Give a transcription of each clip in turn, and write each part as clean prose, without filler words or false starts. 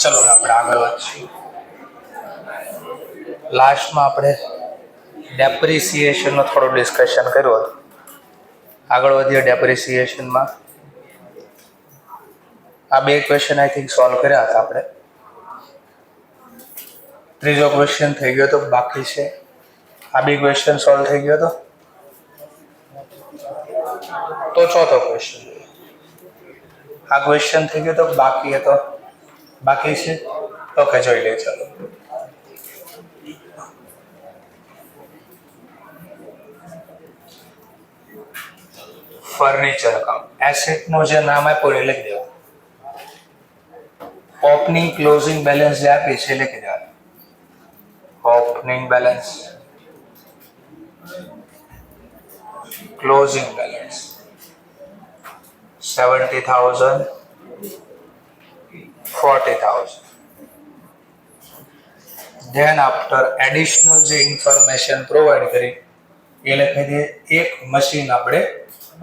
ચલો આપણે આગળ વધીએ. લાસ્ટમાં આપણે ડેપ્રિસિએશનનો થોડું ડિસ્કશન કર્યું હતું. આગળ વધીએ ડેપ્રિસિએશનમાં. આ બે ક્વેશ્ચન આઈ થિંક સોલ્વ કર્યા હતા આપણે. ત્રીજો ક્વેશ્ચન થઈ ગયો તો બાકી છે. આ બે ક્વેશ્ચન સોલ્વ થઈ ગયો તો ચોથો ક્વેશ્ચન. આ ક્વેશ્ચન થઈ ગયો તો બાકી હતો, બાકી છે. ઓકે, જોઈ લઈએ. ચાલો ફર્નિચર અકાઉન્ટ. એસેટ નું જે નામ આપ્યું એ લખી દેવાનું. ઓપનિંગ ક્લોઝિંગ બેલેન્સ જે આપી છે લખી દેવાનું. Opening balance, closing balance 70,000, 40,000. Then after additional જે ઇન્ફોર્મેશન પ્રોવાઈડ કરી એ લખી દઈએ. એક મશીન આપણે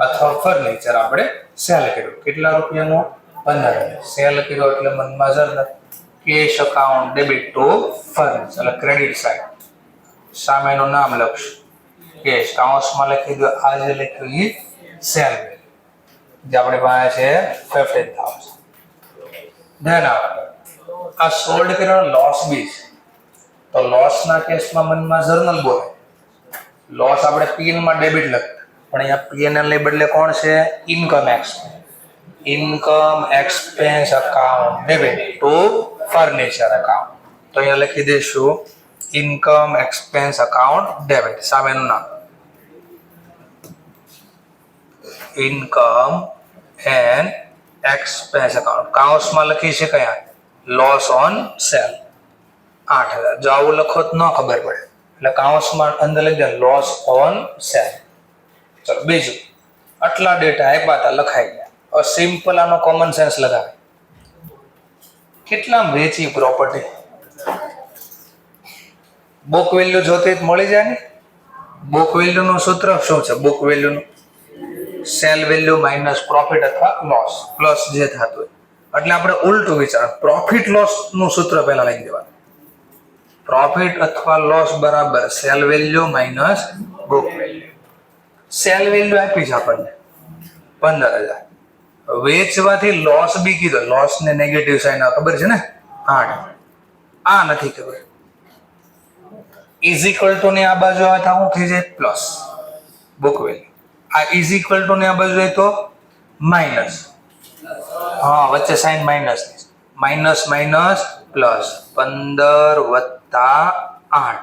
અથવા ફર્નિચર આપણે સેલ કર્યું. કેટલા રૂપિયાનું? 15,000. સેલ કર્યો એટલે મનમાં જર cash account debit to furniture, એટલે ક્રેડિટ સાઈડ. સામેનું નામ લખશું કેશ, કાઉન્સમાં લખી દો. આ જે લખ્યું એ સેલ વેલ્યુ જે આપણી પાસે છે 15,000. ધેન આ સોલ્ડ કર્યો લોસ બી છે. તો લોસના કેસમાં મનમાં જર્નલ બોલે. લોસ આપણે પીએલ માં ડેબિટ લખતા, પણ અહીંયા પીએનએલ ને બદલે કોણ છે? Income expense. Income expense account debit to furniture account. તો અહીંયા લખી દઈશું ઇન્કમ એક્સપેન્સ અકાઉન્ટ ડેબિટ. સામેનું નામ ઇન્કમ એન્ડ એક્સપેન્સ અકાઉન્ટ. કાઉન્સમાં લખી છે કયા? Loss on cell 8,000. જો આવું લખો તો ન ખબર પડે, એટલે કાઉન્સમાં અંદર લખી દે લોસ ઓન સેલ. ચલો બીજું, આટલા ડેટા આપ્યા હતા લખાઈ ગયા. હવે સિમ્પલ આનો કોમન સેન્સ લગાવે. કેટલા વેચી પ્રોપર્ટી? બુક વેલ્યુ જોતી મળી જાય ને. બુક વેલ્યુ નું સૂત્ર શું છે? બુક વેલ્યુ નું સેલ વેલ્યુ માઇનસ પ્રોફિટ અથવા લોસ પ્લસ જે થતું હોય. એટલે આપણે ઉલટું વિચાર, પ્રોફિટ લોસ નું સૂત્ર પહેલા લખી દેવાનું. પ્રોફિટ અથવા લોસ બરાબર cell value minus book value. Cell value આપી છે આપણને 15,000. વેચવાથી લોસ બી કીધો. લોસ ને નેગેટિવ સાઇન ખબર છે ને? 8. આ નથી ખબર. ઇઝ ઇક્વલ ટુ ની આ બાજુ આવે તો શું થઈ જાય? Plus book value. આ ઇઝ ઇક્વલ ટુ ની આ બાજુ જાય તો માઇનસ. હા, વચ્ચે sign minus. Minus minus plus 15 વત્તા 8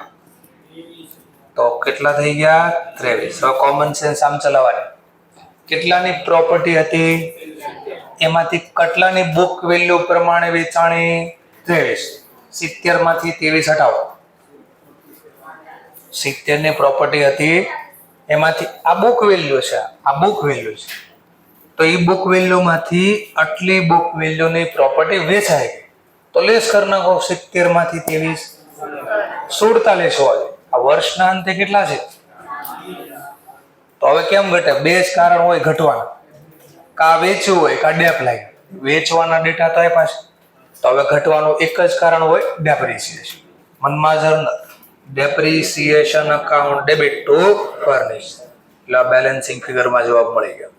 તો કેટલા થઈ ગયા? 23. હવે કોમન સેન્સ આમ ચલાવવાની. કેટલાની પ્રોપર્ટી હતી? એમાંથી કેટલાની બુક વેલ્યુ પ્રમાણે વેચાણી? 23. 70 માંથી 23 હટાવો. 70 ની પ્રોપર્ટી હતી, એમાંથી આ બુક વેલ્યુ છે, આ બુક વેલ્યુ છે. તો એ બુક વેલ્યુ માંથી આટલી બુક વેલ્યુ ની પ્રોપર્ટી વેચાઈ ગઈ. તો લેસ કરી નાખો. 70 માંથી 23 47 હોય. આ વર્ષના અંતે કેટલા છે? તો હવે કેમ ઘટે? બે જ કારણ હોય ઘટવાના. કા વેચવું હોય કા ડેપ લાગે. વેચવાના ડેટા તો આપ્યા છે, તો હવે ઘટવાનું એક જ કારણ હોય, ડેપ્રિસિએશન. મનમાં journal depreciation account debit two furnish. એટલે બેલેન્સિંગ ફિગરમાં જવાબ મળી ગયો.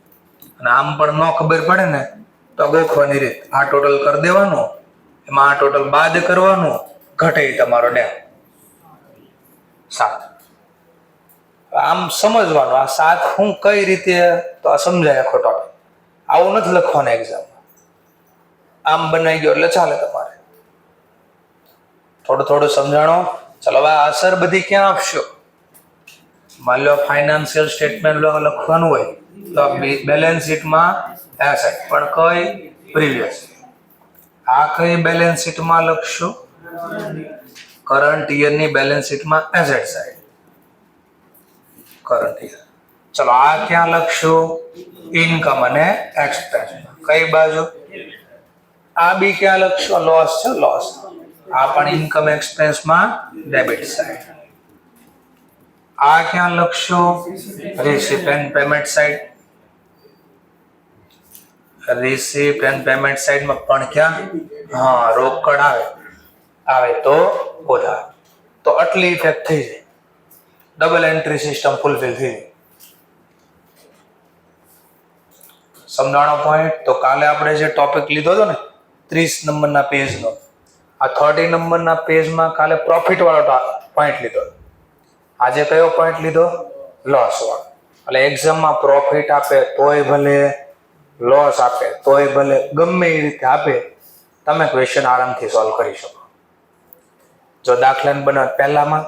અને આમ પણ ન ખબર પડે ને તો ગોખવાની રીત. આ ટોટલ કરી દેવાનું, એમાં આ ટોટલ બાદ કરવાનું, ઘટે તમારો ડેપ 7. આમ સમજવાનું આ 7 હું કઈ રીતે, તો આ સમજાય આખો ટોપિક. આવું નથી લખવાનું એક્ઝામમાં. આમ બનાવી ગયો એટલે ચાલે તમારે. થોડું થોડું સમજાણો. ચલો હવે અસર બધી ક્યાં આપશો? માની લો ફાઇનાન્શિયલ સ્ટેટમેન્ટ લખવાનું હોય તો બેલેન્સ શીટમાં એસેટ, પણ કઈ? પ્રીવિયસ. આ કઈ બેલેન્સ શીટમાં લખશું? કરંટ યરની બેલેન્સ શીટમાં એસેટ સાઈડ, કરંટ યર. ચલો આ ક્યાં લખશું? ઇન્કમ અને એક્સપેન્સ. કઈ બાજુ? આ બી ક્યાં લખશું? લોસ છે, લોસ. આ પણ ઇન્કમ એક્સપેન્સમાં ડેબિટ સાઈડ. આ ક્યાં લખશું? Receipt and payment side. Receipt and payment સાઈડમાં પણ ક્યાં રોકડ આવે તો ઉધાર. તો આટલી ઇફેક્ટ થઈ જાય, ડબલ એન્ટ્રી સિસ્ટમ ફૂલફિલ થઈ જાય. સમજાણો પોઈન્ટ? તો કાલે આપણે જે ટોપિક લીધો હતો ને 30 નંબરના પેજનો, આ 30 નંબરના પેજમાં કાલે પ્રોફિટ વાળો પોઈન્ટ લીધો. આજે કયો પોઈન્ટ લીધો? લોસ વાળો. એટલે એક્ઝામમાં પ્રોફિટ આપે તોય ભલે, લોસ આપે તોય ભલે, ગમે એ રીતે આપે, તમે ક્વેશ્ચન આરામથી સોલ્વ કરી શકો. જો દાખલાને બનાવ, પહેલામાં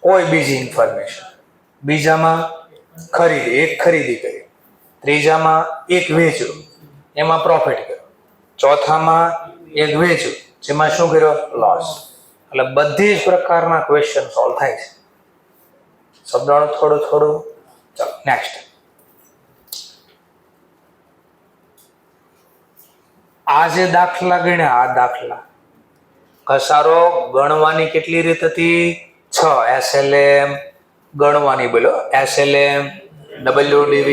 કોઈ બીજી ઇન્ફોર્મેશન, બીજામાં ખરીદી કરી, ત્રીજામાં એક વેચ્યું, એમાં પ્રોફિટ કર્યો, ચોથામાં એક વેચ્યું, જેમાં શું કર્યો? લોસ. એટલે બધી જ પ્રકારના ક્વેશ્ચન સોલ્વ થાય છે. સમજાણો થોડું? ચાલો નેક્સ્ટ. આ જે દાખલા ગણ્યા, આ દાખલા ઘસારો ગણવાની કેટલી રીત હતી? 6. SLM ગણવાની, બોલો SLM, WDV,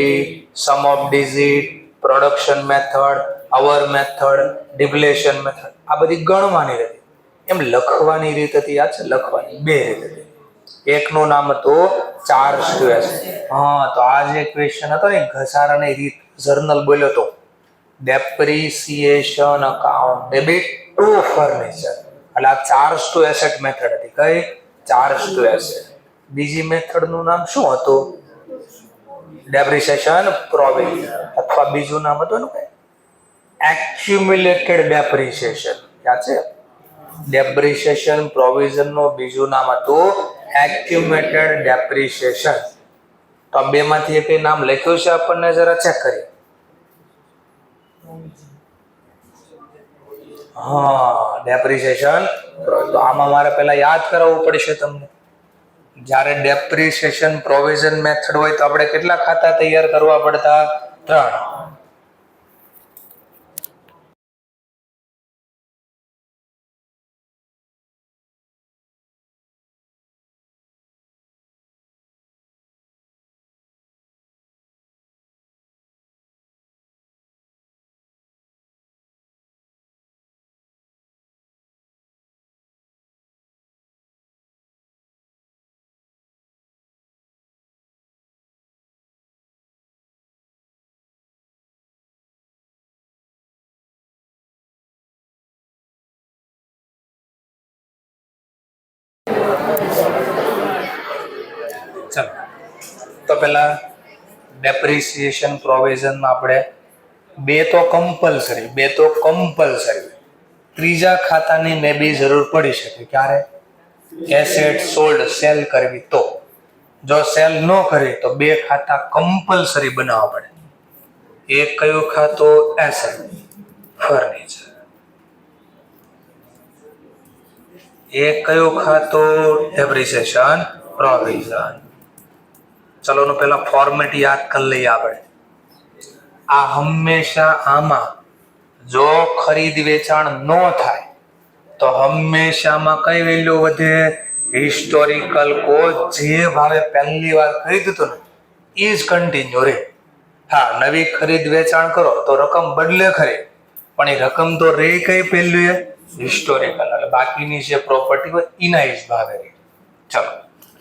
sum of digit, production method, hour method, depletion method. આ બધી ગણવાની રીત. એમ લખવાની રીત હતી, યાદ છે? લખવાની 2 રીત હતી. એકનું નામ હતું ચાર્જ ટુ એસેટ. તો આ જે ક્વેશ્ચન હતો ને, ઘસારાની રીત જર્નલ બોલ્યો તો, depreciation account debit to furniture. એટલે આ ચાર્જ ટુ એસેટ મેથડ હતી. કઈ? Charge to asset. બીજી મેથડનું નામ શું હતું? ડેપ્રિસિએશન પ્રોવિઝન, અથવા બીજું નામ હતું ને એક્યુમ્યુલેટેડ ડેપ્રિસિએશન. યાદ છે? ડેપ્રિસિએશન પ્રોવિઝનનું બીજું નામ હતું એક્યુમ્યુલેટેડ ડેપ્રિસિએશન. તો આ બેમાંથી એક નામ લખ્યું છે, આપણને જરા ચેક કરીએ. ડેપ્રિસિએશન. તો આમાં મારે પહેલા યાદ કરાવવું પડશે તમને. જ્યારે ડેપ્રિસિએશન પ્રોવિઝન મેથડ હોય તો આપણે કેટલા ખાતા તૈયાર કરવા પડતા? 3. ચલો, તો પેલા ડેપ્રિસિએશન પ્રોવિઝનમાં આપણે બે તો કમ્પલસરી, ત્રીજા ખાતાની મે બી જરૂર પડી શકે. ક્યારે? એસેટ સોલ્ડ, સેલ કરવી તો. જો સેલ ન કરી તો 2 ખાતા કમ્પલસરી બનાવવા પડે. એક કયું ખાતું? Asset furniture. એક કયું ખાતું? Depreciation provision. ચલો નો પેલા ફોર્મેટ યાદ કરી લઈએ આપણે. આ હંમેશા આમાં જો ખરીદ વેચાણ ન થાય તો હંમેશામાં કઈ વેલ્યુ વધે? Historical cost. જે ભાવે પહેલી વાર ખરીદ્યું હતું ને એ જ કન્ટિન્યુ રહે. નવી ખરીદ વેચાણ કરો તો રકમ બદલે ખરી, પણ એ રકમ તો રે કઈ પહેલું? હિસ્ટોરિકલ. એટલે બાકીની જે પ્રોપર્ટી હોય એના જ ભાવે રહે. ચલો,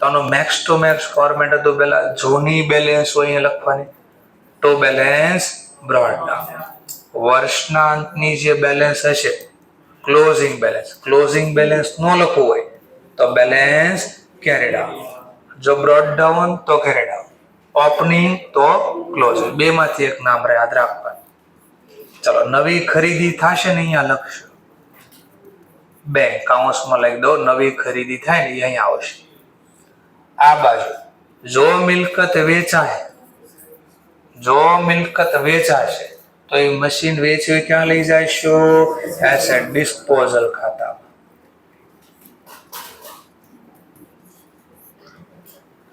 તો આનો મેક્સ ટુ મેક્સ ફોર્મેટ હતું. પેલા જૂની બેલેન્સ હોય અહીંયા લખવાની, ટુ બેલેન્સ બ્રોટ ડાઉન. વર્ષના અંતની જે બેલેન્સ હશે, ક્લોઝિંગ બેલેન્સ ન લખવું હોય તો બેલેન્સ કેરી ડાઉન. જો બ્રોટ ડાઉન તો કેરી ડાઉન, ઓપનિંગ તો ક્લોઝિંગ. બેમાંથી એક નામ યાદ રાખવાનું. ચલો, નવી ખરીદી થશે ને અહીંયા લખશું, બેંક કાઉન્સમાં લખી દો. નવી ખરીદી થાય ને અહીંયા આવશે. આ બાજુ જો મિલકત વેચાશે તો એ મશીન વેચવી ક્યાં લઈ જઈશું? એસેટ ડિસ્પોઝલ ખાતામાં.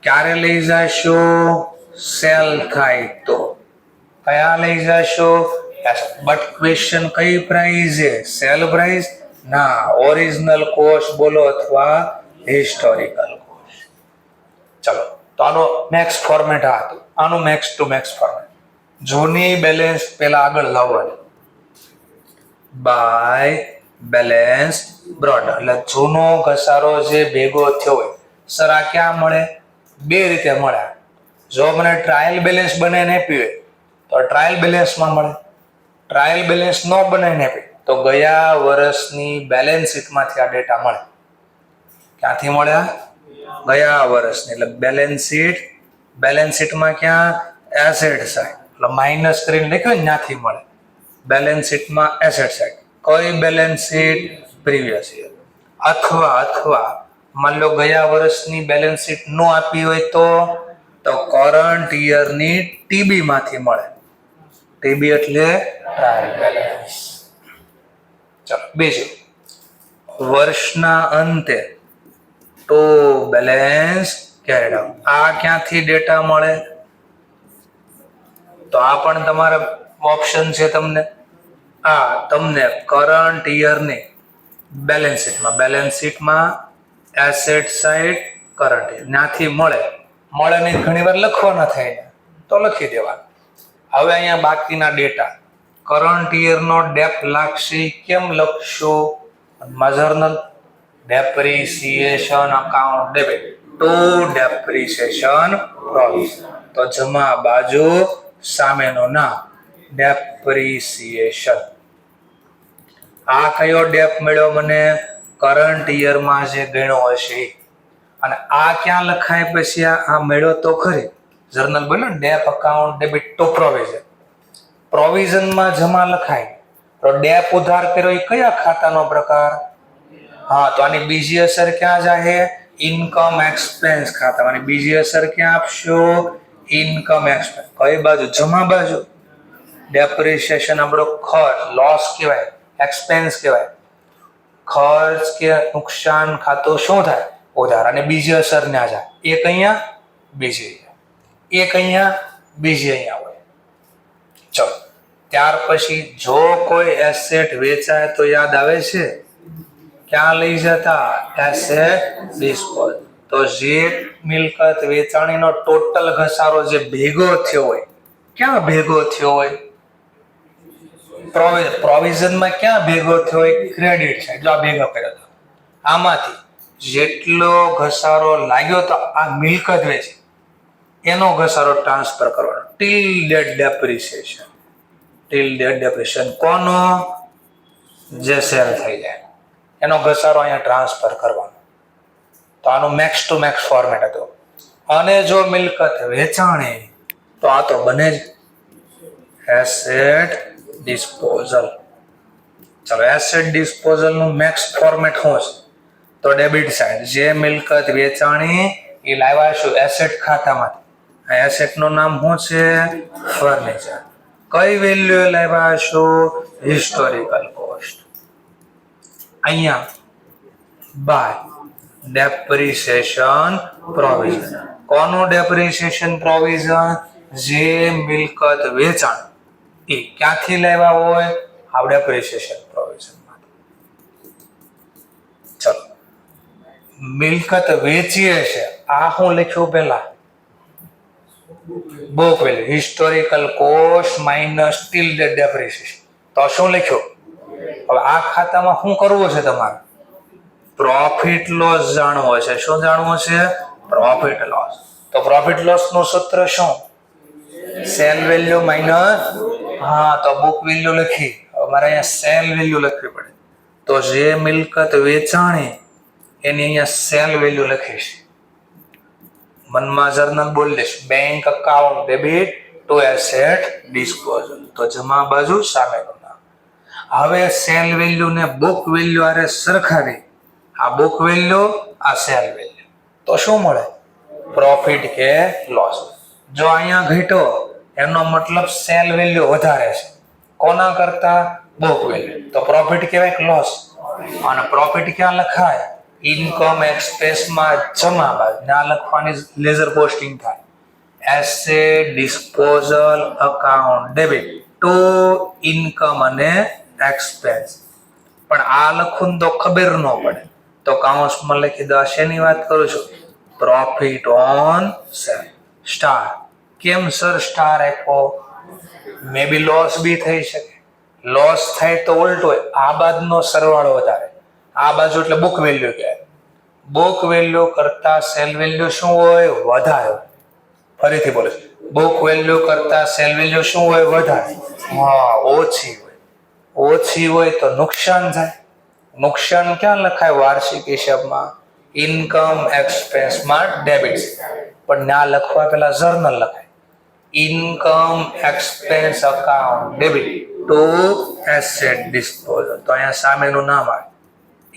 ક્યારે લઈ જઈશું? સેલ થાય તો. કયા લઈ જઈશું? બટ ક્વેશ્ચન કઈ પ્રાઇસ છે? સેલ પ્રાઇસ ના, ઓરિજિનલ કોસ્ટ બોલો અથવા હિસ્ટોરિકલ કોસ્ટ. ચલો, તો આનો નેક્સ્ટ ફોર્મેટ આ હતું. આનું મેક્સ ટુ મેક્સ ફોર્મેટ. જૂની બેલેન્સ પેલા આગળ લાવવાની, બાય બેલેન્સ બ્રોડ, એટલે જૂનો ઘસારો જે ભેગો થયો હોય. સર આ ક્યાં મળે? બે રીતે મળે. જો મને ટ્રાયલ બેલેન્સ બનાવીને આપ્યું હોય તો ટ્રાયલ બેલેન્સમાં મળે. ટ્રાયલ બેલેન્સ ન બનાવીને આપે તો ગયા વર્ષની બેલેન્સ શીટમાંથી આ ડેટા મળે. ક્યાંથી મળ્યા? ગયા વર્ષની. એટલે બેલેન્સ શીટમાં ક્યાં? એસેટ સાઈડ, એટલે માઇનસ કરીને લખ્યું ને ત્યાંથી મળે. બેલેન્સ શીટમાં એસેટ સાઈડ. કઈ બેલેન્સ શીટ? Previous year. અથવા માન લો ગયા વર્ષની બેલેન્સ શીટ નો આપી હોય તો કરંટ યરની ટીબી માંથી મળે. ટીબી એટલે ટ્રાયલ બેલેન્સ. ચલો બીજું, વર્ષના અંતે ટુ બેલેન્સ કેરીડ આઉટ. આ ક્યાંથી ડેટા મળે? તો આ પણ તમારા ઓપ્શન છે તમને. તમને કરંટ યરની બેલેન્સ શીટમાં એસેટ સાઈડ કરંટ ત્યાંથી મળે નહીં. ઘણી વાર લખવાના થાય તો લખી દેવાનું. હવે અહીંયા બાકીના ડેટા કરંટ યરનો ડેપ લાગશે. કેમ લખશું? Journal depreciation account debit to depreciation provision. તો જમા બાજુ સામેનું નામ ડેપ્રિસિએશન. આ કયો ડેપ મળ્યો મને? કરંટ યરમાં જે ગણ્યો હશે. અને આ ક્યાં લખાય? પછી આ મળ્યો તો ખરી જર્નલ બન્યો ને dep account debit to provision. પ્રોવિઝનમાં જમા લખાય તો ડેપ ઉધાર કર્યો એ કયા ખાતાનો પ્રકાર? તો આની બીજી અસર ક્યાં જાય? ઇન્કમ એક્સપેન્સ ખાતામાં. બીજી અસર ક્યાં આપશો? Income expense. કઈ બાજુ? જમા બાજુ. ડેપ્રિસિએશન આપણો ખર્ચ, લોસ કહેવાય, એક્સપેન્સ કહેવાય. ખર્ચ કે નુકસાન ખાતું શું થાય? ઉધાર. અને બીજી અસર ના જાય. એક અહીંયા, બીજી એક અહીંયા, બીજી અહીંયા હોય. ચલો ત્યાર પછી જો કોઈ એસેટ વેચાય તો યાદ આવે છે ક્યાં લઈ જતા? Asset dispose. તો જે મિલકત વેચાણીનો ટોટલ ઘસારો જે ભેગો થયો હોય, ક્યાં ભેગો થયો હોય? પ્રોવિઝનમાં ક્યાં ભેગો થયો હોય? Credit side. જો આ ભેગો કર્યો હતો, આમાંથી જેટલો ઘસારો લાગ્યો તો આ મિલકત વેચી એનો ઘસારો ટ્રાન્સફર કરવાનો ટીલ ડેટ ડેપ્રિસિએશન. કોનો? જે સેલ થઈ જાય એનો ઘસારો અહીંયા ટ્રાન્સફર કરવાનો. તો આનું મેક્સ ટુ મેક્સ ફોર્મેટ હતું. અને જો મિલકત વેચાણી તો આ તો બને જ એસેટ ડિસ્પોઝલ. ચલો એસેટ ડિસ્પોઝલ નું મેક્સ ફોર્મેટ શું છે? તો ડેબિટ સાઈડ. જે મિલકત વેચાણી એ લાવ્યા છું એસેટ ખાતામાંથી. આ એસેટ નું નામ શું છે? ફર્નિચર. કઈ વેલ્યુ લાવ્યા છું? Historical cost. અહીંયા બાય ડેપ્રિસિએશન પ્રોવિઝન. કોનું ડેપ્રિસિએશન પ્રોવિઝન? જે મિલકત વેચાણ એ ક્યાંથી લેવા હોય? આ ડેપ્રિસિએશન પ્રોવિઝન માંથી. ચલો મિલકત વેચીએ છે આ હું લખ્યું પેલા book value historical cost minus till date depreciation. તો શું લખ્યું? હવે આ ખાતામાં શું કરવું છે તમારે? પ્રોફિટ લોસ જાણવો છે. શું જાણવું છે? Profit loss. તો પ્રોફિટ લોસ નું સૂત્ર શું? સેલ વેલ્યુ માઇનસ તો બુક વેલ્યુ લખી. અમારે અહીંયા સેલ વેલ્યુ લખવી પડે. તો જે મિલકત વેચાણી એની અહીંયા સેલ વેલ્યુ લખીશ. મનમાં જર્નલ બોલી દઈશ bank account debit two asset disposal. તો જમા બાજુ સામેનું નામ. હવે સેલ વેલ્યુ ને બુક વેલ્યુ આરે સરખાવી. આ બુક વેલ્યુ, આ સેલ વેલ્યુ. તો શું મળે? પ્રોફિટ કે લોસ. જો અહીંયા ઘટ્યો એનો મતલબ સેલ વેલ્યુ વધારે છે કોના કરતા? Book value. તો પ્રોફિટ કહેવાય કે લોસ? અને પ્રોફિટ ક્યાં લખાય? ઇન્કમ એક્સપેન્સમાં જમા બાજુ. ના લખવાની લેઝર પોસ્ટિંગ થાય. Asset disposal account debit two income અને એક્સપેન્સ. પણ આ લખું તો ખબર ન પડે તો કાઉન્સમાં લખી દો. શેની વાત કરું છું? Profit on cell. સ્ટાર. કેમ સર સ્ટાર આપ્યો? મે બી લોસ બી થઈ શકે. લોસ થાય તો ઉલટો હોય, આ બાજુનો સરવાળો વધારે, આ બાજુ એટલે બુક વેલ્યુ કહેવાય. બુક વેલ્યુ કરતા સેલ વેલ્યુ શું હોય? વધારે. ફરીથી બોલે, બુક વેલ્યુ કરતા સેલ વેલ્યુ શું હોય? વધારે. હા, ઓછી હોય. ઓછી હોય તો નુકસાન થાય. નુકસાન ક્યાં લખાય વાર્ષિક હિસાબમાં? Income એક્સપેન્સમાં debit. પણ ના લખવા પેલા જર્નલ લખાય. Income expense account debit two asset disposal. તો અહીંયા સામેનું નામ આવે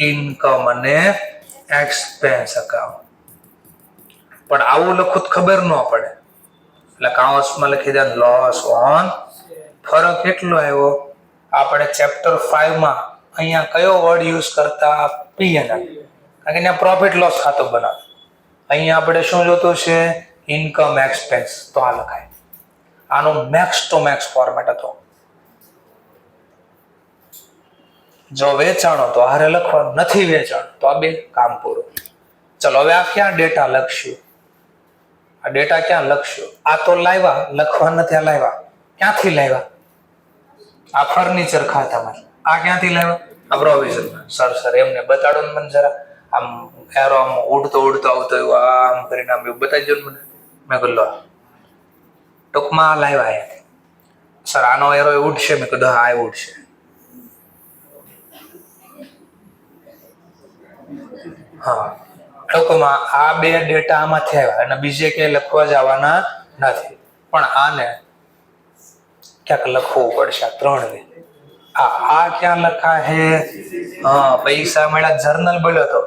ઇન્કમ અને એક્સપેન્સ અકાઉન્ટ. પણ આવું લખું તો ખબર ન પડે, એટલે કાઉન્સમાં લખી દે લોસ ઓન. ફરક કેટલો આવ્યો? આપણે ચેપ્ટર 5 માં અહીંયા કયો વર્ડ યુઝ કરતા? P&L. કારણ કે અહીંયા પ્રોફિટ લોસ ખાતું બનાવે. અહીંયા આપણે શું જોતું છે? Income expense. તો આ લખાય. આનો મેક્સ ટુ મેક્સ ફોર્મેટ હતો. જો વેચાણો તો હારે લખવાનું, નથી વેચાણ તો આ બે કામ પૂરું. ચલો હવે આ ક્યાં ડેટા લખશું? આ ડેટા ક્યાં લખશું? આ તો લાવ્યા, લખવા નથી આ લાવ્યા. ક્યાંથી લાવ્યા? આ ફર્નિચર ખાતામાં. આ ક્યાંથી લાવ્યા? આ પ્રોવિઝન. સર એમને બતાડો ને મને જરા. આમ એરો આમ ઉડતો આવતો એવું આમ કરીને આમ એવું બતાવી દો ને મને. મેં કહ્યું લો ટૂંકમાં આ લાવ્યા અહીંયા. સર આનો એરો ઉડશે? મેં કીધું હા એ ઉડશે. હા, ટૂંકમાં આ બે ડેટા આમાંથી આવ્યા અને બીજે ક્યાંય લખવા જવાના નથી. પણ આને ક્યાંક લખવું પડશે. આ 3 ને આ ક્યાં લખા હે? હા, પૈસા મળ્યા. જર્નલ બોલ્યો તો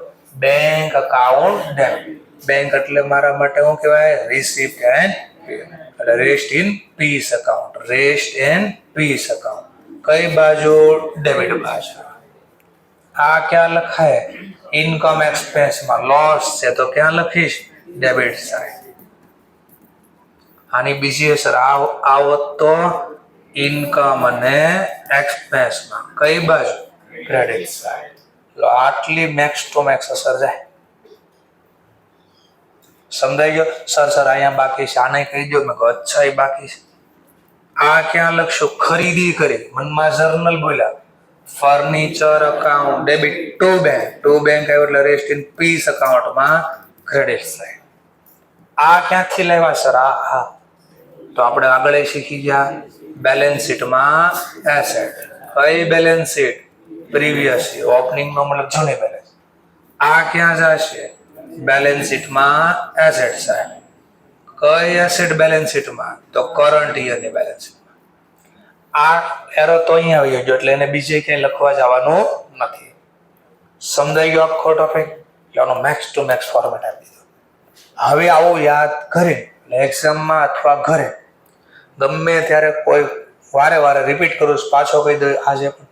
બેંક અકાઉન્ટ ડેબિટ. બેંક એટલે મારા માટે શું કહેવાય? રિસિપ્ટ એન્ડ એટલે rest in peace account. Rest and peace account કઈ બાજુ? ડેબિટ બાજુ. આ ક્યાં લખાય? ઇન્કમ એક્સપેન્સમાં. લોસ છે તો ક્યાં લખીશ? Debit side. આની બીજી અસર આવો તો ઇન્કમ અને એક્સપેન્સમાં કઈ બાજુ? Credit side. આટલી મેક્સ ટુ મેક્સ અસર જાય. સમજાઈ ગયો? સર અહીંયા બાકી છે, આને કહી દો. મેં કહ્યું અચ્છા એ બાકી છે. આ ક્યાં લખશું? ખરીદી કરી. મનમાં જર્નલ બોલ્યા. Furniture account debit to bank. To bank આવ્યો એટલે રેસ્ટ ઇન પીસ અકાઉન્ટમાં ક્રેડિટ સાઈડ. આ ક્યાંથી લાવ્યા સર? હા, તો આપણે આગળ શીખી ગયા બેલેન્સ શીટમાં એસેટ. કઈ balance sheet? Previous year. Opening નો મતલબ જૂની બેલેન્સ. આ ક્યાં જશે? બેલેન્સ શીટમાં એસેટ સાઈડ. કઈ એસેટ બેલેન્સ શીટમાં? તો કરંટ યરની બેલેન્સ શીટ. આ એરો તો અહીંયા આવી ગયો એટલે એને બીજે ક્યાંય લખવા જવાનું નથી. સમજાઈ ગયો આખો ટોપિક? એટલે આનો મેક્સ ટુ મેક્સ ફોર્મેટ આપી દીધો. હવે આવો યાદ કરી એક્ઝામમાં અથવા ઘરે ગમે ત્યારે કોઈ વારે રિપીટ કરું છું, પાછો કહી દઉં આજે પણ.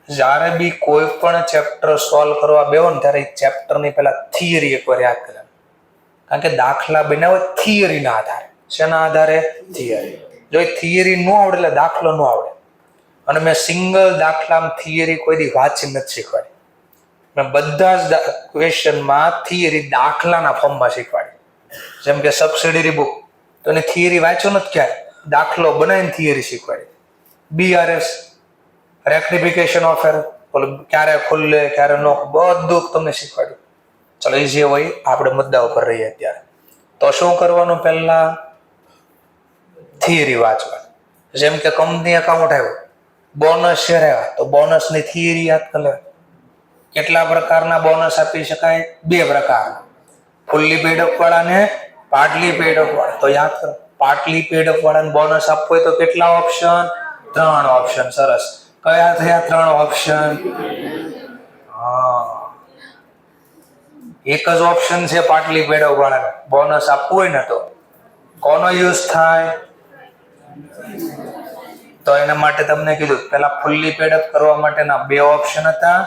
જ્યારે બી કોઈ પણ ચેપ્ટર સોલ્વ કરવા બેહો ને ત્યારે ચેપ્ટરની પહેલા થિયરી એકવાર યાદ કરવાની. કારણ કે દાખલા બનાવો થિયરીના આધારે. શેના આધારે? થિયરી. જો એ થિયરી ન આવડે એટલે દાખલો ન આવડે. અને મેં સિંગલ દાખલામાં થિયરી કોઈ દી વાંચી નથી શીખવાડી. મેં બધા જ ક્વેશ્ચનમાં થિયરી દાખલાના ફોર્મમાં શીખવાડી. જેમ કે સબસિડરી બુક તો એને થિયરી વાંચ્યો નથી ક્યારે, દાખલો બનાવીને થિયરી શીખવાડી. BRS રેક્ટિફિકેશન ઓફ એરર, ક્યારે ખુલ્લે ક્યારે ન, બધું તમને શીખવાડ્યું. ચલો એ જે હોય આપણે મુદ્દા ઉપર રહીએ અત્યારે. તો શું કરવાનું? પહેલા થિયરી વાંચવા. જેમ કે કંપની એકાઉન્ટ આવ્યો, બોનસ શેર આવ્યા, તો બોનસની થિયરી યાદ કરી લેવાની. કેટલા પ્રકારના બોનસ આપી શકાય? 2 પ્રકારના. ફુલ્લી પેડ અપ વાળા ને પાર્ટલી પેડ અપ વાળા. તો યાદ કરો, પાર્ટલી પેડ અપ વાળાને બોનસ આપવો હોય તો કેટલા ઓપ્શન? 3 ઓપ્શન. સરસ. કયા થયા 3 ઓપ્શન? હા, એક જ ઓપ્શન છે પાર્ટલી પેડ અપ વાળાને બોનસ આપવું હોય ને તો કોનો યુઝ થાય? તો એના માટે તમને કીધું પેલા ફુલ્લી પેડ અપ કરવા માટેના 2 ઓપ્શન હતા.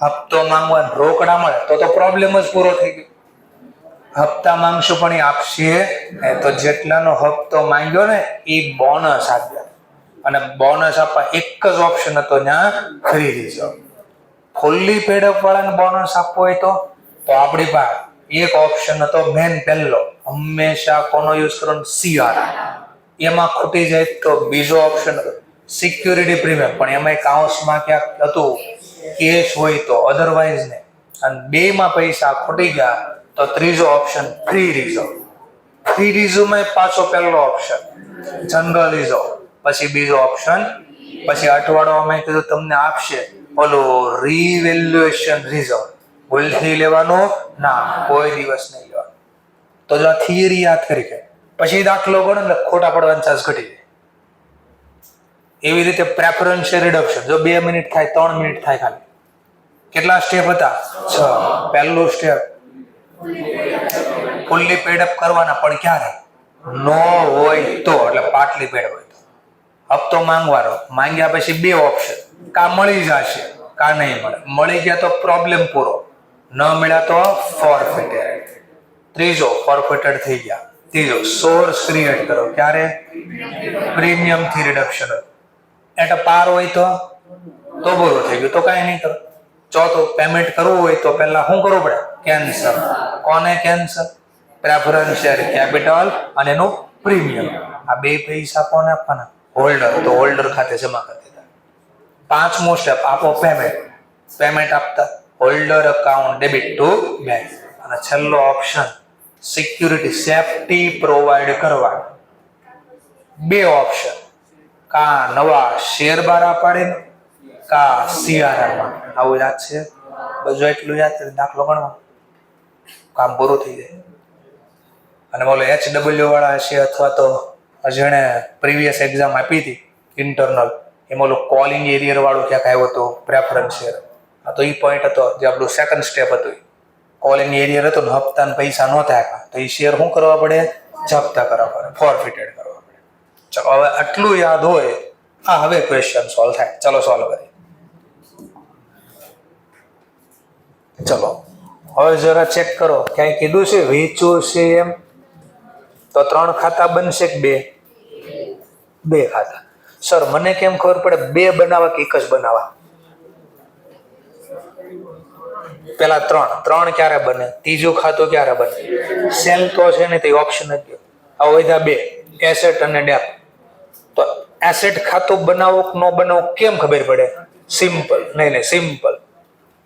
હપ્તો માંગવા, રોકડા મળે તો પ્રોબ્લેમ જ પૂરો થઈ ગયો. હપ્તા માંગશું પણ એ આપશે તો જેટલાનો હપ્તો માંગ્યો ને એ બોનસ આપ્યા. અને બોનસ આપવા એક જ ઓપ્શન હતો, ત્યાં ખરીદી જાવ. ફુલ્લી પેડ અપ વાળાને બોનસ આપવો હોય તો આપણી પાસે એક ઓપ્શન હતો, મેન પહેલો. હંમેશા કોનો યુઝ કરવાનો? CRR. એમાં ખૂટી જાય તો બીજો ઓપ્શન હતો સિક્યુરિટી પ્રીમિયમ, પણ એમાં કાઉન્સમાં ક્યાંક હતું કેશ હોય તો, અધરવાઇઝ ને. અને બેમાં પૈસા ખોટી ગયા તો ત્રીજો ઓપ્શન ફ્રી રિઝર્વ. ફ્રી રિઝર્વમાં પાછો પહેલો ઓપ્શન જનરલ રિઝર્વ, પછી બીજો ઓપ્શન, પછી અઠવાડિયામાં કીધું તમને આપશે ઓલું રિવેલ્યુએશન રિઝર્વ. ભૂલથી લેવાનું ના, કોઈ દિવસ નહીં લેવાનું. તો જો થિયરી યાદ કરી કે પછી દાખલો ગણો એટલે ખોટા પડવાની ચાન્સ ઘટી જાય. એવી રીતે પ્રેફરન્શિયલ રિડક્શન, જો 2 મિનિટ થાય 3 મિનિટ થાય ખાલી. કેટલા સ્ટેપ હતા? 6. પહેલું સ્ટેપ ફૂલ્લી પેડ અપ કરવાના, પણ ક્યારે? નો હોય તો, એટલે પાટલી પેડ હોય તો. હપ્તો માંગવાનો, માંગ્યા પછી 2 ઓપ્શન, કા મળી જશે કા નહીં મળે. મળી ગયા તો પ્રોબ્લેમ પૂરો, ન મળ્યા તો ફોરફિટેડ. ત્રીજો ફોરફિટેડ થઈ ગયા. ત્રીજો સોર્સ ક્રિએટ કરો, ક્યારે? પ્રીમિયમ થી રિડક્શન એટ પાર હોય તો પૂરું થઈ ગયું, તો કાંઈ નહીં કરો. ચોથું પેમેન્ટ કરવું હોય તો પહેલા શું કરવું પડે? કેન્સલ. કોને કેન્સલ? પ્રેફરન્શિયલ કેપિટલ અને એનું પ્રીમિયમ. આ 2 પૈસા કોને આપવાના? હોલ્ડર, તો હોલ્ડર ખાતે જમા કરી દીધા. 5મો સ્ટેપ આપો પેમેન્ટ. પેમેન્ટ આપતા holder account debit to bank. અને છેલ્લો ઓપ્શન સિક્યુરિટી સેફટી પ્રોવાઈડ કરવા. 2 ઓપ્શન, કા નવા શેર બારા પાડીને કા સીઆરઆરમાં. આવું યાદ છે? બધું એટલું યાદ કરી દાખલો ગણવા, કામ પૂરું થઈ જાય. અને બોલો HW વાળા છે અથવા તો જેણે પ્રીવિયસ એક્ઝામ આપી હતી ઇન્ટરનલ, એમાં ઓલું કોલિંગ એરિયર વાળું ક્યાંક આવ્યું હતું પ્રેફરન્સ શેર. આ તો એ પોઈન્ટ હતો જે આપણું સેકન્ડ સ્ટેપ હતું. કોલિંગ એરિયર હતું ને હપ્તાના પૈસા નહોતા આપ્યા તો એ શેર શું કરવા પડે? જપ્તા કરવા પડે, ફોરફિટેડ કરવા પડે. ચલો હવે આટલું યાદ હોય, આ હવે ક્વેશ્ચન સોલ્વ થાય. ચલો સોલ્વ કરીએ. ચલો હવે જરા ચેક કરો, ક્યાંય કીધું છે વેચવું છે એમ? તો 3 ખાતા બનશે કે 2? 2 ખાતા. સર મને કેમ ખબર પડે 2 બનાવવા કે 1 જ બનાવવા? પેલા 3 ક્યારે બને? ત્રીજું ખાતું ક્યારે બને? સેલ તો છે ને, તે ઓપ્શન જ ગયો. આ વધ્યા 2, એસેટ અને ડેપ. તો એસેટ ખાતું બનાવો કે ન બનાવો કેમ ખબર પડે? સિમ્પલ. નહીં સિમ્પલ.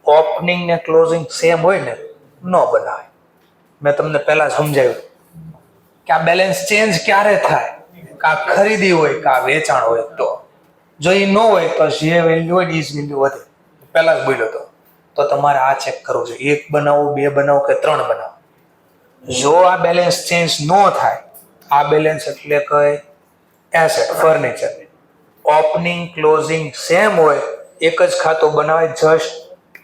ઓપનિંગ ને ક્લોઝિંગ સેમ હોય ને, ન બનાવાય. મેં તમને પહેલા સમજાવ્યું કે આ બેલેન્સ ચેન્જ ક્યારે થાય? કા ખરીદી હોય કા વેચાણ હોય તો. જો એ ન હોય તો જે વેલ્યુ હોય એ જ વેલ્યુ વધે. પહેલા જ બોલ્યો તો તમારે આ ચેક કરવું છે, 1 બનાવો, 2 બનાવો કે 3 બનાવો. જો આ બેલેન્સ ચેન્જ ન થાય, આ બેલેન્સ એટલે કઈ? Asset, furniture. Opening closing same હોય, એક જ ખાતું બનાવાય, જસ્ટ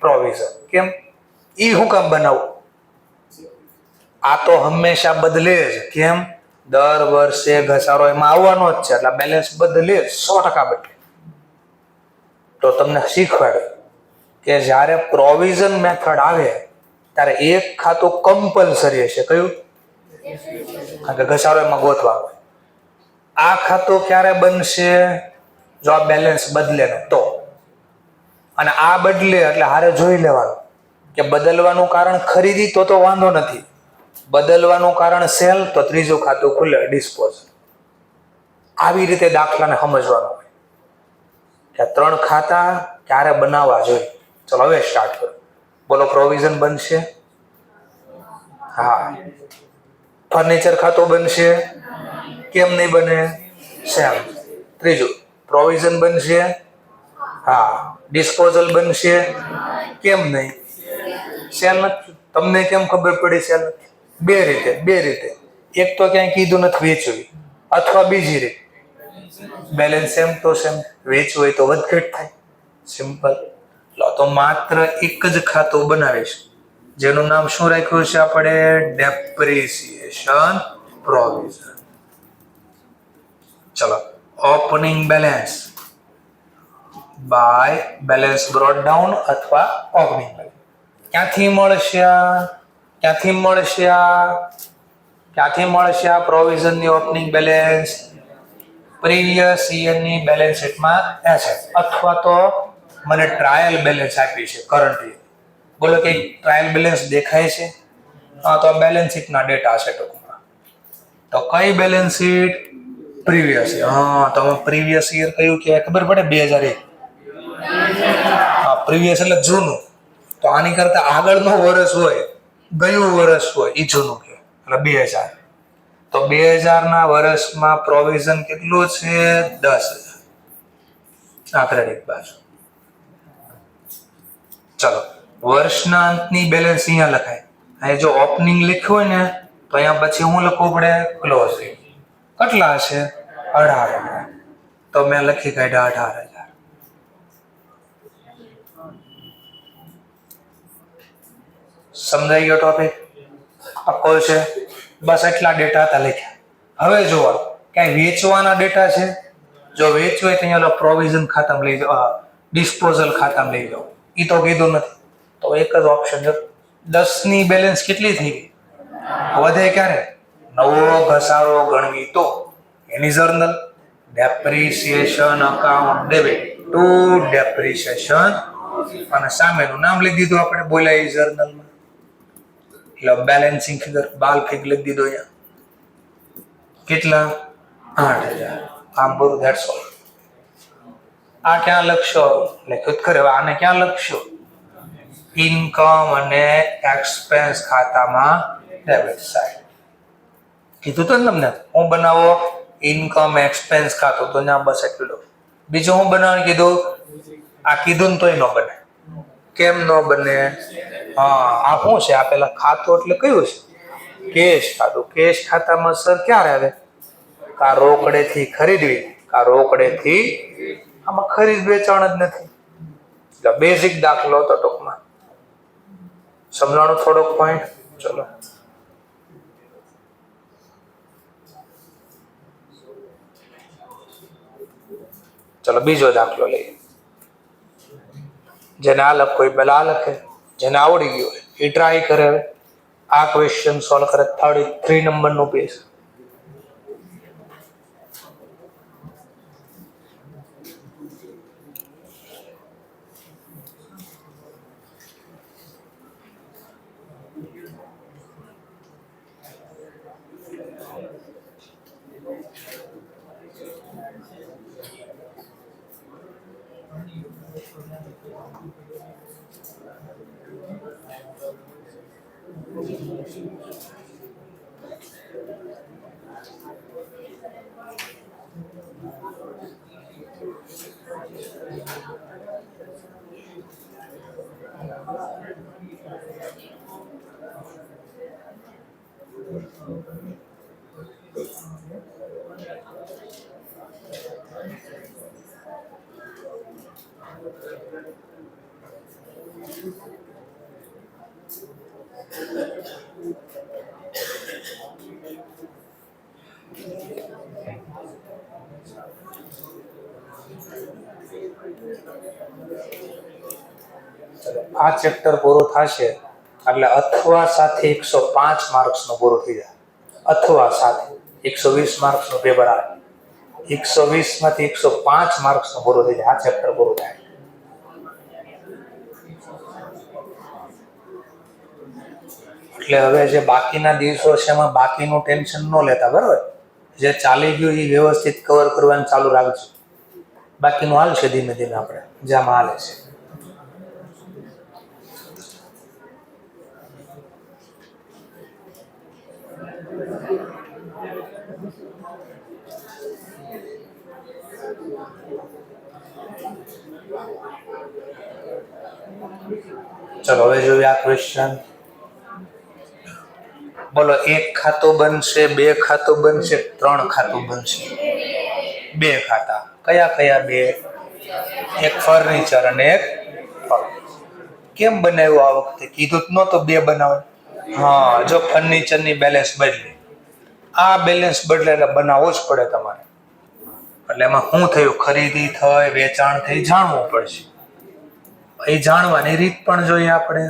પ્રોવિઝન. કેમ? ઈ હું કામ બનાવું? આ તો હંમેશા બદલે જ. કેમ? દર વર્ષે ઘસારો એમાં આવવાનો જ છે, એટલે બેલેન્સ બદલે 100% બદલે. તો તમને શીખવાડે કે જ્યારે પ્રોવિઝન મેથડ આવે ત્યારે એક ખાતું કમ્પલસરી હશે. કયું? કારણ કે ઘસારો એમાં ગોતવા આવે. આ ખાતું ક્યારે બનશે? જો આ બેલેન્સ બદલે ને તો. અને આ બદલે એટલે હારે જોઈ લેવાનું કે બદલવાનું કારણ ખરીદી તો વાંધો નથી, બદલવાનું કારણ સેલ તો ત્રીજું ખાતું ખુલે, ડિસ્પોઝ. આવી રીતે દાખલાને સમજવાનો હોય કે 3 ખાતા ક્યારે બનાવવા જોઈએ. ચલો હવે સ્ટાર્ટ કરો. બોલો પ્રોવિઝન બનશે? હા. ફર્નિચર ખાતું બનશે? કેમ નહીં બને? સેમ. ત્રીજું પ્રોવિઝન બનશે? હા. ડિસ્પોઝલ બનશે? કેમ નહીં? સેલ નથી. તમને કેમ ખબર પડી સેલ નથી? 2 રીતે. એક તો ક્યાંય કીધું નથી વેચવી, અથવા બીજી રીત બેલેન્સ સેમ તો સેમ, વેચવું હોય તો વધઘટ થાય. સિમ્પલ. તો માત્ર એક જ ખાતું બનાવીશ જેનું નામ શું રાખ્યું છે આપણે? Depreciation provision. ચલો opening balance by balance brought down અથવા ઓપનિંગ બેલેન્સ. ક્યાંથી મળશે આ પ્રોવિઝનની ઓપનિંગ બેલેન્સ? પ્રીવિયસ યરની બેલેન્સ શીટમાં એસેટ, અથવા તો મને ટ્રાયલ બેલેન્સ આપી છે કરન્ટ યર. બોલો કે ટ્રાયલ બેલેન્સ દેખાય છે? હા, તો આ બેલેન્સ શીટના ડેટા છે ટૂંકમાં. તો કઈ બેલેન્સ શીટ? Previous year. હા, તમે પ્રીવિયસ યર કયું કહેવાય ખબર પડે? 2001. હા, પ્રીવિયસ એટલે જૂનું. તો આની કરતા આગળનો વર્ષ હોય, ગયું વર્ષ હોય, એ જૂનું કહેવાય. એટલે 2000. તો 2000 વર્ષમાં પ્રોવિઝન કેટલું છે? 10,000. આ ક્રેડિટ બાજુ. ચલો, વર્ષના અંતની બેલેન્સ અહીંયા લખાય. અહીં જો ઓપનિંગ લખ્યું હોય ને તો અહીંયા પછી શું લખવું પડે? ક્લોઝિંગ. કેટલા હશે? 18,000. તો મેં લખી કાઢ્યા 18,000. સમજાઈ ગયો ટોપિક? પક્કો છે? બસ એટલા ડેટા હતા લખ્યા. હવે જુઓ, ક્યાંય વેચવાના ડેટા છે? જો વેચવું હોય તો અહીંયા પ્રોવિઝન ખાતામાં લઈ જાઓ, ડિસ્પોઝલ ખાતામાં લઈ જાઓ. એ તો કીધું નથી. તો એક જ ઓપ્શન છે. 10 ની બેલેન્સ કેટલી થઈ ગઈ? વધે ક્યારે? નવો ઘસારો ગણવી તો એની journal depreciation account debit to depreciation અને સામેનું નામ લખી દીધું આપણે બોલ્યા એ જર્નલમાં. એટલે બેલેન્સિંગ ફિગર બાલ ફિગ લખી દીધો અહીંયા. કેટલા? 8,000. આમ પૂરું, ધેટ્સ ઓલ. આ ક્યાં લખશો? લખ્યું જ ખરે. આને ક્યાં લખશો? ઇન્કમ અને એક્સપેન્સ ખાતામાં ડેબિટ સાઈડ. કીધું તો ને તમને હું બનાવો ઇન્કમ એક્સપેન્સ ખાતું, તો ત્યાં બસ એટલું. બીજું હું બનાવવાનું કીધું? આ કીધું ને તોય ન બને. કેમ ન બને? હા, આ શું છે? આ પેલા ખાતું એટલે કયું છે? કેશ ખાતું. કેશ ખાતામાં સર ક્યારે આવે? કા રોકડેથી ખરીદવી, કા રોકડેથી. આમાં ખરીદ વેચાણ જ નથી. એટલે બેઝિક દાખલો હતો ટૂંકમાં. સમજાણું થોડોક પોઈન્ટ? ચલો, ચલો બીજો દાખલો લઈએ. જેને આ લખો એ પેલા આ લખે, જેને આવડી ગયું હોય એ ટ્રાય કરે. હવે આ ક્વેશ્ચન સોલ્વ કરે. 3 નંબરનું પેજ. આ ચેપ્ટર પૂરું થશે એટલે અથવા સાથે 105 માર્ક્સનું પૂરું થઈ જાય. અથવા સાથે 120 માર્ક્સનું પેપર આવે. 120 માંથી 105 માર્ક્સનું પૂરું થઈ જાય. આ ચેપ્ટર પૂરું થાય. એટલે હવે જે બાકીના દિવસો છે એમાં બાકીનું ટેન્શન ન લેતા, બરાબર? જે ચાલી ગયું એ વ્યવસ્થિત કવર કરવાનું ચાલુ રાખજો. બાકીનું હાલશે ધીમે ધીમે, આપણે જેમાં હાલે છે. ચલો હવે જોઈએ આ ક્વેશ્ચન. બોલો, 1 ખાતું બનશે, 2 ખાતું બનશે, 3 ખાતું બનશે. 2 ખાતા. કયા કયા 2? એક ફર્નિચર અને એક કેમ બનાવ્યું આ વખતે? કીધું જ નહોતું 2 બનાવો. હા, જો ફર્નિચરની બેલેન્સ બદલી, આ બેલેન્સ બદલે એટલે બનાવવું જ પડે તમારે. એટલે એમાં શું થયું? ખરીદી થઈ, વેચાણ થઈ, જાણવું પડશે. એ જાણવાની રીત પણ જોઈએ આપણે.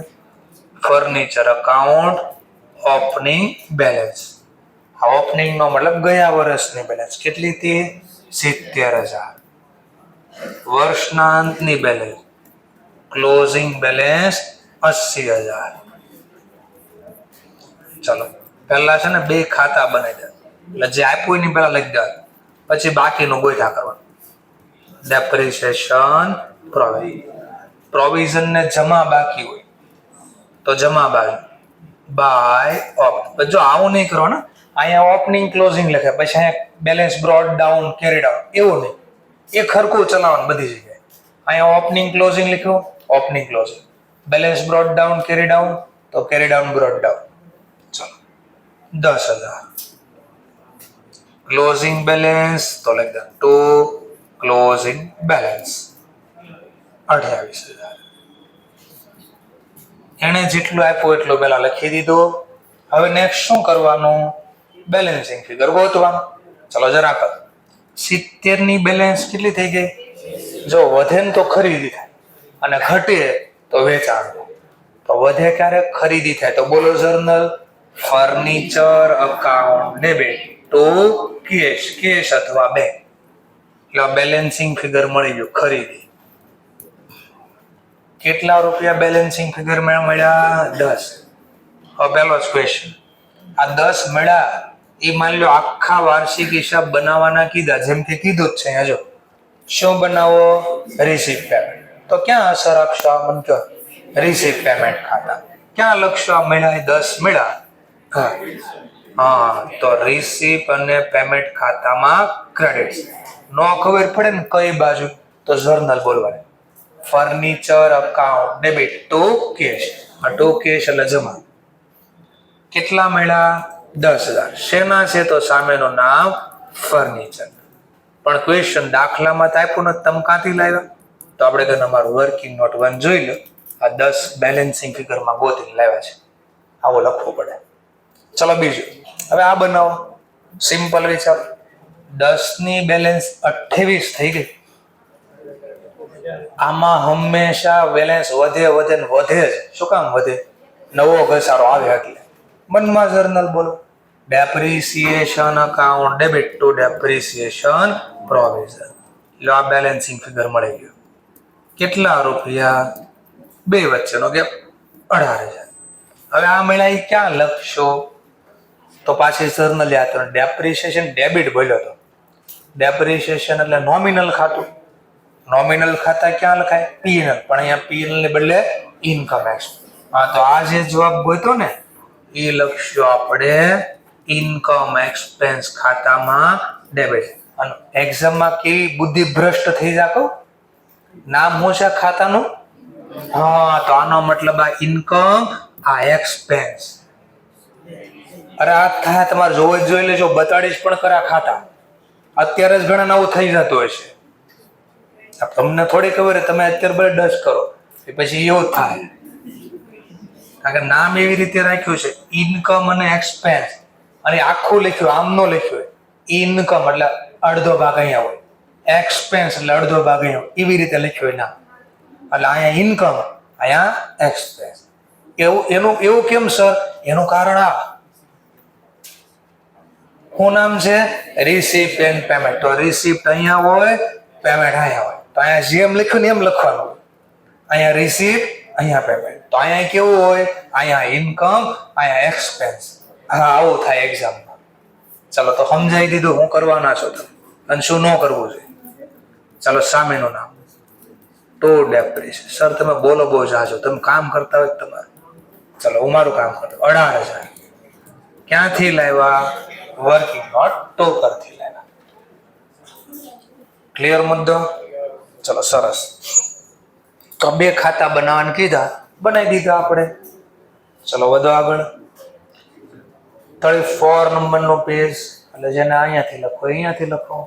Furniture account opening balance. આ ઓપનિંગ નો મતલબ ગયા વર્ષની બેલેન્સ કેટલી હતી? 70,000. વર્ષના અંતની બેલેન્સ ક્લોઝિંગ બેલેન્સ 80,000. ચલો પહેલા છે ને 2 ખાતા બનાવી દે. એટલે જે આપ્યું એની પહેલા લખી દે. પછી બાકીનું ગોઠા કરવાનું. ડેપ્રિસિએશન પ્રોવિઝન ને જમા બાકી હોય તો જમા બાય ઓપ. જો આવું નહીં કરો ને, અહીંયા ઓપનિંગ ક્લોઝિંગ લખે, પછી અહીંયા balance brought down carry down, એવું નહીં. એ ખરખું ચલાવવાનું બધી જગ્યાએ. અહીંયા ઓપનિંગ ક્લોઝિંગ લખ્યું, opening closing. Balance brought down carry down તો કેરી ડાઉન બ્રોડ ડાઉન. ચલો 10,000. ક્લોઝિંગ બેલેન્સ તો લખી દો ટુ ક્લોઝિંગ બેલેન્સ 28,000. એને જેટલું આપ્યું એટલું પેલા લખી દીધું. હવે નેક્સ્ટ શું કરવાનું? બેલેન્સિંગ ફિગર ગોતવાનું. ચલો જરા કર. 70 ની બેલેન્સ કેટલી થઈ ગઈ? જો વધે ને તો ખરીદી થાય અને ઘટે તો વેચાણ. તો વધે ક્યારે? ખરીદી થાય. તો બોલો journal furniture account debit to cash અથવા બેંક. એટલે બેલેન્સિંગ ફિગર મળી ગયું ખરીદી. કેટલા રૂપિયા બેલેન્સિંગ ફિગર મળ્યા? 10. હવે પહેલો જ ક્વેશ્ચન, આ 10 મળ્યા એ માની લો આખા વાર્ષિક હિસાબ બનાવવાના કીધા, જેમ કે કીધું જ છે. અહીંયા જો શું બનાવો? Receipt payment. તો ક્યાં અસર આપશો? મને કહો. રિસીપ પેમેન્ટ ખાતા ક્યાં લખશો? આ મળ્યા 10 મળ્યા. હા તો રિસીપ અને પેમેન્ટ ખાતામાં ક્રેડિટ. નો ખબર પડે ને કઈ બાજુ તો જર્નલ બોલવાની. Furniture account debit to cash. To cash એટલે જમા. કેટલા મળ્યા? 10,000. શેના છે? તો સામેનું નામ ફર્નિચર. પણ ક્વેશ્ચન દાખલામાં તો આપ્યું નથી, તમે કાંથી લાવ્યા? તો આપણે કહે અમારું વર્કિંગ નોટ 1 જોઈ લો. આ 10 બેલેન્સિંગ ફિગરમાં ગોતીને લાવ્યા છે. આવો લખવું પડે. ચલો બીજું. હવે આ બનાવો. સિમ્પલ વિચાર. 10 ની બેલેન્સ 28 થઈ ગઈ. આમાં હંમેશા બેલેન્સ વધે ને વધે જ. શું કામ વધે? નવો ઘસારો આવે એટલે. મનમાં જર્નલ બોલો. Depreciation account debit to depreciation provision. લો આ બેલેન્સિંગ ફિગર મળી ગયું. કેટલા રૂપિયા? બે વચ્ચેનો ગેપ 18,000. હવે આ મળ્યા એ ક્યાં લખશો? તો પાછી જર્નલ યાદ કરો. ડેપ્રિસિએશન ડેબિટ બોલ્યો તો. ડેપ્રિસિએશન એટલે નોમિનલ ખાતું. નોમિનલ ખાતા ક્યાં લખાય? પીએનએલ. પણ અહીંયા પીએનએલ ને બદલે ઇન્કમ એક્સપેન્સ. હા તો આ જે જવાબ ગોતો ને એ લખશો આપણે ઇન્કમ એક્સપેન્સ ખાતામાં ડેબિટ. અને એક્ઝામમાં કેવી બુદ્ધિ ભ્રષ્ટ થઈ જાતો. નામ હું છે ખાતાનું? હા તો આનો મતલબ આ ઇન્કમ, આ એક્સપેન્સ. અરે આ થાય તમારે જોઈ લેજો. બતાડીશ પણ ખરા ખાતા. અત્યારે જ ઘણા નવું થઈ જતું હોય છે. તમને થોડી ખબર છે, તમે અત્યારે ભલે ડચ કરો પછી એવું થાય. કારણ કે નામ એવી રીતે રાખ્યું છે ઇન્કમ અને એક્સપેન્સ, અને આખું લખ્યું, આમ નો લખ્યું. ઇન્કમ એટલે અડધો ભાગ અહીંયા હોય, એક્સપેન્સ એટલે અડધો ભાગ અહીંયા હોય, એવી રીતે લખ્યું નામ. એટલે અહીંયા ઇન્કમ, અહીંયા એક્સપેન્સ. એવું કેમ સર? એનું કારણ આ. શું નામ છે? Receipt and payment. તો રિસીપ્ટ અહીંયા હોય, પેમેન્ટ અહીંયા હોય. તો અહીંયા જેમ લખ્યું ને એમ લખવાનું. અહીંયા રિસીપ્ટ, અહીંયા પેમેન્ટ. તો અહીંયા કેવું હોય? અહીંયા ઇન્કમ, અહીંયા એક્સપેન્સ. હા આવું થાય એક્ઝામમાં. ચાલો તો સમજાઈ દીધું હું કરવાના છો તમે અને શું ન કરવું જોઈએ. ચાલો સામેનું નામ ટુ ડેપ્રિસિએશન. સર તમે બોલો બહુ જાજો, તમે કામ કરતા હોય તમારે. ચાલો હું મારું કામ કરતો. 18,000 ક્યાંથી લાવ્યા? વર્કિંગ નોટ 2 પરથી લાવ્યા. ક્લિયર મુદ્દો? ચલો સરસ. તો બે ખાતા બનાવવાનું કીધા, બનાવી દીધા આપણે. ચલો વધો આગળ. 34 નંબરનો પેજ, એટલે જેને અહીંયાથી લખો અહીંયાથી લખો.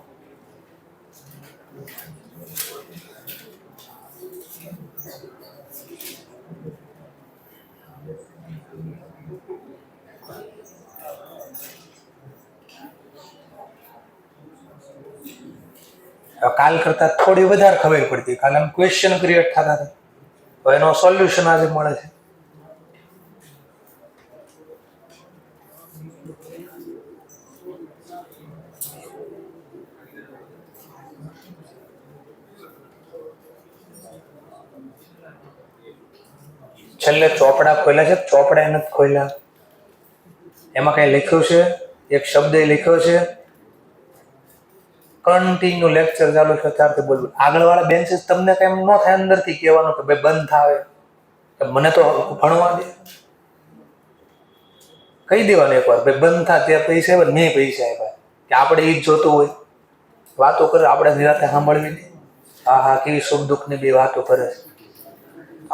કાલ કરતા થોડી વધારે ખબર પડતી, કાલે આમ ક્વેશ્ચન ક્રિએટ થતા હતા. તો એનો સોલ્યુશન આજે મળે છે. છેલ્લે ચોપડા ખોલ્યા છે, ચોપડા નથી ખોલ્યા. એમાં કઈ લખ્યું છે? એક શબ્દ લખ્યો છે. કન્ટિન્યુ લેક્ચર ચાલુ છે ત્યારથી બોલવું. આગળવાળા બેન્ચીસ તમને કઈ ન થાય અંદરથી કહેવાનું કે ભાઈ બંધ થાવે, કે મને તો ભણવા દે. કહી દેવાનું એકવાર ભાઈ બંધ થા, ત્યાં પૈસા આવે મેં પૈસા આપ્યા, કે આપણે એ જ જોતું હોય. વાતો કરે આપણે નિરાતે સાંભળવી નહીં. હા હા કેવી સુખ દુઃખની બે વાતો કરે છે,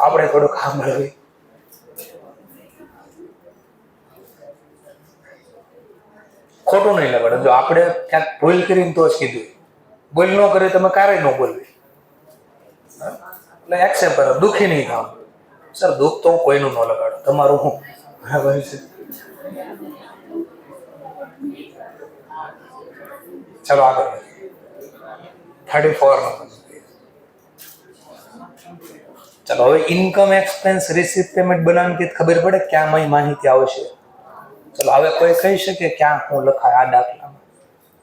આપણે થોડુંક સાંભળવી. ખોટું નહીં લગાડે. જો આપણે ક્યાંક ભૂલ કરીને તો જ કીધું, ભૂલ ન કરે તમે ક્યારેય ન બોલવી. એટલે એક્સેપ્ટ કરો, દુઃખી નહીં થાવ. સર દુઃખ તો હું કોઈનું ન લગાડું, તમારું હું બરાબર છે. ચલો આગળ 34 નંબર. ચલો હવે ઇન્કમ એક્સપેન્સ રિસીપ્ટ પેમેન્ટ બનાવવાની ખબર પડે ક્યાં માહિતી આવશે. ચલો હવે કોઈ કહી શકે ક્યાં હું લખાય આ દાખલામાં?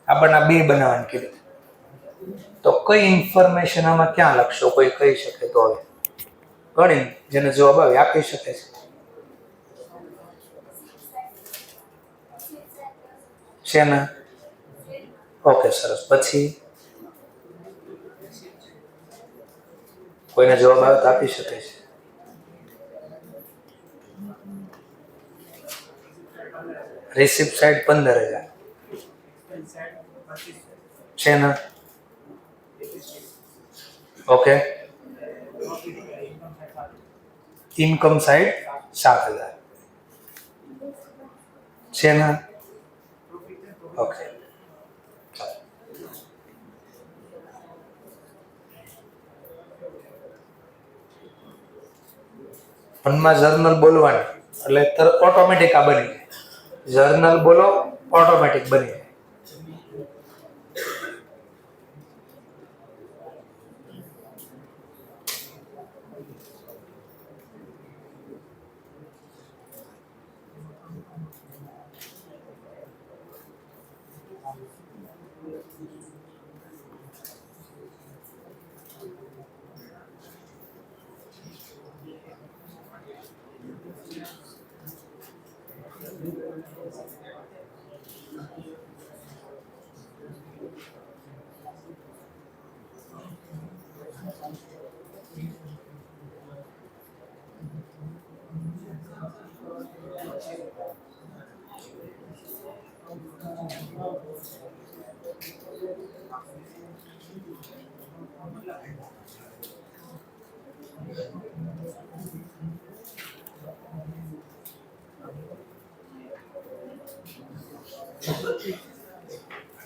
આપણને બે બનાવવાની કીધું, તો કઈ ઇન્ફોર્મેશન આમાં ક્યાં લખશો? કોઈ કહી શકે તો હવે ઘણી જેને જવાબ આવે આપી શકે છે. શેના? ઓકે સરસ. પછી કોઈને જવાબ આવે તો આપી શકે છે. રિસિપ્ટ સાઈડ 15,000 છે ને? ઓકે. ઇન્કમ સાઈડ 7,000 છે ને? ઓકે. મનમાં જર્નલ બોલવાની એટલે ઓટોમેટિક આ બની જાય. જર્નલ બોલો ઓટોમેટિક બની જાય.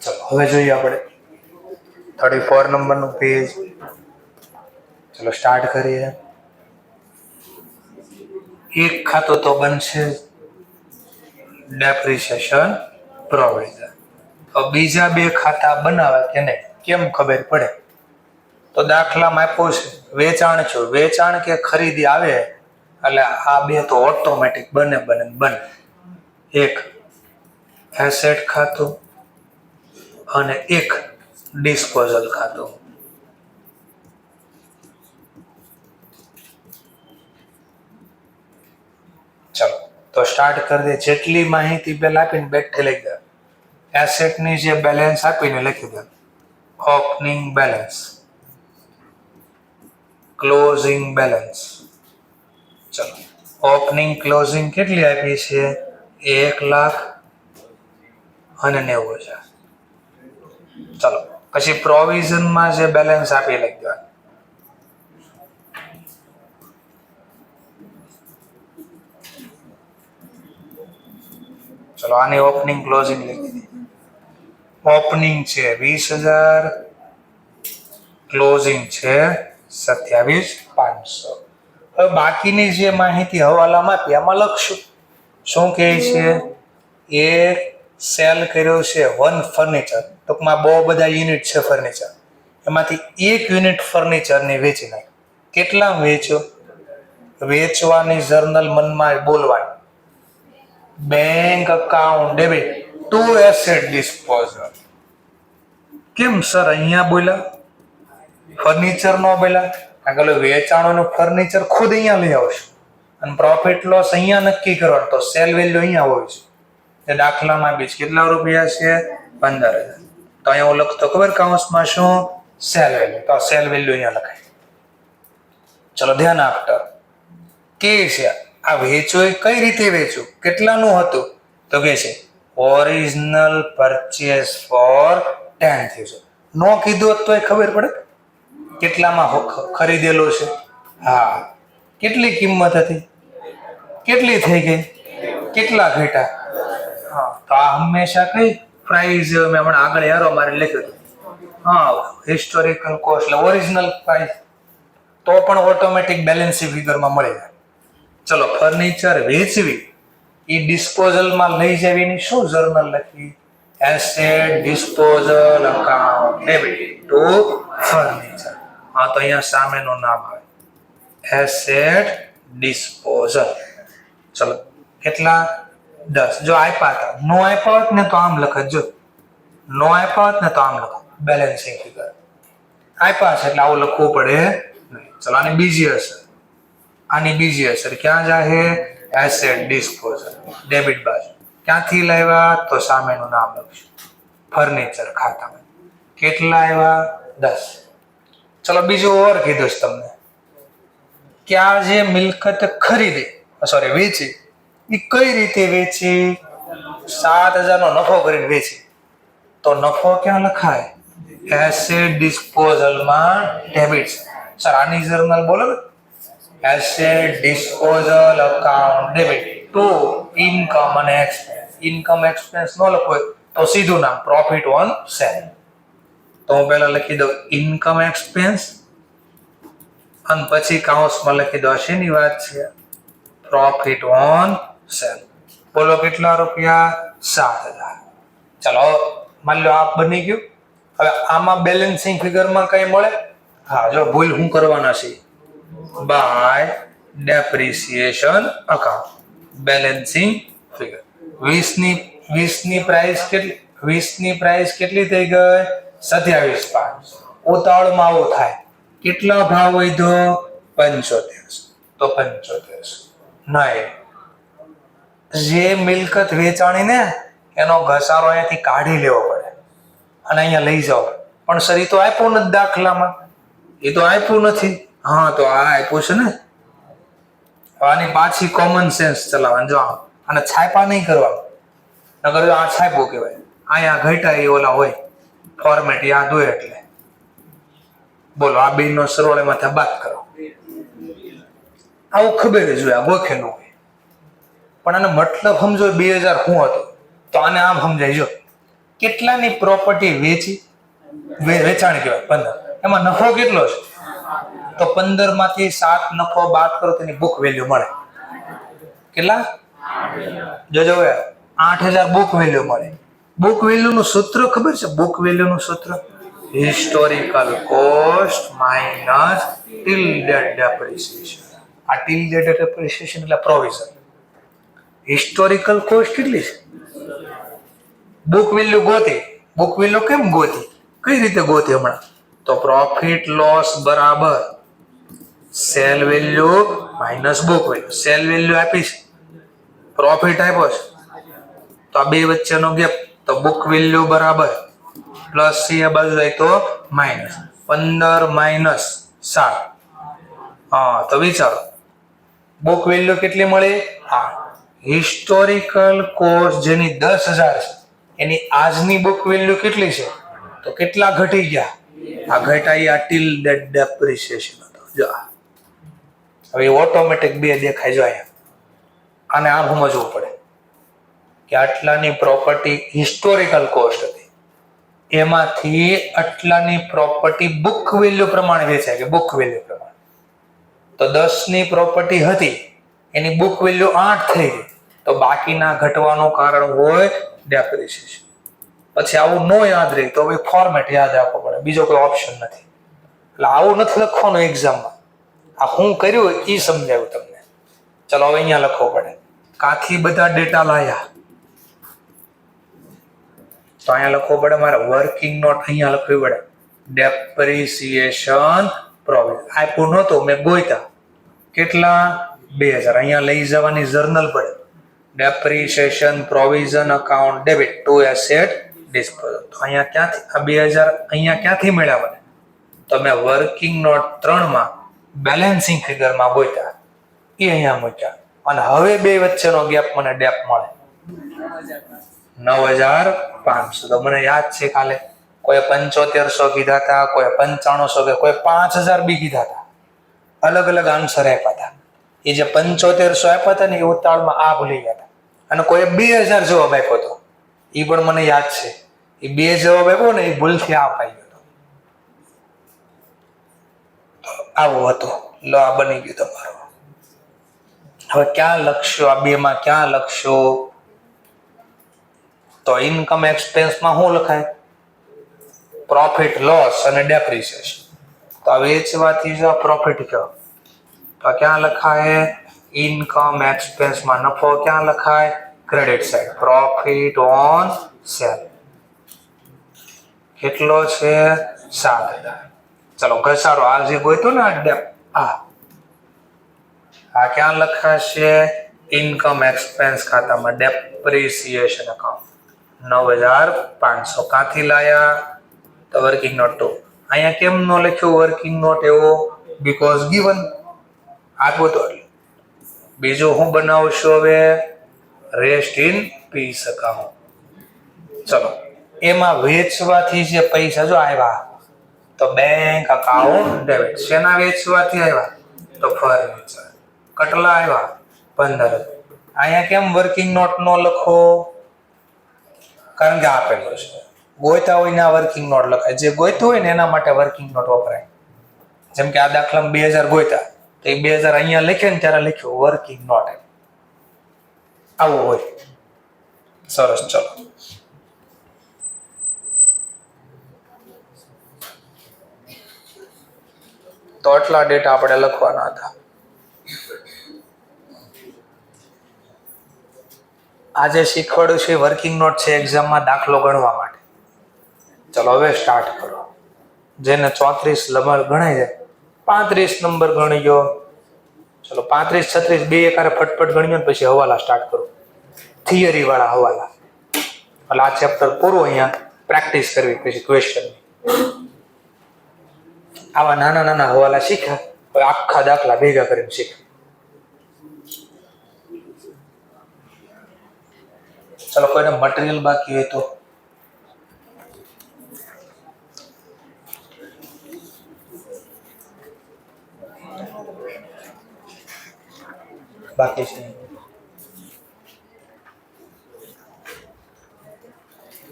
ચલો હવે જોઈએ આપણે 34 નંબરનું પેજ. ચલો સ્ટાર્ટ કરીએ. એક ખાતું તો બનશે ડેપ્રિસિએશન પ્રોવિઝન. તો બીજા બે ખાતા બનાવે કે નહીં કેમ ખબર પડે? તો દાખલામાં આપ્યું છે વેચાણ છે, વેચાણ કે ખરીદી આવે એટલે આ બે તો ઓટોમેટિક બને. એક એસેટ ખાતું અને એક ડિસ્પોઝલ ખાતું. ચલો તો સ્ટાર્ટ કરી દે. જેટલી માહિતી પહેલા આપીને બેઠે લઈ દે. એસેટની જે બેલેન્સ આપીને લખી દે ઓપનિંગ બેલેન્સ, ક્લોઝિંગ બેલેન્સ. ચલો ઓપનિંગ ક્લોઝિંગ કેટલી આપી છે? 1,90,000. ચલો પછી પ્રોવિઝનમાં જે બેલેન્સ આપી લઈ દેવાનું. ચલો આની ઓપનિંગ ક્લોઝિંગ લખી દીધી. ઓપનિંગ છે 20,000, ક્લોઝિંગ છે 27,500. હવે બાકીની જે માહિતી હવાલામાં આપી એમાં લખશું. શું કહે છે? એક સેલ કર્યો છે 1 ફર્નિચર, ટૂંકમાં બહુ બધા યુનિટ છે ફર્નિચર, એમાંથી એક યુનિટ ફર્નિચરની વેચી નાખી. કેટલા વેચ્યો? વેચવાની જર્નલ મનમાં બોલવાની. Bank account debit two asset disposal. કેમ સર અહીંયા બોલ્યા, ફર્નિચર નો બોલ્યા? કારણ કે વેચાણોનું ફર્નિચર ખુદ અહીંયા લઈ આવશે અને પ્રોફિટ લોસ અહીંયા નક્કી કરવાનો, તો સેલ વેલ્યુ અહીંયા હોય છે. એ દાખલામાં બી કેટલા રૂપિયા છે? 15,000. તો અહીંયા હું લખતો ખબર કૌંસમાં શું સેલ વેલ્યુ, તો સેલ વેલ્યુ અહીંયા લખાય. ચલો ધ્યાન આપતો કે છે આ વેચવું એ કઈ રીતે વેચવું, કેટલાનું હતું, તો કે છે ઓરિજિનલ પરચેસ ફોર 10,000. નો કીધું હોત તો ખબર પડે કેટલામાં ખરીદેલો છે. હા, કેટલી કિંમત હતી, કેટલી થઈ ગઈ, કેટલા ઘટ્યા. હા, તો આ હંમેશા કઈ પ્રાઇસ મેં હમણાં આગળ યારો મારે લખ્યું હતું. હા, હિસ્ટોરિકલ કોસ્ટ એટલે ઓરિજિનલ પ્રાઇસ, તો પણ ઓટોમેટિક બેલેન્સ શીટ ફિગરમાં મળી જાય. ચલો ફર્નિચર વેચવી એ ડિસ્પોઝલમાં લઈ જવીની શું જર્નલ લખી, asset disposal account debit to furniture. હા, તો અહીંયા સામેનું નામ આવે એસેટ ડિસ્પોઝલ. ચલો કેટલા 10. જો આપ્યા હતા, નો આપ્યા હોત ને તો આમ લખત, જો નો આપ્યા હોત ને તો આમ લખો બેલેન્સિંગ ફિગર. આપ્યા છે એટલે આવું લખવું પડે નહીં. ચલો આની બીજી અસર, આની બીજી અસર ક્યાં જાહે, એસેટ ડિસ્પોઝલ ડેબિટ બાજુ. ક્યાંથી લાવ્યા, તો સામેનું નામ લખશું ફર્નિચર ખાતામાં. કેટલા આવ્યા, 10. ચલો બીજું ઓર કીધું છે તમને કે આ જે મિલકત ખરીદી વેચી એ કઈ રીતે વેચી, 7,000 નો નફો કરીને વેચી. તો નફો ક્યાં લખાય, એસેટ ડિસ્પોઝલમાં ડેબિટ. સર આની જર્નલ બોલો ને, asset disposal account debit two income અને એક્સપેન્સ. ઇન્કમ એક્સપેન્સ ન લખો તો સીધું નામ પ્રોફિટ ઓન સેલ. તો હું પહેલા લખી દઉં ઇન્કમ એક્સપેન્સ અને પછી કાઉન્સમાં લખી દો શેની વાત છે, પ્રોફિટ ઓન સેલ. બોલો કેટલા રૂપિયા, 7,000. ચલો માની લો આ બની ગયું. હવે આમાં બેલેન્સિંગ ફિગરમાં કઈ મળે, હા જો ભૂલ શું કરવાના છે, by depreciation account balancing figure. 20ની પ્રાઇસ કેટલી, 20ની પ્રાઇસ કેટલી થઈ ગઈ, 27,500. ઉતાવળમાં આવું થાય, કેટલા ભાવ વધ્યો, 75. તો 75 નહીં, જે મિલકત વેચાણી ને એનો ઘસારો અહીંયાથી કાઢી લેવો પડે અને અહીંયા લઈ જાઓ. પણ સર એ તો આપ્યું નથી દાખલામાં, એ તો આપ્યું નથી. હા, તો આ આપ્યું છે ને, આની પાછી કોમન સેન્સ ચલાવવાનું. જો અને છાપા નહીં કરવાનું, નકર આ છાપવું કહેવાય. અહીંયા ઘટા એ ઓલા હોય ફોર્મેટ યાદ હોય એટલે. બોલો આ બેનો સરવાળો એમાંથી બાદ કરો, આવું ખબર જ હોય, આ ગોખેલું હોય. પણ આનો મતલબ સમજો 2000 શું હતું, તો આને આમ સમજાય. જો કેટલાની પ્રોપર્ટી વેચી, વેચાણ કહેવાય 15, એમાં નફો કેટલો છે, તો 15 માંથી 7 નફો બાદ કરો તેની બુક વેલ્યુ મળે. કેટલા, જોજો 8,000 બુક વેલ્યુ મળે. બુક વેલ્યુ નું સૂત્ર ખબર છે, બુક વેલ્યુ નું સૂત્ર હિસ્ટોરિકલ કોસ્ટ માઇનસ ટિલ્ડેડ ડેપ્રિસિએશન. આ ટિલ્ડેડ ડેપ્રિસિએશન એટલે પ્રોવિઝન. હિસ્ટોરિકલ કોસ્ટ કેટલી છે, બુક વેલ્યુ ગોતી. બુક વેલ્યુ કેમ ગોતી, કઈ રીતે ગોતી હમણાં, તો પ્રોફિટ લોસ બરાબર cell value minus book value. Cell value આપી છે, પ્રોફિટ આપ્યો છે, તો આ બે વચ્ચેનો ગેપ, તો બુક વેલ્યુ બરાબર પ્લસ છે, આ બાજુ જાય તો માઇનસ 15 માઇનસ 7. હા, તો વિચારો બુક વેલ્યુ કેટલી મળી, હા હિસ્ટોરિકલ કોસ્ટ જેની 10,000 છે એની આજની બુક વેલ્યુ કેટલી છે, તો કેટલા ઘટી ગયા, આ ઘટાઈ આ ટિલ્ડેડ ડેપ્રિસિએશન હતો. જો હવે ઓટોમેટિક બે દેખાય. જો અહીંયા આને આમ સમજવું પડે કે આટલાની પ્રોપર્ટી હિસ્ટોરિકલ કોસ્ટ હતી, એમાંથી આટલાની પ્રોપર્ટી બુક વેલ્યુ પ્રમાણે વેચાય કે બુક વેલ્યુ પ્રમાણે. તો 10ની પ્રોપર્ટી હતી એની બુક વેલ્યુ 8 થઈ ગઈ, તો બાકીના ઘટવાનું કારણ હોય ડેપ્રિસિએશન. પછી આવું ન યાદ રહે તો ભાઈ ફોર્મેટ યાદ રાખવો પડે, બીજો કોઈ ઓપ્શન નથી. એટલે આવું નથી લખવાનું એક્ઝામમાં, આ હું કર્યું એ સમજાવ્યું તમને. ચલો હવે અહીંયા લખવો પડે, કાથી બધા ડેટા લાયા, તો અહીંયા લખવો પડે મારે વર્કિંગ નોટ, અહીંયા લખવી પડે ડેપ્રિસિએશન પ્રોવિઝન. આપ્યું નહોતું મેં ગોઈતા, કેટલા 2000. અહીંયા લઈ જવાની જર્નલ પડે depreciation provision account debit two asset disposal. તો અહીંયા ક્યાંથી આ 2000 અહીંયા ક્યાંથી મળ્યા મને? તો મેં વર્કિંગ નોટ 3માં બેલેન્સિંગ ફિગરમાં ગોત્યા, એ અહીંયા મૂક્યા, અને હવે બે વચ્ચેનો ગેપ મને ડેપ મળે 9500. તો મને યાદ છે કાલે કોઈ 7500 કીધા હતા, કોઈ 9500 કે કોઈ 5000 બી કીધા હતા, અલગ અલગ આન્સર આપ્યા હતા. એ જે 7500 આપ્યા હતા ને એ ઉતાવળમાં આ ભૂલી ગયા હતા, અને કોઈ 2000 જવાબ આપ્યો હતો, એ પણ મને યાદ છે. એ 2 જવાબ આપ્યો ને એ ભૂલથી આ પાઈ ગયો હતો. આવું હતું. લો, આ બની ગયું તમારું. હવે ક્યાં લખશો? આ બેમાં ક્યાં લખશો? તો ઇન્કમ એક્સપેન્સમાં શું લખાય? પ્રોફિટ લોસ અને ડેપ્રિસિએશન. તો આ વેચવાથી જો પ્રોફિટ કયો, તો ક્યાં લખાય? ઇન્કમ એક્સપેન્સમાં નફો ક્યાં લખાય? Credit side. Profit on cell કેટલો છે? 7000. ચલો ઘસારો આ જે ગોઈતો ને આ ક્યાં લખાશે? ઇન્કમ એક્સપેન્સ ખાતામાં ડેપ્રિસિએશન એકાઉન્ટ 9500. ક્યાંથી લાયા? તો વર્કિંગ નોટ 2. અહીંયા કેમ ન લખ્યું વર્કિંગ નોટ એવો? બીકોઝ ગિવન આપ્યો તો. બીજું હું બનાવશું હવે? Rest in peace account. ચલો, એમાં વેચવાથી જે પૈસા જો આવ્યા તો બેંક અકાઉન્ટ ડેબિટ. શેના વેચવાથી આવ્યા? તો ફર્નિચર. કેટલા આવ્યા? 15000. અહીંયા કેમ વર્કિંગ નોટ નો લખો? કારણ કે આપેલું છે. ગોઈતા હોય ને આ વર્કિંગ નોટ લખાય. જે ગોઈતું હોય ને એના માટે વર્કિંગ નોટ વપરાય. જેમ કે આ દાખલામાં 2000 ગોઈતા, તો એ 2000 અહીંયા લખે ને ત્યારે લખ્યું વર્કિંગ નોટ. આવું હોય. સરસ. ચલો, તો આટલા ડેટા આપણે લખવાના હતા. આજે શીખવાડ્યું છે વર્કિંગ નોટ છે એક્ઝામમાં દાખલો ગણવા માટે. ચલો હવે સ્ટાર્ટ કરો. જેને 34 નંબર ગણાય છે, 35 નંબર ગણી ગયો. ચલો 35 36 બે એકારે ફટફટ ગણ્યો ને પછી હવાલા સ્ટાર્ટ કરો. થિયરી વાળા હવાલા. એટલે આ ચેપ્ટર પૂરું. અહીંયા પ્રેક્ટિસ કરવી પછી ક્વેશ્ચન. આવા નાના નાના હવાલા શીખ્યા હવે આખા દાખલા ભેગા કરીને શીખ. ચલો, કોઈને મટીરિયલ બાકી હોય તો બાકી છે?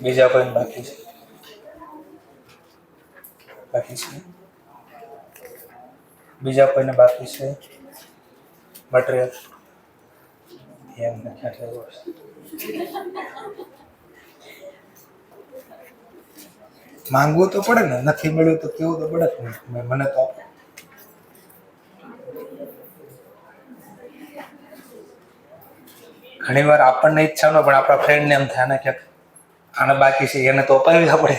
બીજા કોઈને બાકી છે? બાકી છે? બીજા કોઈને બાકી છે મટીરિયલ? એમ માંગવું તો પડે ને. નથી મળ્યું તો કેવું તો પડે. મને તો ઘણી વાર આપણને ઈચ્છા ન પણ આપણા ફ્રેન્ડને એમ થાય ને કે આને બાકી છે, એને તો અપાવી આપણે.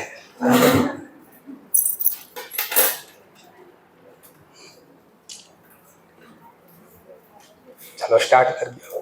ચાલો સ્ટાર્ટ કરી દો.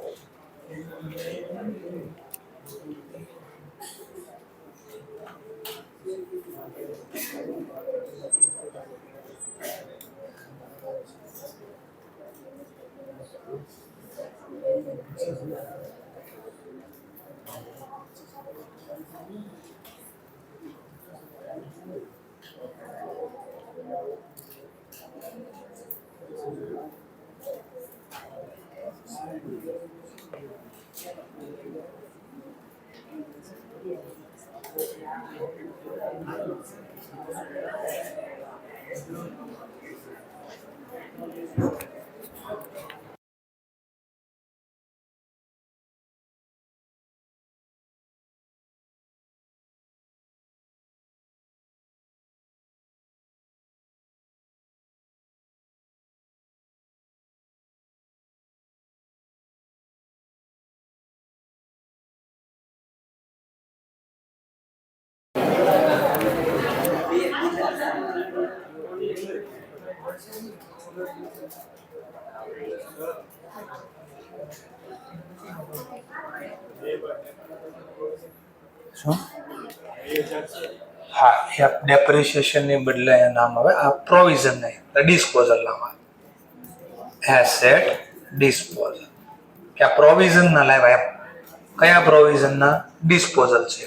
શું હા, એ ડેપ્રિસિએશન ની બદલે નામ આવે આ પ્રોવિઝન નહીં, ડિસ્પોઝલ નામ આવે, એસેટ ડિસ્પોઝલ. કે આ પ્રોવિઝન ના લાવ્યા એમ. કયા પ્રોવિઝન ના? ડિસ્પોઝલ છે.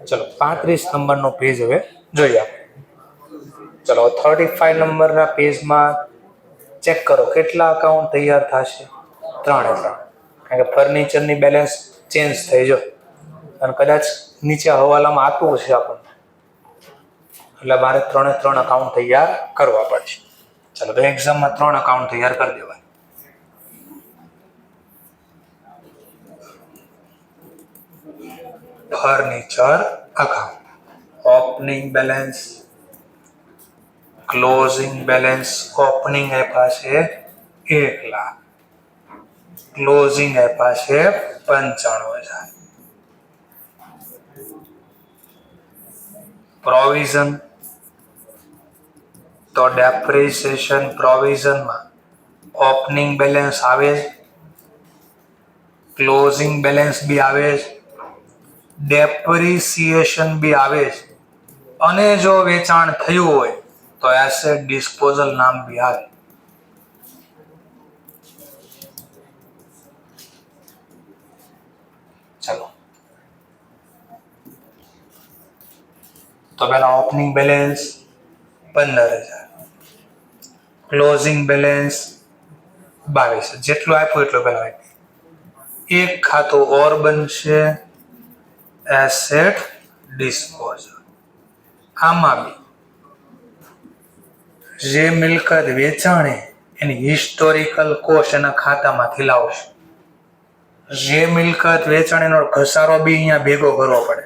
ચલો 35 નંબરનો પેજ હવે જોઈએ આપણે. ચલો 35 નંબરના પેજમાં ચેક કરો કેટલા અકાઉન્ટ તૈયાર થશે? 3 અકાઉન્ટ. કારણ કે ફર્નિચરની બેલેન્સ ચેન્જ થઈ જો અને કદાચ નીચે હવાલામાં આપવું છે આપણને, એટલે મારે 3 અકાઉન્ટ તૈયાર કરવા પડશે. ચલો તો એક્ઝામમાં 3 અકાઉન્ટ તૈયાર કરી દેવાય. Furniture account, opening balance, closing balance. Opening આપ્યા છે 1 લાખ, ક્લોઝિંગ આપ્યા છે 95,000. પ્રોવિઝન તો ડેપ્રિસિએશન પ્રોવિઝનમાં ઓપનિંગ બેલેન્સ આવે, ક્લોઝિંગ બેલેન્સ બી આવે, ડેપ્રિસિએશન બી આવે અને જો વેચાણ થયું હોય તો એસેટ ડિસ્પોઝલ નામ બી આવે. ચલો તો પેલા ઓપનિંગ બેલેન્સ 15,000, ક્લોઝિંગ બેલેન્સ 22,000. જેટલું આપ્યું એટલું પેલા એક ખાતું ઓર બનશે, એસેટ ડિસ્પોઝલ. આમાં બી જે મિલકત વેચાણી એની હિસ્ટોરિકલ કોસ્ટ એના ખાતામાંથી લાવશે. જે મિલકત વેચાણીનો ઘસારો બી અહીંયા ભેગો કરવો પડે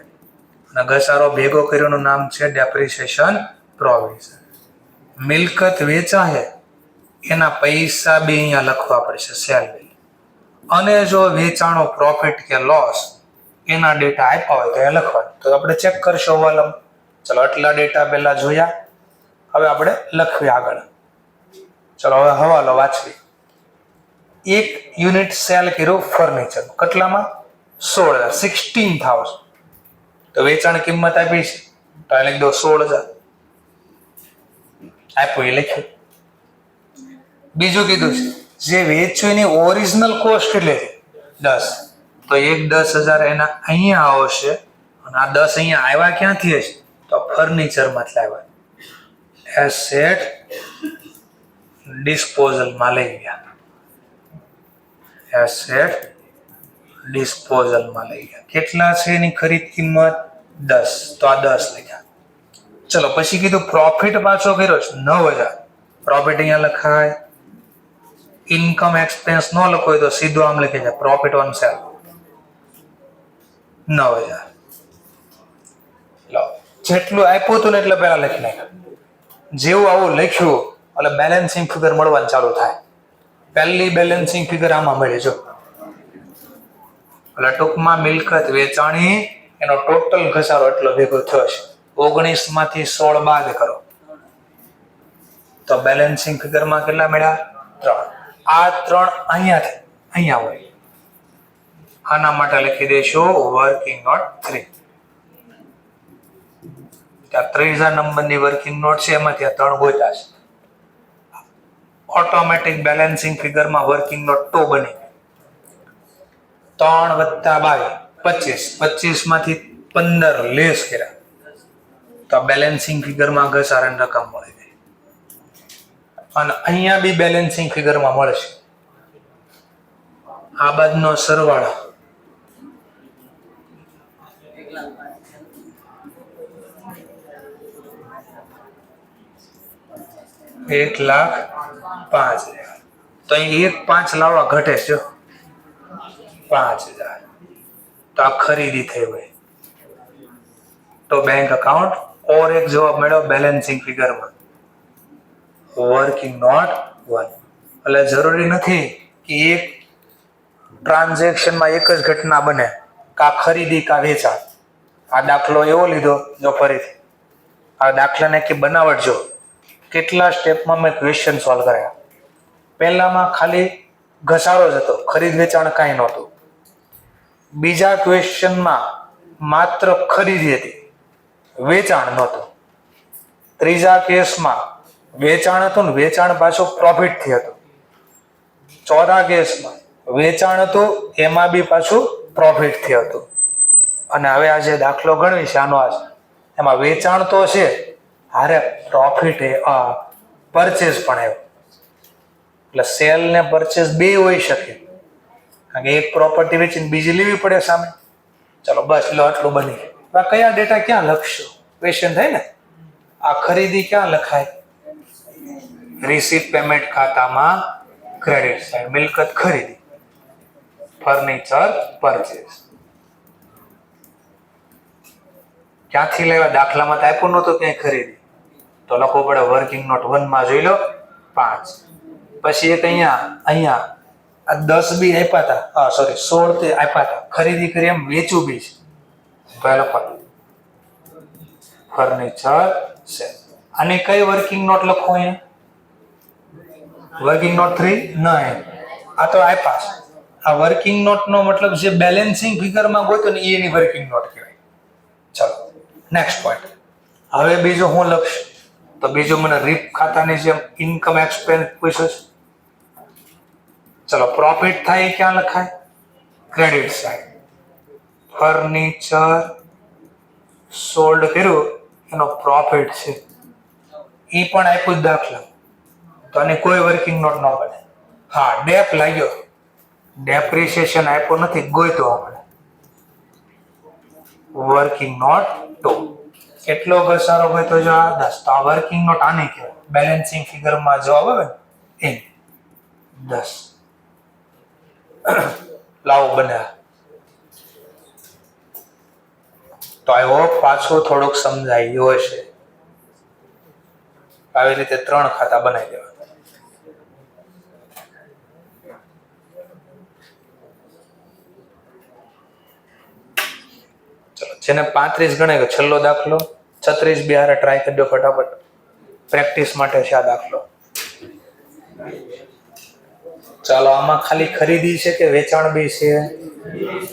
અને ઘસારો ભેગો કર્યોનું નામ છે ડેપ્રિસિએશન પ્રોવિઝન. મિલકત વેચાય એના પૈસા બી અહીંયા લખવા પડશે સેલરી, અને જો વેચાણો પ્રોફિટ કે લોસ એના ડેટા આપ્યા હોય તો એ લખવાનું. તો આપણે ચેક કરશો હવાલામાં. ચલો આટલા ડેટા પહેલા જોયા, હવે આપણે લખવી આગળ. ચલો હવે હવાલો વાંચવી. 1 યુનિટ સેલ કર્યું ફર્નિચર, કેટલામાં? 16,000. તો વેચાણ કિંમત આપી છે તો લખી દો 16,000. આપ્યું એ લખ્યું. બીજું કીધું છે જે વેચ્યું એની ઓરિજિનલ કોસ્ટ કેટલી છે? 10. તો 10,000 એના અહીંયા આવશે અને આ 10 અહીંયા આવ્યા ક્યાંથી હશે? તો ફર્નિચરમાંથી આવ્યા. એસેટ ડિસ્પોઝલમાં લઈ ગયા, એસેટ ડિસ્પોઝલમાં લઈ ગયા. કેટલા છે એની ખરીદ કિંમત? 10. તો આ 10 લખ્યા. ચલો પછી કીધું પ્રોફિટ પાછો કર્યો છે 9,000. પ્રોફિટ અહીંયા લખાય. ઇન્કમ એક્સપેન્સ ન લખો હોય તો સીધું આમ લખી જાય પ્રોફિટ ઓન સેલ 9,000. લો જેટલું આપ્યું હતું ને એટલે પહેલા લખી નાખ્યું. જેવું આવું લખ્યું એટલે બેલેન્સિંગ ફિગર મળવાનું ચાલુ થાય. પહેલી બેલેન્સિંગ ફિગર આમાં મળે જો. એટલે ટૂંકમાં મિલકત વેચાણી એનો ટોટલ ઘસારો એટલો ભેગો થયો છે. 19 માંથી 16 બાદ કરો તો બેલેન્સિંગ ફિગરમાં કેટલા મળ્યા? 3. આ 3 અહીંયાથી અહીંયા હોય. આના માટે લખી દઈશું વર્કિંગ નોટ 3. ત્યાં 3000 નંબરની વર્કિંગ નોટ છે, એમાંથી આ 3 ગોત્યા છે. ઓટોમેટિક બેલેન્સિંગ ફિગરમાં વર્કિંગ નોટ 2 બની. 3 + 22 25, 25 માંથી 15 લેસ કર્યા તો બેલેન્સિંગ ફિગરમાં ઘસારાની રકમ મળી ગઈ. અને અહીંયા બી બેલેન્સિંગ ફિગરમાં મળશે. આ બાદનો સરવાળો 1,05,000. તો અહીં 1,05,000 લાવવા ઘટે છે 5,000. તો આ ખરીદી થઈ હોય તો બેંક અકાઉન્ટ ઓર એક જવાબ મળ્યો બેલેન્સિંગ ફિગરમાં વર્કિંગ નોટ 1. એટલે જરૂરી નથી કે એક ટ્રાન્ઝેક્શનમાં એક જ ઘટના બને, કા ખરીદી કા વેચાણ. આ દાખલો એવો લીધો, જો ફરીથી આ દાખલાને કે બનાવટ જો કેટલા સ્ટેપમાં મેં ક્વેશ્ચન સોલ્વ કર્યા. પહેલામાં ખાલી ઘસારો જ હતો, ખરીદ વેચાણ કાંઈ નહોતું. બીજા ક્વેશ્ચનમાં માત્ર ખરીદી હતી, વેચાણ નહોતું. ત્રીજા કેસમાં વેચાણ હતું ને વેચાણ પાછું પ્રોફિટથી હતું. ચોથા કેસમાં વેચાણ હતું એમાં બી પાછું પ્રોફિટથી હતું. અને હવે આ જે દાખલો ગણવી છે આનો આ એમાં વેચાણ તો છે, હારે પ્રોફિટ પરચેસ પણ આવ્યો. એટલે સેલ ને પરચેસ બે હોઈ શકે, કારણ કે એક પ્રોપર્ટી વેચીને બીજી લેવી પડે સામે. ચલો બસ લો આટલું બની. કયા ડેટા ક્યાં લખશો ક્વેશ્ચન થાય ને. આ ખરીદી ક્યાં લખાય? રિસીટ પેમેન્ટ ખાતામાં ક્રેડિટ સાઇડ, મિલકત ખરીદી, ફર્નિચર પરચેસ. ક્યાંથી લેવા? દાખલામાં તો આપ્યું નહોતું ક્યાંય ખરીદી, તો લખવું પડે વર્કિંગ નોટ 1 માં જોઈ લો 5. પછી એક અહીંયા આ 10 બી આપ્યા હતા, સોરી 16 તે આપ્યા હતા, ખરીદી કરી એમ વેચવું બી છે. પહેલો ફર્નિચર છે. અને કઈ વર્કિંગ નોટ લખો અહીંયા? વર્કિંગ નોટ 3 નહીં, આ તો આપ્યા. આ વર્કિંગ નોટ નો મતલબ જે બેલેન્સિંગ ફિગરમાં ગોતો ને એની વર્કિંગ નોટ કહેવાય. ચલો નેક્સ્ટ પોઈન્ટ. હવે બીજું હું લખશ તો બીજું મને રીપ ખાતાની જેમ ઇન્કમ એક્સપેન્સ પૂછ્યો છે. ચલો પ્રોફિટ થાય એ ક્યાં લખાય? Credit side. ફર્નિચર સોલ્ડ કર્યું એનો પ્રોફિટ છે, એ પણ આપ્યું જ દાખલા, તો આની કોઈ વર્કિંગ નોટ ન બને. હા ડેપ લાગ્યો, ડેપ્રિસિએશન આપ્યો નથી, ગોઈતો આપણે વર્કિંગ નોટ 2. કેટલો ઘસારો હોય તો જો આ 10, તો આ વર્કિંગ નોટ આને કહેવાય. બેલેન્સિંગ ફિગરમાં જવાબ આવે ને એ 10. લાવો બને. તો આઈ હોપ પાછું થોડુંક સમજાયું હશે. આવી રીતે 3 ખાતા બનાવી દેવા. ચલો જેને 35 ગણે છેલ્લો દાખલો 36 બિહારે ટ્રાય કરી દો ફટાફટ. પ્રેક્ટિસ માટે છે આ દાખલો. ચાલો આમાં ખાલી ખરીદી છે કે વેચાણ બી છે?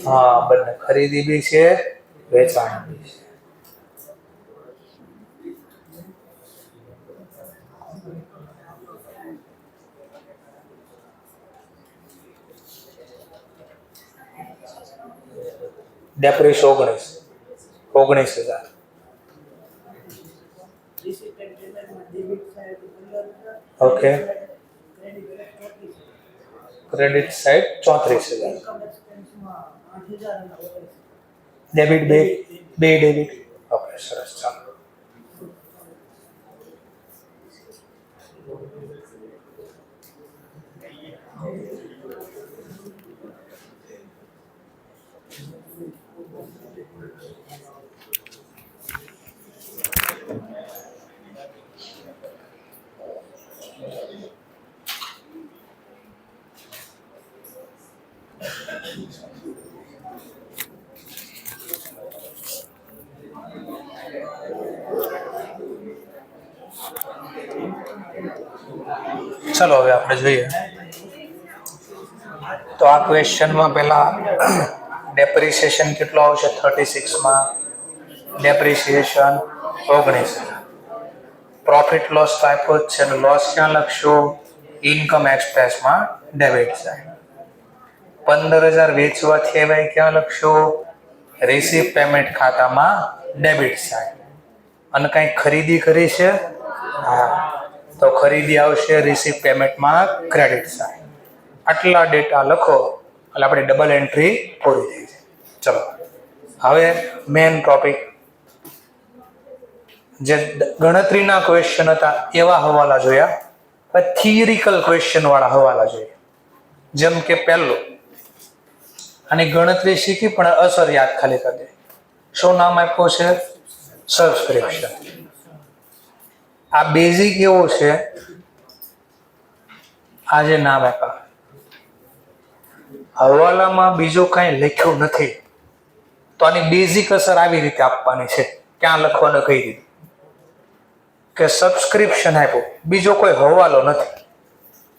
હા બંને, ખરીદી બી છે વેચાણ બી છે. ડેપ્રિસ 19,000. Okay, credit side 34,000. ડેબિટ બે ડેબિટ. ઓકે સરસ. ચાલો ચલો હવે આપણે જોઈએ. તો આ ક્વેશ્ચનમાં પહેલા ડેપ્રિસિએશન કેટલો આવશે? 36 માં ડેપ્રિસિએશન 19,000. પ્રોફિટ લોસ તો આપ્યો જ છે, લોસ ક્યાં લખશો? ઇન્કમ એક્સપ્રેસમાં ડેબિટ સાઇડ. 15,000 વેચવાથી આવ્યા એ ક્યાં લખશો? રિસીપ પેમેન્ટ ખાતામાં ડેબિટ સાઇન. અને કઈ ખરીદી કરી છે? હા, તો ખરીદી આવશે રિસીપ પેમેન્ટમાં ક્રેડિટ સાઇન. આટલા ડેટા લખો એટલે આપણે ડબલ એન્ટ્રી પૂરી થઈ જાય. ચલો હવે મેન ટોપિક, જે ગણતરીના ક્વેશ્ચન હતા એવા હવાલા જોયા, થિયરિકલ ક્વેશ્ચન વાળા હવાલા જોઈએ. જેમ કે પહેલું, આની ગણતરી શીખી પણ અસર યાદ ખાલી કરી દે. શું નામ આપ્યું છે? સબસ્ક્રિપ્શન. આ બેઝિક એવો છે, આ જે નામ આપ્યા હવાલામાં બીજું કઈ લખ્યું નથી, તો આની બેઝિક અસર આવી રીતે આપવાની છે. ક્યાં લખવાનું કઈ રીતે કે સબસ્ક્રિપ્શન આપ્યું, બીજો કોઈ હવાલો નથી,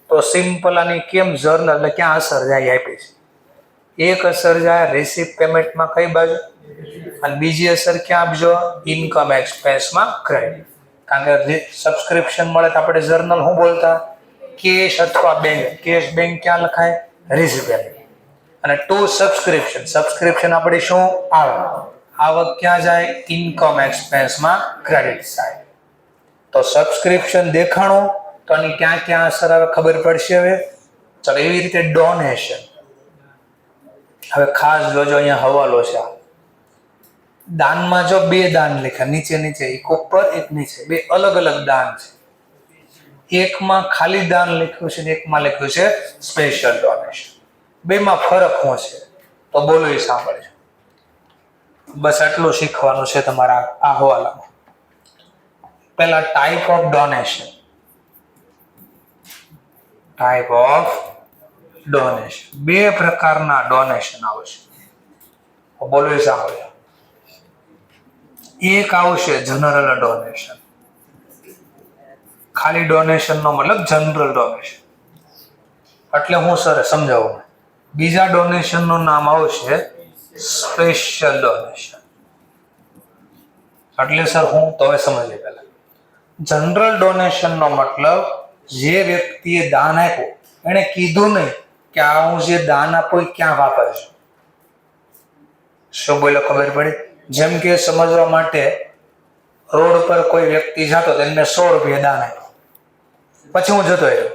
તો સિમ્પલ આની કેમ જર્નલ એટલે ક્યાં અસર જાય આપી છે. એક અસર જાય રિસીપ પેમેન્ટમાં કઈ બાજુ, અને બીજી અસર ક્યાં આપજો? ઇન્કમ એક્સપેન્સમાં ક્રેડિટ. કારણ કે સબસ્ક્રિપ્શન મળે તો આપણે જર્નલ શું બોલતા? કેશ અથવા બેંક. કેશ બેંક ક્યાં લખાય? Receipt payment. અને ટુ સબસ્ક્રિપ્શન, સબસ્ક્રિપ્શન આપણે શું? આવક ક્યાં જાય? ઇન્કમ એક્સપેન્સમાં ક્રેડિટ સાઇડ. તો સબસ્ક્રિપ્શન દેખાણું તો આની ક્યાં ક્યાં અસર આવે ખબર પડશે. હવે ચલો એવી રીતે ડોનેશન. હવે ખાસ જોજો, અહીંયા હવાલો છે. દાનમાં જો બે દાન લખ્યા, નીચે નીચે, એક ઉપર એક નીચે, બે અલગ અલગ દાન છે. એકમાં ખાલી દાન લખ્યું છે ને એકમાં લખ્યું છે સ્પેશિયલ ડોનેશન. બેમાં ફરક શું છે તો બોલો એ સાંભળજો. બસ આટલું શીખવાનું છે તમારા આ હવાલામાં. પહેલા type of donation. Type of donation, બે પ્રકારના ડોનેશન આવશે. બોલો એ સાંભળજો. એક આવશે જનરલ ડોનેશન. ખાલી ડોનેશન નો મતલબ જનરલ ડોનેશન. એટલે હું સર સમજાવું. બીજા ડોનેશન નું નામ આવશે સ્પેશિયલ ડોનેશન. એટલે સર હું તો હવે સમજીએ. પહેલા જનરલ ડોનેશન નો મતલબ જે વ્યક્તિએ દાન આપ્યું એને કીધું નહીં કે આ હું જે દાન આપું ક્યાં વાપરશું. શું બોલો ખબર પડી? જેમ કે સમજવા માટે, રોડ પર કોઈ વ્યક્તિ જતો એને 100 રૂપિયા દાન આપ્યું, પછી હું જતો રહ્યો,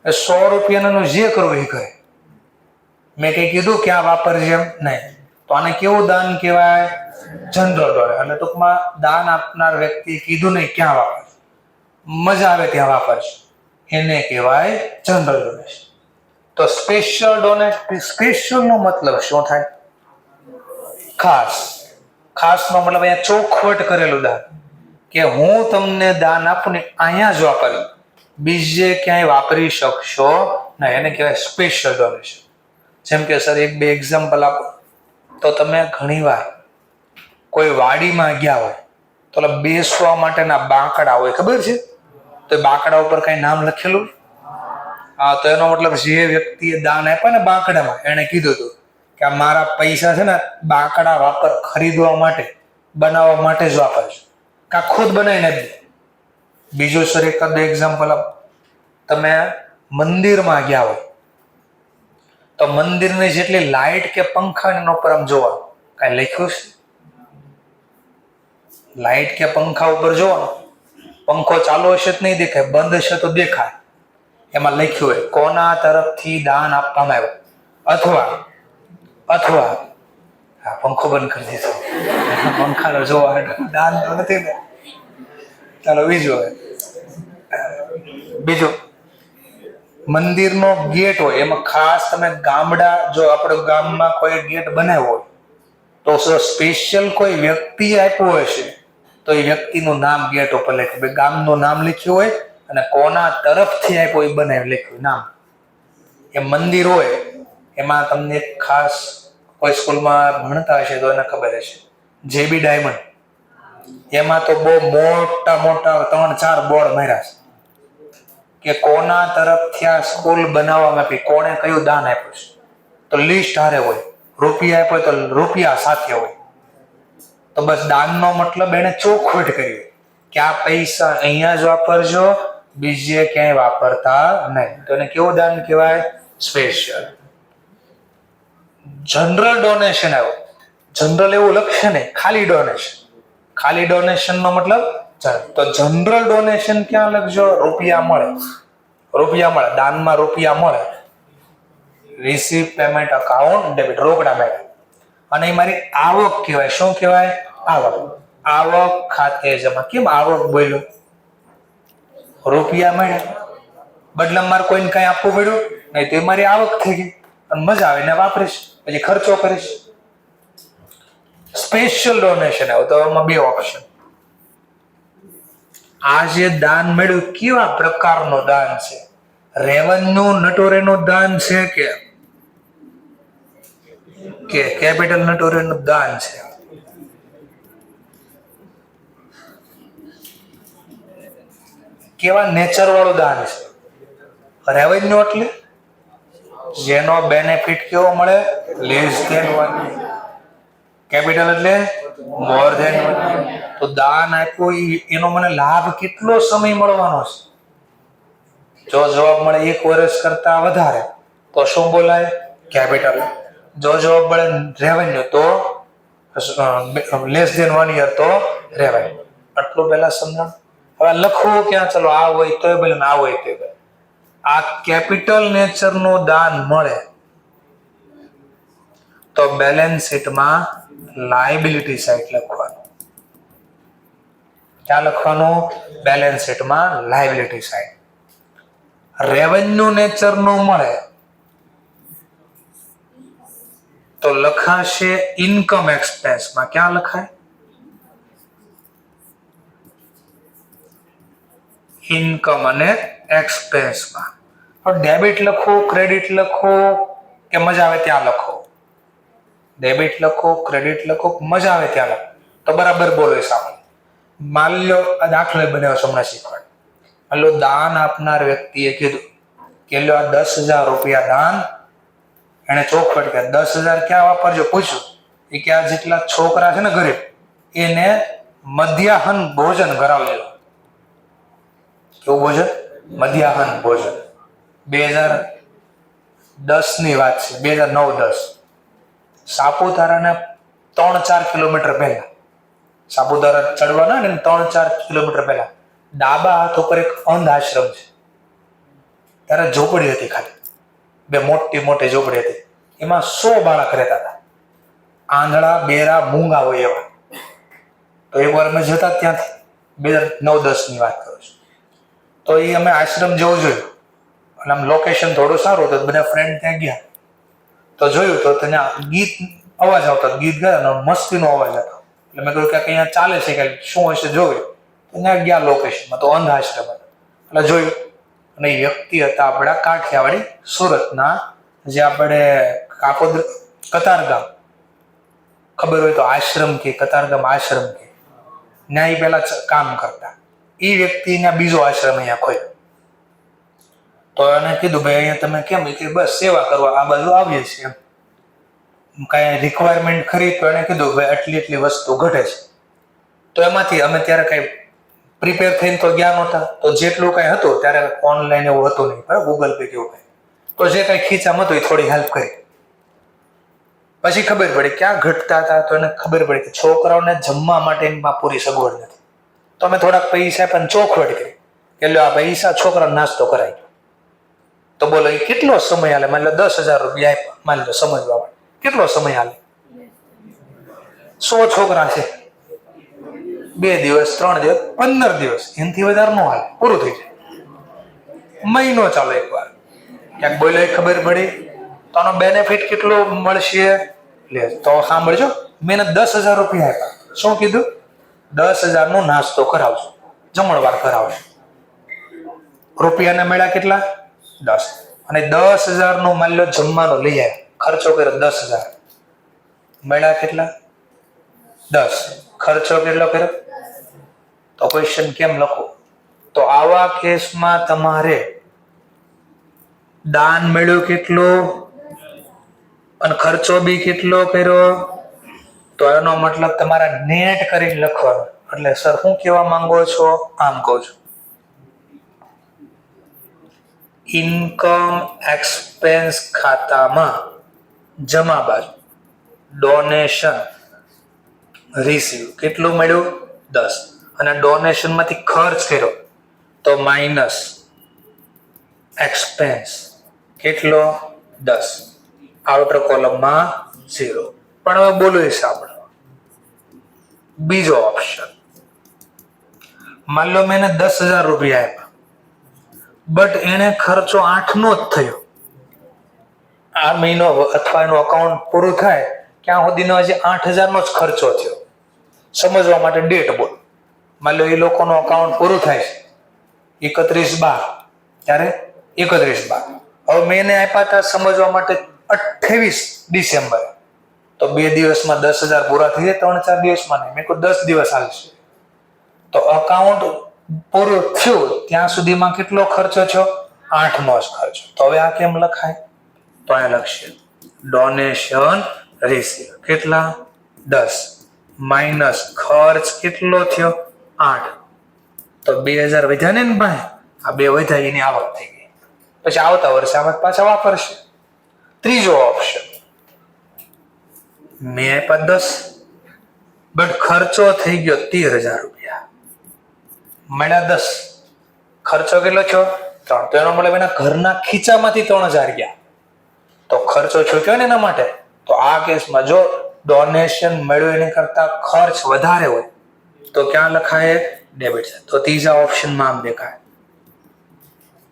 100 રૂપિયાનું જે કરવું એ કરે, મેં કઈ કીધું ક્યાં વાપરજે એમ નહીં. તો આને કેવું દાન કહેવાય? General donation. એટલે ટૂંકમાં દાન આપનાર વ્યક્તિ કીધું નહીં ક્યાં વાપરશે, મજા આવે ત્યાં વાપરશે, એને કહેવાય જનરલ ડોનેશન. તો સ્પેશિયલ ડોનેશન, સ્પેશિયલ નો મતલબ શું થાય? ખાસ. ખાસ નો મતલબ અહીંયા ચોખવટ કરેલું દાન, કે હું તમને દાન આપું ને અહીંયા જ વાપરી, બીજે ક્યાંય વાપરી શકશો ના, એને કહેવાય સ્પેશિયલ ડોનેશન. જેમ કે સર એક બે એક્ઝામ્પલ આપો તો તમે ઘણીવાર કોઈ વાડીમાં ગયા હોય તો બેસવા માટેના બાંકડા હોય, ખબર છે? તો બાંકડા ઉપર કઈ નામ લખેલું? હા, તો એનો મતલબ જે વ્યક્તિએ દાન આપ્યા ને બાંકડામાં, એને કીધું હતું કે આ મારા પૈસા છે ને બાંકડા વાપર, ખરીદવા માટે, બનાવવા માટે જ વાપરજો, કાં ખુદ બનાવીને દે. બીજું સર એક એક્ઝામ્પલ આપો. તમે મંદિરમાં ગયા હોય તો મંદિરની જેટલી લાઈટ કે પંખા એના ઉપર આમ જોવા, કઈ લખ્યું છે? લાઈટ કે પંખા ઉપર જોવાનું, પંખો ચાલુ હશે તો નહીં દેખાય, બંધ હશે તો દેખાય. એમાં લખ્યું હોય કોના તરફથી દાન આપવામાં આવ્યું, અથવા હા, પંખો બંધ કરી દીધો, પંખાનો જોવા, દાન તો નથી ને. ચાલો બીજું મંદિરનો ગેટ હોય, એમાં ખાસ તમે ગામડા, જો આપણે ગામમાં કોઈ ગેટ બનાવ્યો હોય તો સ્પેશિયલ કોઈ વ્યક્તિ આપ્યું હશે તો એ વ્યક્તિનું નામ ગેટ ઉપર લખ્યું, ગામનું નામ લખ્યું હોય અને કોના તરફથી આપ્યો એ બનાવી લખ્યું નામ. એ મંદિર હોય એમાં તમને એક ખાસ, કોઈ સ્કૂલમાં ભણતા હશે તો એને ખબર હશે, જેબી ડાયમંડ, એમાં તો બહુ મોટા મોટા 3-4 બોર્ડ માર્યા છે કે કોના તરફથી આ સ્કૂલ બનાવવામાં આપી, કોણે કયું દાન આપ્યું છે. તો લિસ્ટ હારે હોય, રૂપિયા આપ્યો તો રૂપિયા સાથે હોય. તો બસ દાનનો મતલબ એને ચોખવટ કરી કે આ પૈસા અહીંયા જ વાપરજો, બીજે ક્યાંય વાપરતા નહીં. તો એને કેવું દાન કહેવાય? સ્પેશિયલ. જનરલ ડોનેશન આવ્યો. જનરલ એવું લખશે ને, ખાલી ડોનેશન. ખાલી ડોનેશન નો મતલબ તો જનરલ ડોનેશન ક્યાં લખજો? રૂપિયા મળે, રૂપિયા મળે, દાનમાં રૂપિયા મળે. રિસીવ પેમેન્ટ અકાઉન્ટ ડેબિટ, રોકડા મળે. અને એ મારી આવક કહેવાય. શું કહેવાય? આવક. આવક ખાતે જમા. કેમ આવક બોલ્યો? રૂપિયા મળ્યા, બદલામાં મારે કોઈને કઈ આપવું પડ્યું નહીં, તો એ મારી આવક થઈ ગઈ. અને મજા આવે ને વાપરીશ, પછી ખર્ચો કરીશ. સ્પેશિયલ ડોનેશન આવ્યું તો એમાં બે ઓપ્શન. આ જે દાન મળ્યું કેવા પ્રકારનું દાન છે? રેવન્યુ નટોરેનું દાન છે કે કેપિટલ નટોરેનું દાન છે? કેવા નેચર વાળું દાન છે? રેવન્યુ એટલે જેનો બેનિફિટ કેવો મળે? Less than 1. કેપિટલ એટલે મોર ધેન 1. તો દાન આપ્યું એનો મને લાભ કેટલો સમય મળવાનો છે? જો જવાબ મળે 1 વર્ષ કરતા વધારે તો શું બોલાય? કેપિટલ. જો જવાબ મળે રેવન્યુ તો લેસ ધેન 1 યર તો રેવન્યુ. આટલું પહેલા સમજણ. હવે લખવું ક્યાં? ચલો આ હોય તો ભલે, આ હોય તો ભલે. આ કેપિટલ નેચર નું દાન મળે તો બેલેન્સ શીટમાં લાયબિલિટી સાઈડ લખવાનું. ક્યાં લખવાનું? બેલેન્સ શીટમાં લાયબિલિટી સાઈડ. રેવન્યુ નેચર નું મળે તો લખાશે ઇન્કમ એક્સપેન્સમાં. ક્યાં લખાય? ઇન્કમ અને એક્સપેન્સમાં. ડેબિટ લખો, ક્રેડિટ લખો કે મજા આવે ત્યાં લખો? ડેબિટ લખો, ક્રેડિટ લખો, મજા આવે ત્યાં લખો. તો બરાબર બોલો સામે. માન લો આ દાખલો બનાવ્યો છે, હમણાં શીખવાડ. માન લો દાન આપનાર વ્યક્તિએ કીધું કે લો આ 10,000 રૂપિયા દાન. એને ચોખવટ કરી 10,000 ક્યાં વાપરજો? પૂછ્યું. એ કે આ જેટલા છોકરા છે ને ગરીબ, એને મધ્યાહન ભોજન કરાવજો. કેવું ભોજન? મધ્યાહન ભોજન. 2010 ની વાત છે, 2009-10. સાપુતારાના 3-4 કિલોમીટર પહેલા, સાપુતારા ચડવાના ને 3-4 કિલોમીટર પહેલા ડાબા હાથ ઉપર એક અંધ આશ્રમ છે. ત્યારે ઝોપડી હતી, ખાલી બે મોટી મોટી ઝોપડી હતી. એમાં 100 બાળક રહેતા હતા. આંધળા, બેરા, મૂંગા હોય એવા. તો એકવાર અમે જતા ત્યાંથી, 2009-10 ની વાત કરું છું. તો એ અમે આશ્રમ જેવું જોયું અને આમ લોકેશન થોડું સારું હતું. બધા ફ્રેન્ડ ત્યાં ગયા તો જોયું તો ત્યાં ગીત અવાજ આવતો, ગીત ગયા મસ્તીનો અવાજ હતો. એટલે મેં કહ્યું કે અહીંયા ચાલે છે કે શું હશે જોયું. ત્યાં ગયા લોકેશનમાં તો અંધ આશ્રમ હતો. એટલે જોયું અને વ્યક્તિ હતા આપણા કાઠિયાવાડી સુરતના, જે આપણે કાપોદ્ર કતારગામ ખબર હોય તો આશ્રમ કે કતારગામ આશ્રમ કે ન્યાય પહેલા કામ કરતા. એ વ્યક્તિને બીજો આશ્રમ અહીંયા ખોલ્યો. તો એને કીધું ભાઈ અહીંયા તમે કેમ? કે બસ સેવા કરવા આ બાજુ આવીએ છીએ. કાંઈ રિક્વાયરમેન્ટ ખરી? તો એને કીધું ભાઈ એટલી વસ્તુ ઘટે છે. તો એમાંથી અમે ત્યારે કાંઈ પ્રિપેર થઈને તો ગયા નહોતા. તો જેટલું કાંઈ હતું ત્યારે ઓનલાઈન એવું હતું નહીં, ગૂગલ પે કેવું કાંઈ. તો જે કાંઈ ખીચામાં હતું એ થોડી હેલ્પ કરી. પછી ખબર પડી ક્યાં ઘટતા હતા. તો એને ખબર પડી કે છોકરાઓને જમવા માટે પૂરી સગવડ નથી. તો અમે થોડાક પૈસા પણ ચોખવટ કરી કે લો આ પૈસા છોકરાને નાસ્તો કરાવી. તો બોલો એ કેટલો સમય હાલે? માની લો 10,000 રૂપિયા આપ્યા, માની લો સમજવા માટે કેટલો સમય હાલે? 100 છોકરા છે, 2 દિવસ, 3 દિવસ, 15 દિવસ, એનાથી વધારે ન હાલે, પૂરું થઈ જાય. મહિનો ચાલો એકવાર ક્યાંક બોલે ખબર પડી તો આનો બેનિફિટ કેટલો મળશે? લે તો સાંભળજો, મેં 10,000 રૂપિયા આપ્યા. શું કીધું? 10,000 નો નાસ્તો કરાવશું, જમણવાર કરાવશું. રૂપિયાને મળ્યા કેટલા? 10. અને 10,000 નું માની લો જમવાનું લઈ આવ્યા, ખર્ચો કર્યો 10,000, મળ્યા કેટલા? 10. ખર્ચો કેટલો કર્યો? તો ક્વેશ્ચન કેમ લખો? તો આવા કેસમાં તમારે દાન મળ્યું કેટલું અને ખર્ચો બી કેટલો કર્યો, તો એનો મતલબ તમારા નેટ કરીને લખવાનું. એટલે સર શું કહેવા માંગો છો? આમ કહું છું, ઇન્કમ એક્સપેન્સ ખાતામાં જમા બાજુ ડોનેશન રિસીવ કેટલું મળ્યું 10 અને ડોનેશન માંથી ખર્ચ કર્યો તો માઇનસ એક્સપેન્સ કેટલો 10 આઉટર કોલમમાં 0. પણ હવે બોલું સાંભળો બીજો ઓપ્શન માન લો મેં 10,000 રૂપિયા આપ્યા બટ એને ખર્ચો 8 નો જ થયો આ મહિનો અથવા એનું અકાઉન્ટ પૂરું થાય ક્યાં સુધીનો હજી 8,000 નો જ ખર્ચો થયો સમજવા માટે ડેટ બોલ માન લો એ લોકોનું અકાઉન્ટ પૂરું થાય છે 31/12 ત્યારે 31/12 હવે મેં એને આપ્યા હતા સમજવા માટે 28 ડિસેમ્બર તો 2 દિવસમાં 10,000 પૂરા થઈ જાય 3-4 દિવસમાં નહીં મેં કોઈ 10 દિવસ હાલશે તો અકાઉન્ટ પૂરું થયું ત્યાં સુધીમાં કેટલો ખર્ચો થયો 8 નો જ ખર્ચો તો હવે આ કેમ લખાય તો અહીંયા લખશે ડોનેશન રિસીવ કેટલા 10 માઇનસ ખર્ચ કેટલો થયો 8 તો 2,000 વધ્યા ને ભાઈ આ 2 વધ્યા એની આવક થઈ ગઈ પછી આવતા વર્ષે આમાં પાછા વાપરશે. ત્રીજો ઓપ્શન મેં આપ્યા 10 બટ ખર્ચો થઈ ગયો 13,000 રૂપિયા મળ્યા 10 ખર્ચો કેટલો થયો 3 તો એનો મતલબ એના ઘરના ખીચામાંથી 3,000 ગયા તો ખર્ચો છૂટ્યો ને એના માટે તો આ કેસમાં જો ડોનેશન મળ્યું એની કરતા ખર્ચ વધારે હોય તો ક્યાં લખાય ડેબિટ સાઇડ તો ત્રીજા ઓપ્શનમાં આમ દેખાય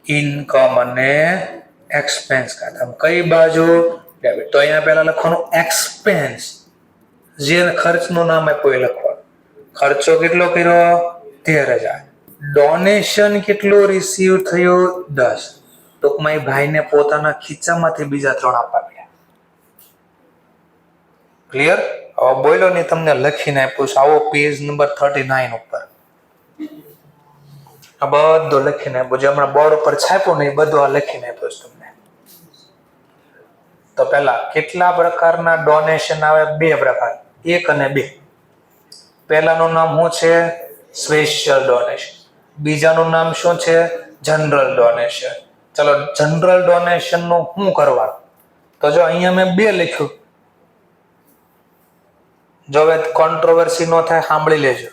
ઇનકમ અને એક્સપેન્સ ખાતામાં કઈ બાજુ ડેબિટ તો અહીંયા પહેલા લખવાનું એક્સપેન્સ જે ખર્ચનું નામ આપ્યું એ લખવાનું ખર્ચો કેટલો કર્યો 13,000 ડોનેશન કેટલું રિસીવ થયું 10 ટૂંકમાં એ ભાઈને પોતાના ખીચામાંથી બીજા 3 આપવા પડ્યા ક્લિયર હવે બોલો ને તમને લખીને આપ્યું છે આવો પેજ નંબર 39 ઉપર આ બધું લખીને આપ્યું જે હમણાં બોર્ડ ઉપર છાપ્યું ને એ બધું આ લખીને આપ્યું છે તમને તો પહેલા કેટલા પ્રકારના ડોનેશન આવે 2 પ્રકાર 1 અને 2 પહેલાનું નામ શું છે સ્પેશિયલ ડોનેશન બીજાનું નામ શું છે જનરલ ડોનેશન ચલો જનરલ ડોનેશન નું શું કરવાનું તો જો અહીંયા મેં 2 લખ્યું જો હવે કોન્ટ્રોવર્સી નો થાય સાંભળી લેજો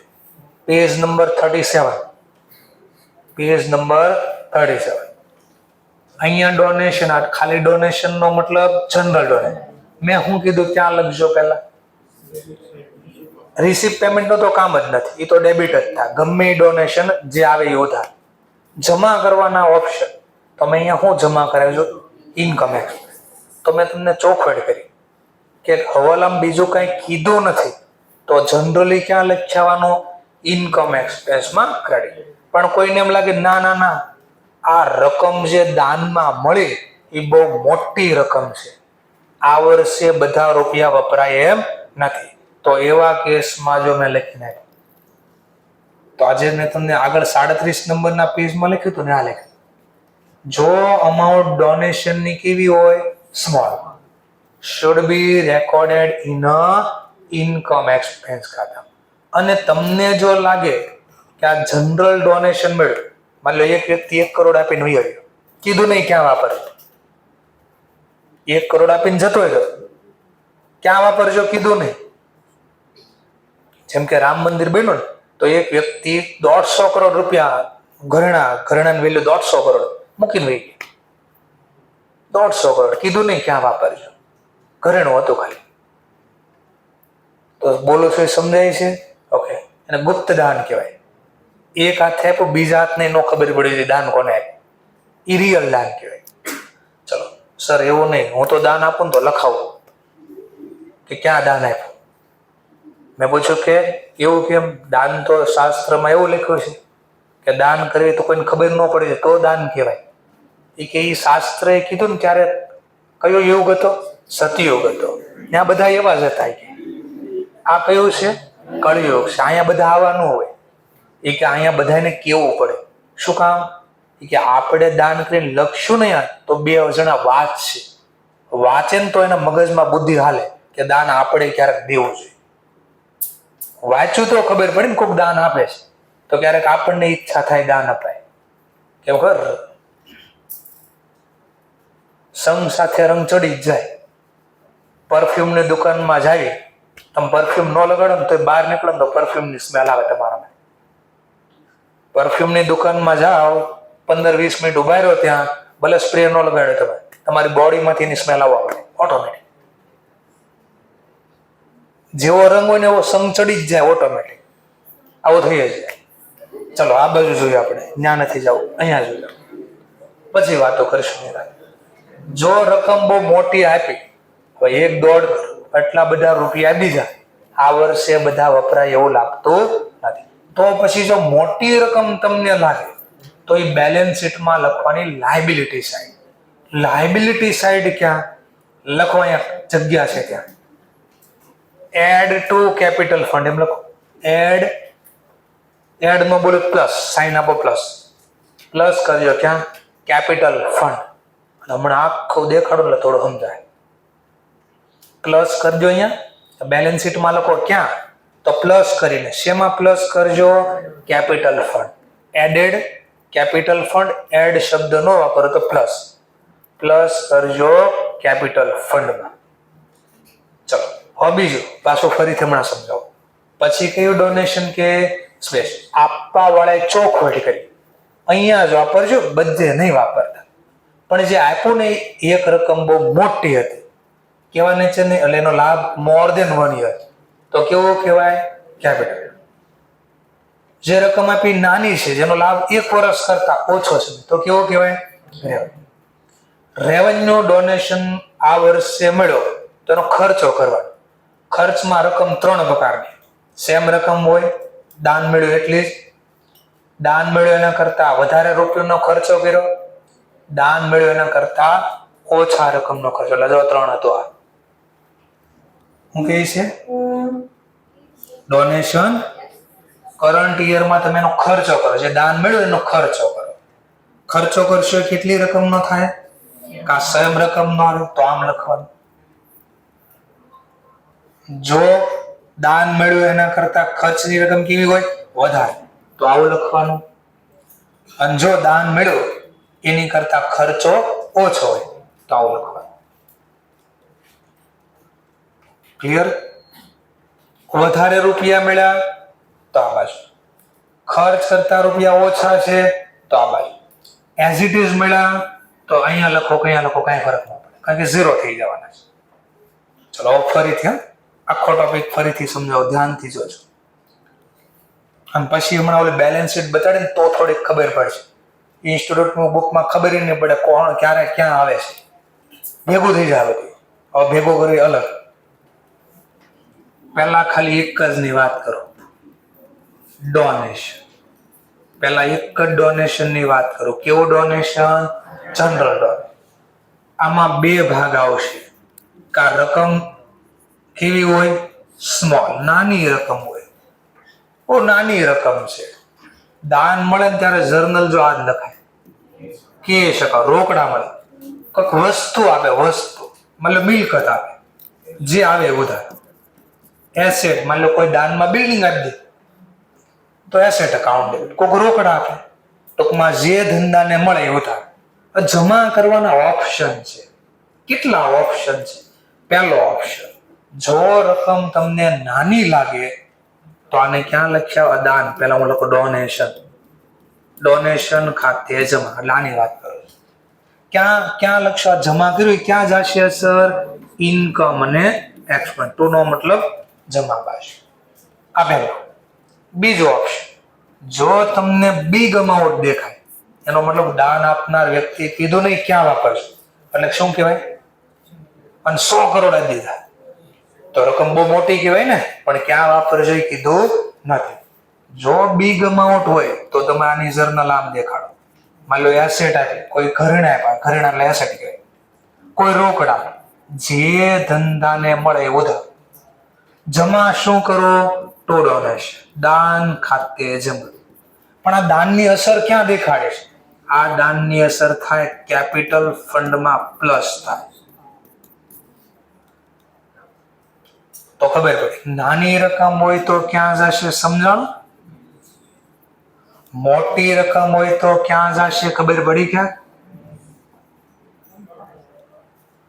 પેજ નંબર 37 અહીંયા ડોનેશન આ ખાલી ડોનેશન નો મતલબ જનરલ ડોનેશન મેં શું કીધું ત્યાં લખજો પહેલા રિસીપ પેમેન્ટ નો તો કામ જ નથી એ તો ડેબિટ જ થાય ગમે ડોનેશન જે આવે એ ઉધાર જમા કરવાના ઓપ્શન તમે અહીંયા શું જમા કરાવજો ઇન્કમ એક્સપેન્સ તો મેં તમને ચોખવટ કરી કે હવાલામાં બીજું કંઈ કીધું નથી તો જનરલી ક્યાં લખાવાનું ઇન્કમ એક્સપેન્સમાં ક્રેડિટ પણ કોઈને એમ લાગે ના ના ના આ રકમ જે દાનમાં મળી એ બહુ મોટી રકમ છે આ વર્ષે બધા રૂપિયા વપરાય એમ નથી તો એવા કેસમાં જો મેં લખીને તો આજે મેં તમને આગળ 37 નંબરના પેજમાં લખ્યું હતું ને આ લખ્યું જો અમાઉન્ટ ડોનેશનની કેવી હોય small should be recorded in a income expense ખાતા અને તમને જો લાગે કે આ જનરલ ડોનેશન મળ્યું માન લો એક વ્યક્તિ 1 કરોડ આપીને વહી ગયો કીધું નહીં ક્યાં વાપરજો 1 કરોડ આપીને જતો રહ્યો ક્યાં વાપરજો કીધું નહીં જેમ કે રામ મંદિર બન્યું ને તો એક વ્યક્તિ 150 કરોડ રૂપિયા ઘરેણાની વેલ્યુ 150 કરોડ મૂકીને વહી ગયો 150 કરોડ કીધું નહીં ક્યાં વાપરજો ઘરેણું હતું ખાલી તો બોલો છો એ સમજાય છે ઓકે અને ગુપ્ત દાન કહેવાય એક હાથે આપ્યું બીજા હાથને ન ખબર પડી છે દાન કોને આપ્યું એ રિયલ દાન કહેવાય ચલો સર એવું નહીં હું તો દાન આપું ને તો લખાવું કે ક્યાં દાન આપ્યું મેં પૂછ્યું કે એવું કેમ દાન તો શાસ્ત્રમાં એવું લખ્યું છે કે દાન કરવી તો કોઈને ખબર ન પડે તો દાન કહેવાય એ કે એ શાસ્ત્રએ કીધું ને ત્યારે કયો યુગ હતો સતયુગ હતો ત્યાં બધા એવા જ હતા કે આ કયું છે કળયુગ છે અહીંયા બધા આવા ન હોય એ કે અહીંયા બધાને કેવું પડે શું કામ એ કે આપણે દાન કરીને લખશું નહીં તો 2 જણા વાંચે ને તો એના મગજમાં બુદ્ધિ હાલે કે દાન આપણે ક્યારેક દેવું જોઈએ વાંચ્યું તો ખબર પડે ને કોઈક દાન આપે છે તો ક્યારેક આપણને ઈચ્છા થાય દાન અપાય કેમ ખબર સંગ સાથે રંગ ચડી જ જાય પરફ્યુમની દુકાનમાં જાય, તમે પરફ્યુમ ન લગાડો ને તો બહાર નીકળો તો પરફ્યુમની સ્મેલ આવે તમારામાં. પરફ્યુમની દુકાનમાં જાઓ, 15-20 મિનિટ ઉભા રહ્યો ત્યાં, ભલે સ્પ્રે ન લગાડ્યો તમે, તમારી બોડીમાંથી એની સ્મેલ આવવા પડે ઓટોમેટિક. જેવો રંગ હોય ને એવો સંગ ચડી જ જાય ઓટોમેટિક. આવું થઈ જ જાય. ચલો આ બાજુ જોઈએ આપણે, ત્યાં નથી જવું, અહીંયા જોઈએ, પછી વાતો કરીશું. જો રકમ બહુ મોટી આપી, હવે 1-1.5 આટલા બધા રૂપિયા આપી જાય, આ વર્ષે બધા વપરાય એવું લાગતું નથી. તો પછી જો મોટી રકમ તમને લાગે તો એ બેલેન્સ શીટમાં લખવાની લાયબિલિટી સાઈડ. લાયબિલિટી સાઈડ ક્યાં લખો? અહીંયા જગ્યા છે ત્યાં, એડ ટુ કેપિટલ ફંડ એમ લખો. એડ નો બોલો પ્લસ, સાઇન આપો પ્લસ, પ્લસ કરજો ક્યાં? Capital fund. હમણાં આખું દેખાડો એટલે થોડું સમજાય. પ્લસ કરજો અહીંયા બેલેન્સ શીટમાં લખો ક્યાં? તો પ્લસ કરીને. શેમાં પ્લસ કરજો? Capital fund. Added capital fund. Add શબ્દ નો વાપરો તો પ્લસ, પ્લસ કરજો કેપિટલ ફંડમાં. ચલો હવે બીજું પાછું ફરીથી હમણાં સમજાવો. પછી કયું ડોનેશન કે સ્પેસ આપવા વાળાએ ચોખવટ કરી. અહીંયા જ વાપરજો, બધે નહીં વાપરતા. પણ જે આપ્યું ને એક રકમ બહુ મોટી હતી, કહેવાને છે ને, એટલે એનો લાભ મોર દેન 1 યર, તો કેવો કહેવાય? કેપિટલ. જે રકમ આપી નાની છે, જેનો લાભ 1 વર્ષ કરતા ઓછો છે, તો કેવો કહેવાય? રેવન્યુ. રેવન્યુ ડોનેશન આ વર્ષે મળ્યો તો એનો ખર્ચો કરવાનો. ખર્ચમાં રકમ 3 પ્રકારની. સેમ રકમ હોય, દાન મળ્યું એટલી જ, દાન મળ્યું એના કરતા વધારે રૂપિયાનો ખર્ચો કર્યો, દાન મળ્યું એના કરતા ઓછા રકમનો ખર્ચો. એટલે જો 3 હતો. આ શું કહે છે? ડોનેશન કરંટ યરમાં તમે એનો ખર્ચો કરો, જે દાન મળ્યું એનો ખર્ચો કરો. ખર્ચો કરશો કેટલી રકમનો થાય? કા સેમ રકમનો આવે તો આમ લખવાનું. જો દાન મળ્યું એના કરતા ખર્ચની રકમ કેવી હોય? વધારે, તો આવું લખવાનું. અને જો દાન મળ્યું એની કરતા ખર્ચો ઓછો હોય તો આવું લખવાનું. ક્લિયર? વધારે રૂપિયા મળ્યા તો આ બાજુ, ખર્ચ કરતા રૂપિયા ઓછા છે તો આ બાજુ, એઝ ઇટ ઇઝ મળ્યા તો અહીંયા લખો કે અહીંયા લખો, કાંઈ ફરક ન પડે, કારણ કે 0 થઈ જવાના છે. ચલો ફરીથી આખો ટોપિક ફરીથી સમજાવો, ધ્યાનથી જોજો. અને પછી હમણાં ઓલી બેલેન્સ શીટ બતાડે તો થોડીક ખબર પડશે. ઇન્સ્ટિટ્યૂટનું બુકમાં ખબર નહીં પડે કોણ ક્યારે ક્યાં આવે છે, ભેગું થઈ જાય. હવે ભેગું કરવી અલગ. પહેલા ખાલી એક જ ની વાત કરો, ડોનેશન. પહેલા એક જ ડોનેશન ની વાત કરો. કેવું ડોનેશન? General donation. આમાં 2 ભાગ આવશે. કા રકમ કેવી હોય? સ્મોલ, નાની રકમ હોય. ઓ નાની રકમ છે. દાન મળે ને ત્યારે જર્નલ જો આ જ લખાય, કહી શકાય. રોકડા મળે, કોઈક વસ્તુ આપે, વસ્તુ મતલબ મિલકત આપે, જે આવે ઉધાર. એસેટ, માની લો કોઈ દાનમાં બિલ્ડિંગ આપી દે તો એસેટ અકાઉન્ટ ડેબિટ. કોઈક રોકડા આપે, ટૂંકમાં જે ધંધાને મળે એ ઉધાર. જમા કરવાના ઓપ્શન છે. કેટલા ઓપ્શન છે? પહેલો ઓપ્શન, જો રકમ તમને નાની લાગે તો આને ક્યાં લખ્યા? દાન. પહેલા હું લખું ડોનેશન. ડોનેશન ખાતે જમા, એટલે આની વાત કરું. ક્યાં લખશો? જમા કર્યું ક્યાં જશે સર? ઇન્કમ અને એક્સપેન્સ. ટુ નો મતલબ જમા બાજુ. આ પહેલો. બીજો ઓપ્શન, જો તમને બિગ અમાઉન્ટ દેખાય, એનો મતલબ દાન આપનાર વ્યક્તિ કીધું નહીં ક્યાં વાપરશું, એટલે શું કહેવાય? અને 100 કરોડ આપી દીધા તો રકમ બહુ મોટી કહેવાય ને, પણ ક્યાં વાપરજો એ કીધું નથી. જો બિગ અમાઉન્ટ હોય તો તમે આની જર્નલ આમ દેખાડો. માની લો એસેટ આપી, કોઈ ઘરેણા આપ્યા, ઘરેણા એટલે એસેટ કહેવાય. કોઈ રોકડા, જે ધંધાને મળે ઉધાર. જમા શું કરો? ટુ ડોનેશન, દાન ખાતે જમા. પણ આ દાનની અસર ક્યાં દેખાડે છે? આ દાનની અસર થાય કેપિટલ ફંડમાં પ્લસ થાય. તો ખબર પડી. નાની રકમ હોય તો ક્યાં જશે? સમજાણું. મોટી રકમ હોય તો ક્યાં જશે? ખબર પડી? ક્યાં?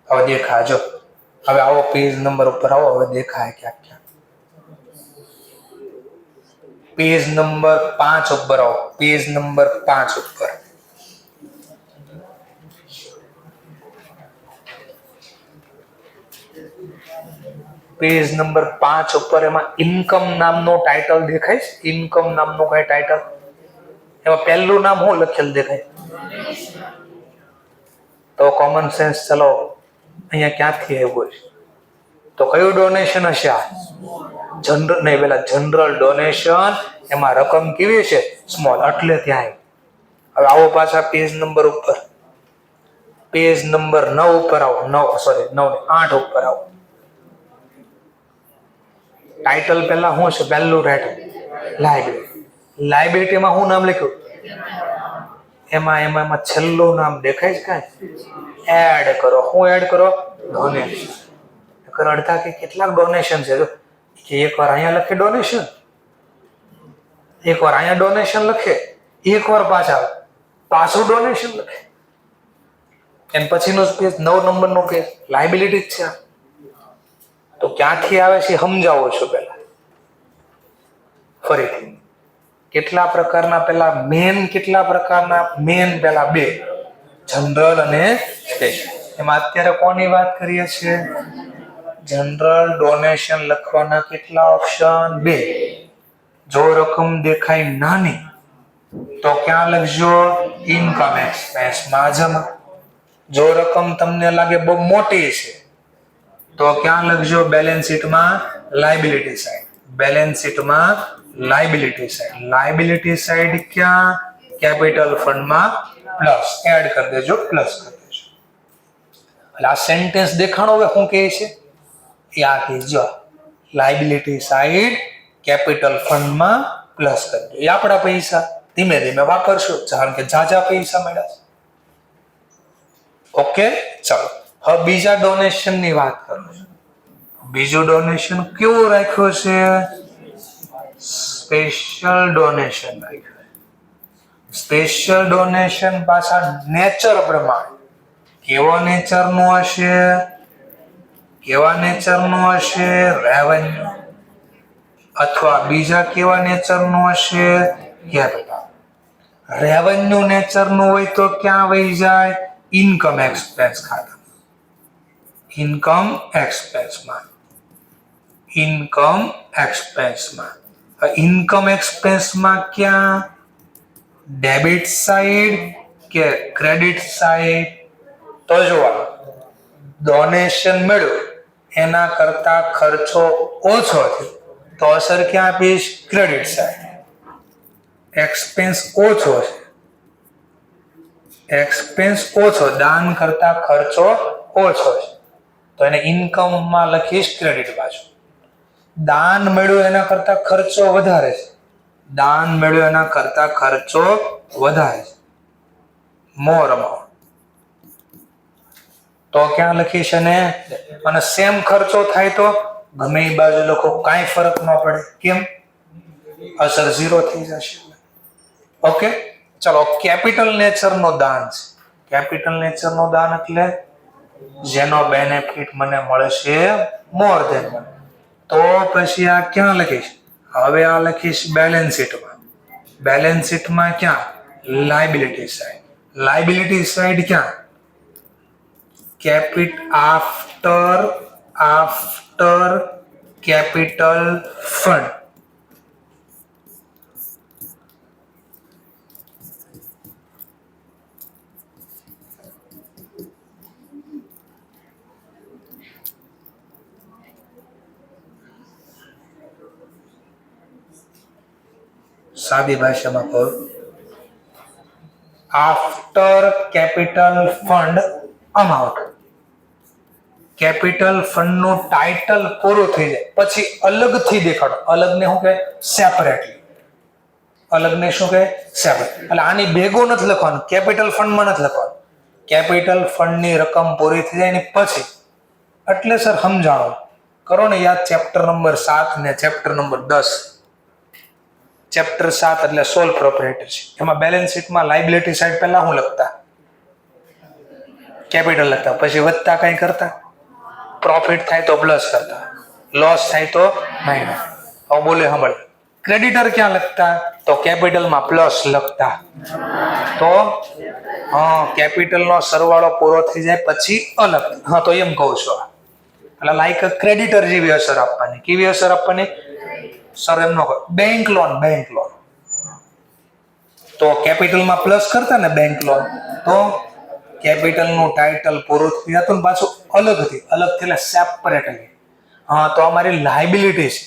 હવે દેખાજો. હવે આવો પેજ નંબર ઉપર આવો, હવે દેખાય ક્યાં ક્યાં. પેજ નંબર 5 ઉપર આવો, પેજ નંબર 5 ઉપર. પેજ નંબર 5 ઉપર એમાં ઇન્કમ નામનો ટાઇટલ દેખાય છે. ઇન્કમ નામનું કઈ ટાઇટલ, એમાં પહેલું નામ શું લખેલ દેખાય? તો કોમન સેન્સ ચલો અહીંયા ક્યાંથી આવ્યું છે? તો કયું ડોનેશન હશે? આ જનરલ નહીં, પેલા જનરલ ડોનેશન, એમાં રકમ કેવી છે? સ્મોલ, એટલે ત્યાં. હવે આવો પાછા પેજ નંબર ઉપર, પેજ નંબર 9 ઉપર આવો. 8 ઉપર આવો. ટાઇટલ પહેલા શું છે? પહેલું ટાઇટલ લાયબિલિટી. લાયબિલિટીમાં શું નામ લખ્યું? એમાં છેલ્લું નામ દેખાય છે કાંઈ? એડ કરો. શું એડ કરો? ડોનેશન. અડધા કે કેટલાક ડોનેશન છે કે એકવાર અહીંયા લખે ડોનેશન, એકવાર અહીંયા ડોનેશન લખે, એકવાર પાછું ડોનેશન લખે. એમ પછીનો પેજ 9 નંબરનો પેજ લાયબિલિટી જ છે. તો ક્યાંથી આવે છે સમજાવો છો પહેલા. ફરીથી કેટલા પ્રકારના પેલા મેન, કેટલા પ્રકારના મેન? પેલા 2, જનરલ અને સ્પેશિયલ. એમાં અત્યારે કોની વાત કરીએ છીએ? જનરલ ડોનેશન લખવાના કેટલા ઓપ્શન? 2. જો રકમ દેખાય નાની તો ક્યાં લખજો? ઇન્કમ એક્સપેન્સમાં જમા. જો રકમ તમને લાગે બહુ મોટી છે તો ક્યાં લખજો? બેલેન્સ શીટમાં લાયબિલિટી સાઈડ. બેલેન્સ શીટમાં લાયબિલિટી સાઈડ. લાયબિલિટી સાઈડ ક્યાં? કેપિટલ ફંડમાં પ્લસ. એડ કરી દેજો, પ્લસ કરી દેજો. એટલે આ સેન્ટેન્સ દેખાણો હવે શું કહે છે? એ આ કહેજો, લાયબિલિટી સાઈડ કેપિટલ ફંડમાં પ્લસ કરી દો. એ આપણા પૈસા ધીમે ધીમે વાપરશું, કારણ કે ઝાઝા પૈસા મળ્યા છે. ઓકે, ચાલો હવે બીજા ડોનેશન ની વાત કરું છું. બીજું ડોનેશન કેવું રાખ્યું છે? સ્પેશિયલ ડોનેશન રાખ્યું. સ્પેશિયલ ડોનેશન પાછા નેચર પ્રમાણે કેવા નેચર નું હશે? કેવા નેચર નું હશે? રેવન્યુ. અથવા બીજા કેવા નેચર નું હશે? કેપિટલ. રેવન્યુ નેચર નું હોય તો ક્યાં વહી જાય? ઇન્કમ એક્સપેન્સ ખાતા. ઇન્કમ એક્સપેન્સમાં. ઇન્કમ એક્સપેન્સમાં. ઇન્કમ એક્સપેન્સમાં ક્યાં? ડેબિટ સાઈડ કે ક્રેડિટ સાઈડ? તો જોવા, ડોનેશન મળ્યું એના કરતા ખર્ચો ઓછો થયો તો અસર ક્યાં આપીશ? Credit side. એક્સપેન્સ ઓછો છે, એક્સપેન્સ ઓછો, દાન કરતા ખર્ચો ઓછો છે તો એને ઇન્કમમાં લખીશ ક્રેડિટ બાજુ. દાન મળ્યું એના કરતા ખર્ચો વધારે છે, દાન મળ્યું એના કરતા ખર્ચો વધારે છે, મોર અમાઉન્ટ, તો ક્યાં લખીશ? અને સેમ ખર્ચો થાય તો ગમે એ બાજુ લખો, કાંઈ ફરક ન પડે. કેમ? અસર 0 થઈ જશે. ઓકે, ચલો કેપિટલ નેચર નો દાન છે. કેપિટલ નેચર નો દાન એટલે જેનો બેનિફિટ મને મળશે મોર ધેન મને. તો પછી આ ક્યાં લખીશ? હવે આ લખીશ બેલેન્સ શીટમાં. બેલેન્સ શીટમાં ક્યાં? Liability side. લાયબિલિટી સાઈડ ક્યાં? After capital fund. સાદી ભાષામાં કહું, after capital fund amount. Capital fund નું ટાઇટલ પૂરું થઈ જાય પછી અલગથી દેખાડો. અલગને શું કહે? સેપરેટલી. અલગને શું કહે? સેપરેટ. એટલે આની ભેગું નથી લખવાનું, કેપિટલ ફંડમાં નથી લખવાનું. કેપિટલ ફંડની રકમ પૂરી થઈ જાય ને પછી. એટલે સર સમજાણો કરો ને યાદ, ચેપ્ટર નંબર 7 ને ચેપ્ટર નંબર 10. ચેપ્ટર 7 એટલે સોલ પ્રોપ્રાઇટરશિપ. એમાં બેલેન્સ શીટમાં લાયબિલિટી સાઈડ પહેલા હું લખતા? કેપિટલ લખતા, પછી વધતા કઈ કરતા? પ્રોફિટ થાય તો પ્લસ કરતા, લોસ થાય તો માઇનસ. હવે બોલે સાંભળ, ક્રેડિટર ક્યાં લખતા? તો કેપિટલમાં પ્લસ લખતા. તો કેપિટલનો સરવાળો પૂરો થઈ જાય પછી અલગ. તો એમ કહું છું, એટલે લાઈક ક્રેડિટર જેવી અસર આપવાની. કેવી અસર આપવાની? સર એમ નો બેંક લોન. તો કેપિટલમાં પ્લસ કરતા ને બેંક લોન, તો કેપિટલનું ટાઇટલ પૂરું થઈ જતું ને પાછું અલગથી એટલે સેપરેટલી. તો અમારી લાયબિલિટી છે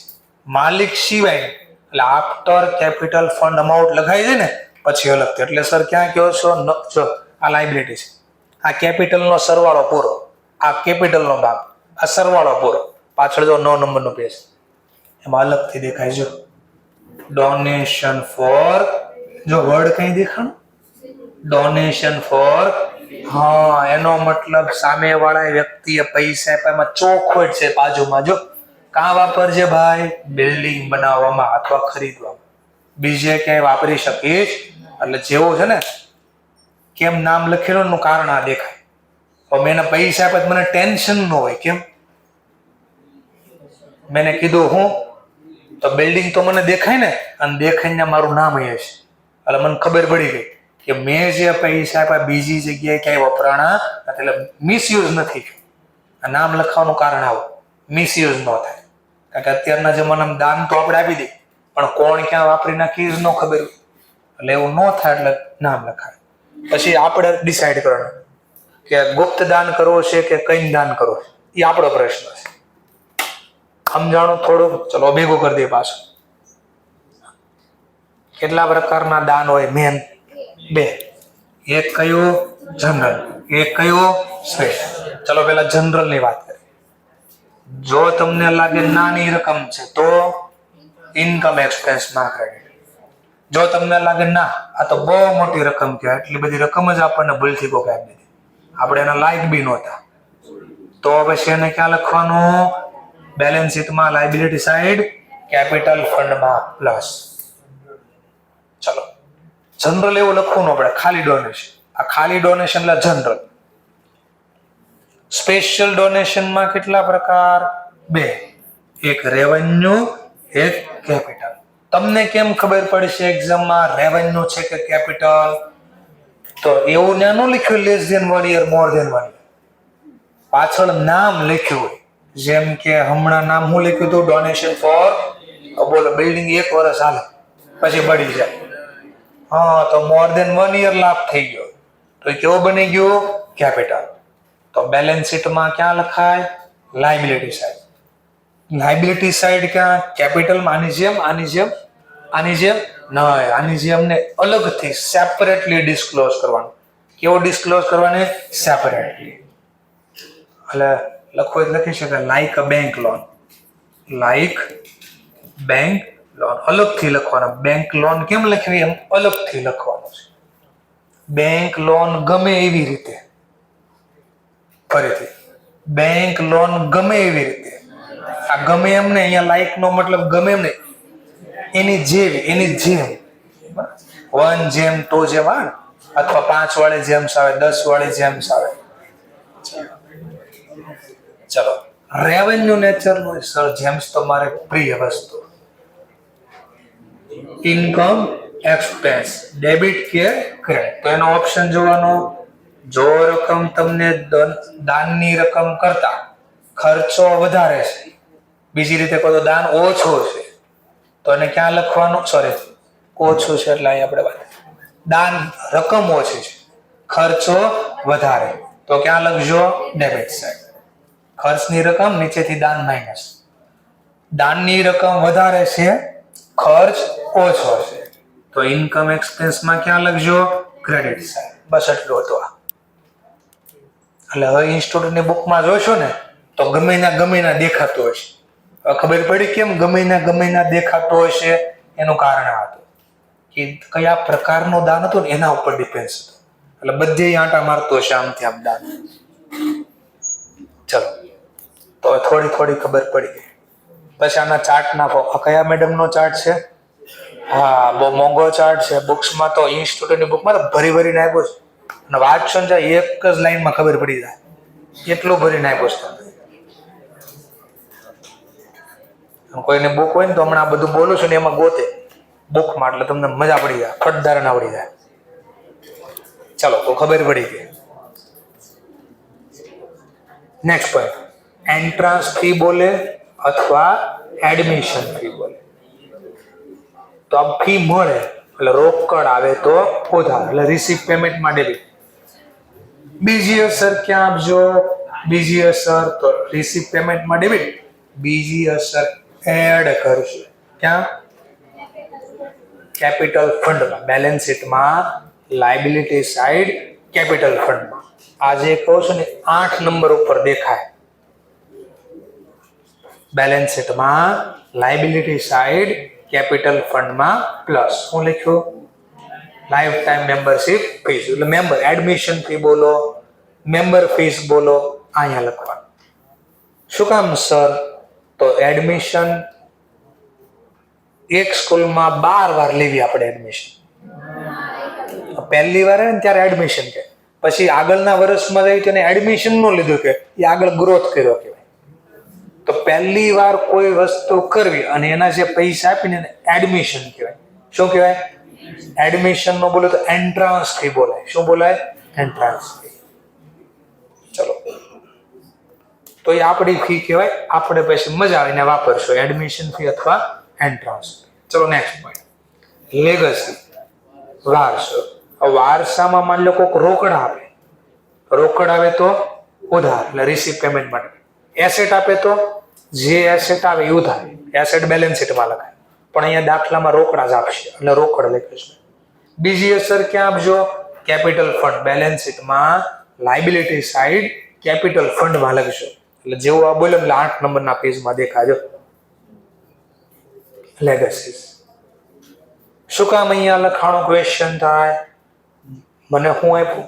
માલિક સિવાય, એટલે આફ્ટર કેપિટલ ફંડ અમાઉન્ટ લખાઈ જાય ને પછી અલગથી. એટલે સર ક્યાં કહો છો? જો આ લાયબિલિટી છે, આ કેપિટલનો સરવાળો પૂરો, આ કેપિટલનો ભાગ, આ સરવાળો પૂરો. પાછળ જો 9 નંબરનો પેજ એમાં અલગથી દેખાય. જો ડોનેશન ફોર, જો વર્ડ કઈ દેખાણ, ડોનેશન ફોર. એનો મતલબ સામે વાળા વ્યક્તિએ પૈસા આપ્યા, એમાં ચોખવટ છે બાજુમાં. જો કાં વાપરજે ભાઈ? બિલ્ડિંગ બનાવવામાં અથવા ખરીદવામાં. બીજે ક્યાંય વાપરી શકીશ. એટલે જેવું છે ને કેમ નામ લખેલું નું કારણ આ દેખાય. મેં એને પૈસા આપ્યા મને ટેન્શન ન હોય. કેમ? મેં કીધું હું તો બિલ્ડિંગ તો મને દેખાય ને, અને દેખાઈને મારું નામ હશે. એટલે મને ખબર પડી ગઈ કે મેં જે પૈસા આપ્યા બીજી જગ્યાએ ક્યાંય વપરાણા એટલે મિસયુઝ નથી. આ નામ લખવાનું કારણ આવું, મિસયુઝ ન થાય. કારણ કે અત્યારના જમાનામાં દાન તો આપણે આપી દઈએ, પણ કોણ ક્યાં વાપરી નાખી ન ખબર હોય. એટલે એવું ન થાય એટલે નામ લખાય. પછી આપણે ડિસાઈડ કરવાનું કે ગુપ્ત દાન કરવો છે કે કઈ દાન કરવો છે, એ આપણો પ્રશ્ન છે. સમજાણું થોડું? ચલો ભેગું કરી દઈએ પાછું. કેટલા પ્રકારના દાન હોય? મેન 2. એક કયું? જનરલ. એક કયું? શ્રેષ્ઠ. ચલો પેલા જનરલ ની વાત કરીએ. જો તમને લાગે નાની રકમ છે તો ઇન્કમ એક્સપેન્સ માં ક્રેડિટ. જો તમને લાગે ના આ તો બહુ મોટી રકમ કહેવાય, એટલી બધી રકમ જ આપણને ભૂલથી કોક આપી દીધી, આપણે એના લાયક બી નહોતા, તો પછી એને ક્યાં લખવાનું? બેલેન્સ શીટમાં લાયબિલિટી સાઈડ, કેપિટલ ફંડમાં પ્લસ. ચલો જનરલ એવું લખવું ન પડે, ખાલી ડોનેશન. આ ખાલી ડોનેશન એટલે જનરલ. સ્પેશિયલ ડોનેશનમાં કેટલા પ્રકાર? 2. એક રેવન્યુ, એક કેપિટલ. તમને કેમ ખબર પડશે એક્ઝામમાં રેવન્યુ છે કે કેપિટલ? તો એવું ત્યાં ન લખ્યું less than 1 year, more than 1 year. પાછળ નામ લખ્યું હોય. જેમ કે હમણાં નામ હું લખ્યું હતું? ડોનેશન ફોર, બોલો બિલ્ડિંગ 1 વર્ષ હાલે પછી બળી જાય. તો મોર ધેન 1 યર લાભ થઈ ગયો, તો એ કેવો બની ગયો? કેપિટલ. તો બેલેન્સ શીટમાં ક્યાં લખાય? Liability side. લાયબિલિટી સાઈડ ક્યાં? કેપિટલમાં. આની જેમ નહીં, આની જેમ ને અલગથી સેપરેટલી ડિસ્ક્લોઝ કરવાનું. કેવો ડિસ્ક્લોઝ કરવાની? સેપરેટલી. એટલે લખો એટલે લખી શકાય લાઈક અ bank loan. Like bank loan અલગથી લખવાનો. બેંક લોન કેમ લખવી? એમ અલગથી લખવાનું છે. બેંક લોન ગમે એવી રીતે, ફરીથી બેંક લોન ગમે એવી રીતે. આ ગમે એમ ને, અહીંયા લાઈક નો મતલબ ગમે એમ નહીં, એની જેમ 1 જેમ 2 જેમ આવે, અથવા 5 વાળી જેમ્સ આવે, 10 વાળી જેમ્સ આવે. ચલો રેવન્યુ નેચર નું સર જેમ્સ તમારે પ્રિય વસ્તુ. ઇન્કમ એક્સપેન્સ, ડેબિટ કે ક્રેડિટ. તો એનો ઓપ્શન જોવાનો. જો રકમ તમને દાનની રકમ કરતા ખર્ચો વધારે છે, બીજી રીતે કહો તો દાન ઓછો છે, તો એને ક્યાં લખવાનું? સોરી, ઓછું છે એટલે અહીં આપણે વાત, દાન રકમ ઓછી છે, ખર્ચો વધારે, તો ક્યાં લખજો? Debit side. ખર્ચની રકમ નીચેથી દાન માઇનસ. દાનની રકમ વધારે છે, ખર્ચ ઓછો છે, તો ઇન્કમ એક્સપેન્સમાં ક્યાં લખજો? Credit side. બસ એટલું હતું. એટલે હવે ઇન્સ્ટિટ્યૂટની બુકમાં જોશો ને તો ગમે ના દેખાતું હશે. ખબર પડી કેમ ગમે ના દેખાતો હશે? એનું કારણ આ હતું કે કયા પ્રકારનું દાન હતું ને એના ઉપર ડિપેન્ડ હતું. એટલે બધે આંટા મારતો હશે આમથી આમ દાન. ચલો તો થોડી ખબર પડી ગઈ. પછી આના ચાર્ટ નાખો. આ કયા મેડમનો ચાર્ટ છે? હા, બહુ મોંઘો ચાર્ટ છે. બુક્સમાં તો ઇન્સ્ટિટ્યૂટની બુકમાં તો ભરીને આપ્યો છે, અને વાંચશો ને એક જ લાઈનમાં ખબર પડી જાય એટલું ભરીને આપ્યો છે. કોઈને બુક હોય ને તો હમણાં બધું બોલું છું ને એમાં ગોતે બુકમાં, એટલે તમને મજા પડી જાય, ફટદારણ આવડી જાય. ચાલો તો ખબર પડી ગઈ. નેક્સ્ટ પોઈન્ટ, એન્ટ્રાન્સ ફી બોલે અથવા એડમિશન ફી બોલે. તો આ ફી મળે એટલે રોકડ આવે તો ઉધાર, એટલે રિસીપ પેમેન્ટમાં ડેબિટ. બીજી અસર ક્યાં આપજો? બીજી અસર તો રિસીપ પેમેન્ટમાં ડેબિટ. બીજી અસર એડ કરશે ક્યાં? કેપિટલ ફંડમાં, બેલેન્સ શીટમાં લાયબિલિટી સાઈડ કેપિટલ ફંડમાં. આજે કહું છું ને 8 નંબર ઉપર દેખાય. બેલેન્સ શીટમાં લાયબિલિટી સાઈડ કેપિટલ ફંડમાં પ્લસ શું લખ્યું? Life time membership fees. એટલે મેમ્બર એડમિશન ફી બોલો, મેમ્બર ફીસ બોલો, અહીંયા લખવાનું. શું કામ સર? તો એડમિશન એક સ્કૂલમાં 12 વાર લેવી આપણે એડમિશન. પહેલી વાર આવે ને ત્યારે એડમિશન કે, પછી આગળના વર્ષમાં જઈ તેને એડમિશન નો લીધું કે એ આગળ ગ્રોથ કર્યો કહેવાય. તો પહેલી વાર કોઈ વસ્તુ કરવી અને એના જે પૈસા આપીને એડમિશન કહેવાય. શું કહેવાય? એડમિશન નો બોલે તો એન્ટ્રાન્સ ફી બોલાય. શું બોલાય? Entrance fee. ચલો તો એ આપણી ફી કહેવાય, આપણે પછી મજા આવીને વાપરશું એડમિશન ફી અથવા એન્ટ્રાન્સ. ચલો નેક્સ્ટ પોઈન્ટ, લેગસી, વારસો. વારસામાં માની લો કોઈક રોકડ આપે, રોકડ આવે તો ઉધાર, એટલે રિસીપ પેમેન્ટ માટે. એસેટ આપે તો જે એસેટ આવે એ ઉધાર, એસેટ બેલેન્સ શીટમાં લખાય, પણ અહીંયા દાખલામાં રોકડા જ આપશે એટલે રોકડ લખીશું. બીજી અસર ક્યાં આપજો? કેપિટલ ફંડ, બેલેન્સ શીટમાં લાયબિલિટી સાઈડ કેપિટલ ફંડમાં લખશો. એટલે જેવું આ બોલ્યો એટલે 8 નંબરના પેજમાં દેખાજો. લેગસીસ. શું કામ અહીંયા લખાણો ક્વેશ્ચન થાય? મને શું આપ્યું?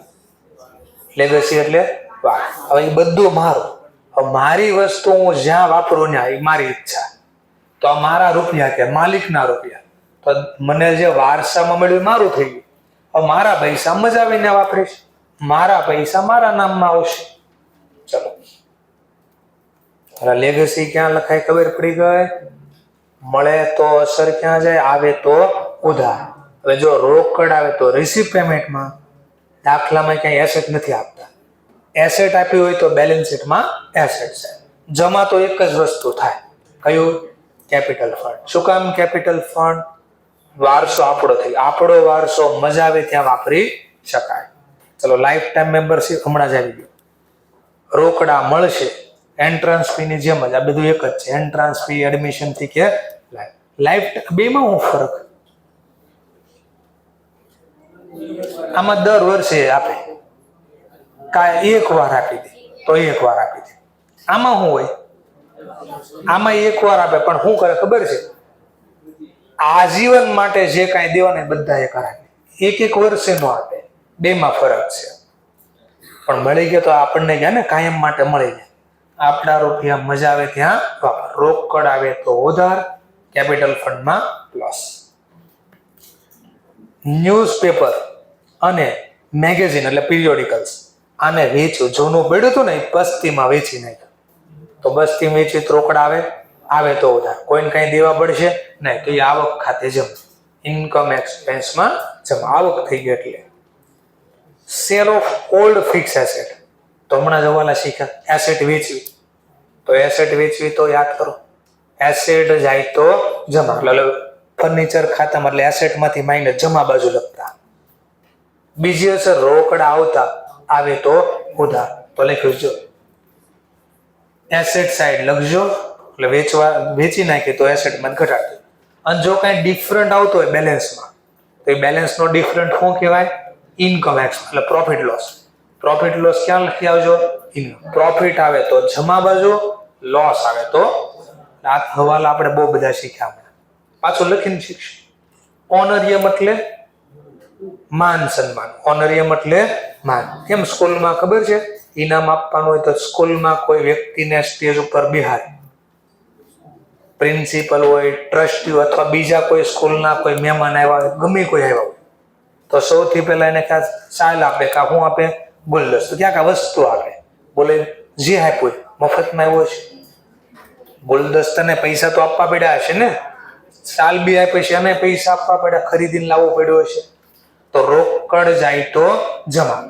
લેગસી એટલે વાર. હવે એ બધું મારું, હવે મારી વસ્તુ હું જ્યાં વાપરું ત્યાં એ મારી ઈચ્છા. તો આ મારા રૂપિયા કે માલિકના રૂપિયા, તો મને જે વારસામાં મળ્યું મારું થઈ ગયું. હવે મારા પૈસા મજા આવીને વાપરીશ, મારા પૈસા મારા નામમાં આવશે. ચલો લેગસી ક્યાં લખાય ખબર પડી ગઈ? મળે તો અસર ક્યાં જાય? આવે તો ઉધાર. હવે જો રોકડ આવે તો રિસીપ પેમેન્ટમાં. દાખલામાં ક્યાંય એસેટ નથી આપતા. એસેટ આપી હોય તો બેલેન્સ શીટમાં એસેટ છે. જમા તો એક જ વસ્તુ થાય, કયું? Capital fund. શું કામ કેપિટલ ફંડ? વારસો આપણો થઈ, આપણો વારસો મજા આવે ત્યાં વાપરી શકાય. ચલો લાઈફ ટાઈમ મેમ્બરશિપ હમણાં જ આવી ગયું. રોકડા મળશે એન્ટ્રાન્સ ફી ની જેમ જ, આ બધું એક જ છે. એન્ટ્રાન્સ ફી, એડમિશન ફી કે લાઈફ, બેમાં હું ફરક? આમાં દર વર્ષે આપે, કાંઈ એક વાર આપી દે તો એક વાર આપી દે. આમાં શું હોય? આમાં એક વાર આપે પણ શું કરે ખબર છે? આજીવન માટે જે કાંઈ દેવાને બધા એ કરાવે, એક વર્ષે નો આપે. બેમાં ફરક છે. પણ મળી ગયો તો આપણને ગયા ને કાયમ માટે મળી જાય. આપણા રૂપિયા મજા આવે ત્યાં વાપર. રોકડ આવે તો ઉધાર, કેપિટલ ફંડમાં પ્લસ. ન્યૂઝપેપર અને મેગેઝિન એટલે પિરિયોડિકલ્સ, આને વેચ્યું, જૂનું પડ્યું હતું ને એ બસ્તીમાં વેચી નાખ્યું. તો બસ્તી વેચી તો રોકડ આવે, આવે તો ઉધાર. કોઈને કઈ દેવા પડશે નહીં, તો એ આવક ખાતે જમા, ઇન્કમ એક્સપેન્સમાં જમા. આવક થઈ ગઈ એટલે. Cell of old fix asset, તો હમણાં જવાલા શીખ્યા. એસેટ વેચવી, તો એસેટ વેચવી તો યાદ કરો, એસેટ જાય તો જમા. એટલે ફર્નિચર ખાતામાં એટલે એસેટમાંથી માઇનસ જમા બાજુ લખતા. બીજી અસર રોકડા આવતા, આવે તો ઉધાર, તો લખ્યું જો એસેટ સાઈડ લખજો, એટલે વેચી નાખી તો એસેટમાં ઘટાડજો. અને જો કાંઈ ડિફરન્ટ આવતો હોય બેલેન્સમાં, તો એ બેલેન્સનો ડિફરન્ટ શું કહેવાય? ઇન્કમ એક્સ, એટલે પ્રોફિટ લોસ. પ્રોફિટ લોસ ક્યાં લખી આવજો? ઇન્કમ. પ્રોફિટ આવે તો જમા બાજુ, લોસ આવે તો આ હવાલા આપણે બહુ બધા શીખ્યા. પાછું લખીને શીખશું. ઓનરિયમ એટલે માન સન્માન, ઓનરિયમ એટલે માન. કેમ સ્કૂલમાં ખબર છે ઇનામ આપવાનું હોય તો સ્કૂલમાં કોઈ વ્યક્તિને સ્ટેજ ઉપર બિહારે, પ્રિન્સિપલ હોય, ટ્રસ્ટી હોય, અથવા બીજા કોઈ સ્કૂલના કોઈ મહેમાન આવ્યા હોય, ગમે કોઈ આવ્યા હોય, તો સૌથી પહેલા એને ક્યાં ચાલ આપે, કાં શું આપે? ગુલદસ્તો. ક્યાંક વસ્તુ આપે, બોલે જે આપ્યું મફતમાં આવ્યો છે. ગુલદસ્તાને પૈસા તો આપવા પડ્યા હશે ને, સાલ બી આપે છે અને પૈસા આપવા પડ્યા, ખરીદીને લાવવો પડ્યો હશે. તો રોકડ જાય તો જમા,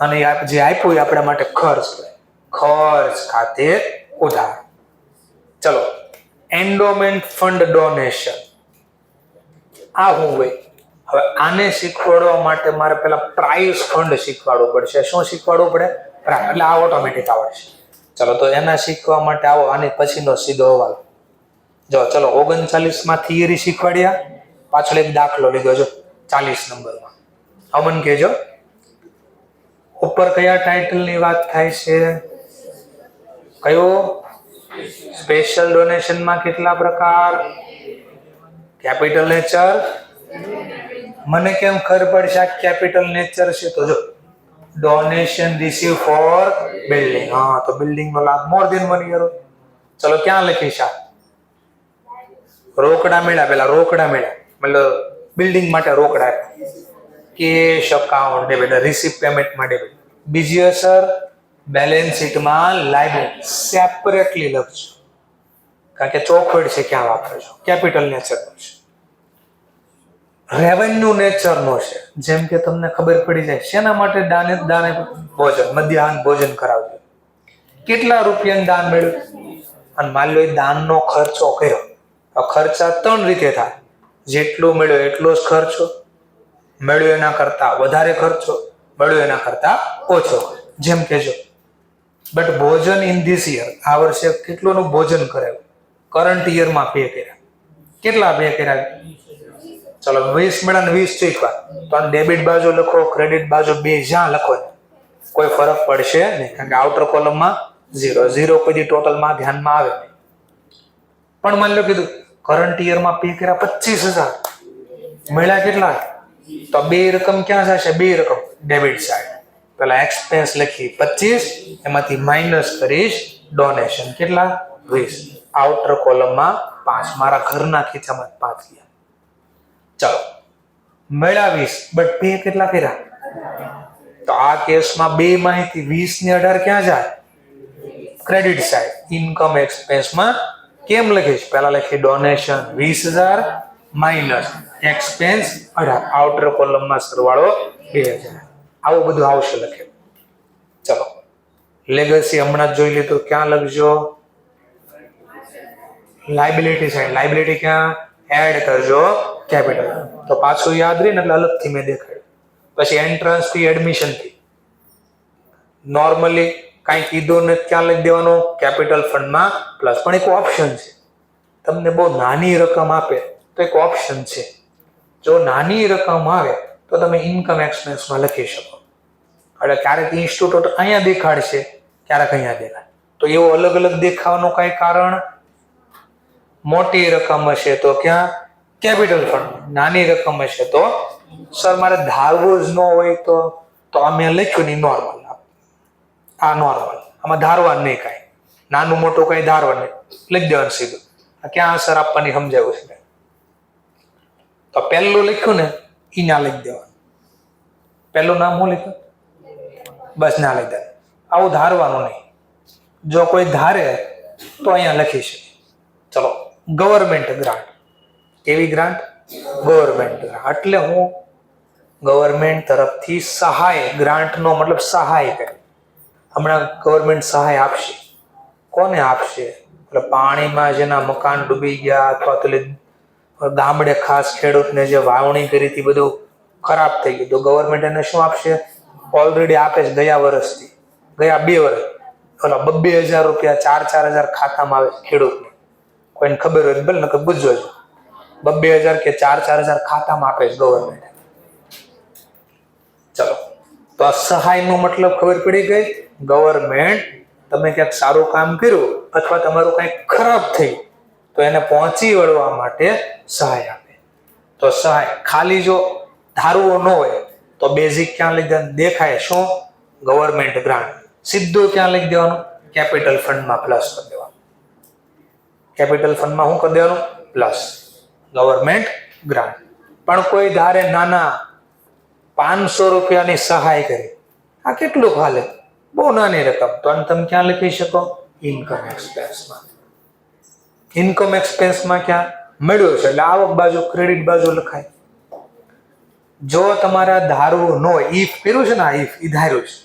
અને જે આપ્યું એ આપણા માટે ખર્ચ, ખર્ચ ખાતે ઉધાર. ચલો, એન્ડોમેન્ટ ફંડ ડોનેશન, આ શું હોય? હવે આને શીખવાડવા માટે મારે પેલા પ્રાઇસ ફંડ શીખવાડવું પડશે. શું શીખવાડવું પડે? એટલે આ ઓટોમેટિક આવડશે. ચલો, તો એના શીખવા માટે આવો આની પછીનો સીધો અવાલ. જો ચલો, 39 માં થિયરી શીખવાડ્યા, પાછળ એક દાખલો લીધો. જો 40 નંબરમાં અમન કહેજો ઉપર કયા ટાઇટલ ની વાત થાય છે? કયો? સ્પેશિયલ ડોનેશન માં કેટલા પ્રકાર? Capital nature. મને કેમ ખબર પડશે આ કેપિટલ નેચર છે? તો જો ડોનેશન રિસીવ ફોર બિલ્ડિંગ. હા, તો બિલ્ડિંગ નો લાભ મોર દેન 1 year. ચલો, ક્યાં લખીશ? આ રોકડા મેળા, પેલા રોકડા મેળા મતલબ બિલ્ડિંગ માટે રોકડા, cache account debit, receipt payment માટે ડેબિટ. બીજી અસર, બેલેન્સ શીટમાં લાયબિલિટી સેપરેટલી લખજો, કારણ કે ચોખવટ છે ક્યાં વાપરજો. કેપિટલ નેચર નો છે, રેવન્યુ નેચર નો છે. જેમ કે તમને ખબર પડી જાય શેના માટે દાને ભોજન, મધ્યાહન ભોજન કરાવજો, કેટલા રૂપિયાનું દાન મળ્યું, અને માની લો દાનનો ખર્ચો કર્યો. ખર્ચા 3 રીતે થાય: જેટલું મળ્યો એટલો જ ખર્ચો, મળ્યો એના કરતા વધારે ખર્ચો, મળ્યો એના કરતા ઓછો. જેમ કે જો બટ ભોજન ઇન ધીસ યર, આ વર્ષે કેટલુંનું ભોજન કરાવ્યું, કરંટ યરમાં પે કર્યા, કેટલા પે કર્યા? ચલો, 20 મળ્યા ને 20 ચૂક્યા, તો આ ડેબિટ બાજુ લખો, ક્રેડિટ બાજુ બે જ્યાં લખો કોઈ ફરક પડશે નહીં, કારણ કે આઉટર કોલમમાં 0 કોઈ ટોટલમાં ધ્યાનમાં આવે નહીં. પણ માની લો કીધું કરંટ યરમાં પે કર્યા 25,000, મળ્યા કેટલા? તો બે રકમ ક્યાં જશે? બે રકમ ડેબિટ સાઈડ. પેલા એક્સપેન્સ લખી 25, એમાંથી માઇનસ કરીશ ડોનેશન, કેટલા? 20. આઉટર કોલમમાં 5, મારા ઘરના ખીચામાં 5 ગયા. ચાલો, મળ્યા 20, બટ પે કેટલા કર્યા? તો આ કેસમાં બે માહિતી 20 ને 18 ક્યાં જાય? Credit side. ઇન્કમ એક્સપેન્સમાં કેમ લખીશ? પહેલા લખી ડોનેશન 20,000 માઇનસ એક્સપેન્સ 18, આઉટર કોલમમાં સરવાળો 2000. આવું બધું આવશે લખે. ચલો, લેગસી હમણાં જ જોઈ લીધું, ક્યાં લખજો? Liability side. લાયબિલિટી ક્યાં? એડ કરજો કેપિટલ. તો પાછું યાદ રહી ને એટલે અલગથી મેં દેખાડ્યું. પછી entrance fee, admission fee. Normally કાંઈ કીધું ને ક્યાં લખી દેવાનું? કેપિટલ ફંડમાં પ્લસ. પણ એક ઓપ્શન છે, તમને બહુ નાની રકમ આપે તો એક ઓપ્શન છે, જો નાની રકમ આવે તો તમે ઇન્કમ એક્સપેન્સમાં લખી શકો. એટલે ક્યારેક ઇન્સ્ટિટ્યૂટ અહીંયા દેખાડશે, ક્યારેક અહીંયા દેખાડે, તો એવું અલગ અલગ દેખાવાનું કઈ કારણ? મોટી રકમ હશે તો ક્યાં? Capital fund. નાની રકમ હશે તો સર મારે ધારવું જ ન હોય તો અમે લખ્યું નહીં નોર્મલ. આ નોર્મલ, આમાં ધારવાનું નહીં, કાંઈ નાનું મોટું કાંઈ ધારવાનું નહીં, લખી દેવાનું સીધું. ક્યાં અસર આપવાની સમજાવ્યું છે. તો પહેલું લખ્યું ને એ ના લખી દેવાનું. પહેલું નામ શું લખ્યું? બસ ના લખી દેવાનું. આવું ધારવાનું નહીં. જો કોઈ ધારે તો અહીંયા લખી શકે. ચલો, ગવર્મેન્ટ ગ્રાન્ટ. કેવી ગ્રાન્ટ? Government grant. એટલે હું ગવર્મેન્ટ તરફથી સહાય, ગ્રાન્ટનો મતલબ સહાય કરે. હમણાં ગવર્મેન્ટ સહાય આપશે. કોને આપશે? એટલે પાણીમાં જેના મકાન ડૂબી ગયા, અથવા તો ગામડે ખાસ ખેડૂતને જે વાવણી કરી હતી બધું ખરાબ થઈ ગયું, તો ગવર્મેન્ટ એને શું આપશે? ઓલરેડી આપે છે ગયા વર્ષથી, ગયા 2 વર્ષ. ઓલા 2,000 રૂપિયા 4,000 ખાતામાં આવે ખેડૂતને. કોઈને ખબર હોય ભલે નકર પૂછજો. 2,000 કે 4,000 ખાતામાં આપે છે ગવર્મેન્ટ. ચલો, તો આ સહાયનો મતલબ ખબર પડી ગઈ. ગવર્મેન્ટ તમે ક્યાંક સારું કામ કર્યું અથવા તમારું કંઈક ખરાબ થયું તો એને પહોંચી વળવા માટે સહાય આપે. તો સહાય ખાલી જો ધારવો ન હોય તો બેઝિક ક્યાં લખી દેવાનું? દેખાય શું? Government grant. સીધું ક્યાં લખી દેવાનું? કેપિટલ ફંડમાં પ્લસ કરી દેવાનું. કેપિટલ ફંડમાં શું કરી દેવાનું? પ્લસ. Government grant. પણ કોઈ ધારે નાના 500 રૂપિયાની સહાય કરી, આ કેટલું હાલે? બહુ નાની રકમ, તો તમે ક્યાં લખી શકો? ઇન્કમ એક્સપેન્સમાં. ઇન્કમ એક્સપેન્સમાં ક્યાં મળ્યો છે એટલે આવક બાજુ ક્રેડિટ બાજુ લખાય. જો તમારા ધારવું ન હોય, ઈફ કર્યું છે ને, ઈફ ઈ ધાર્યું છે,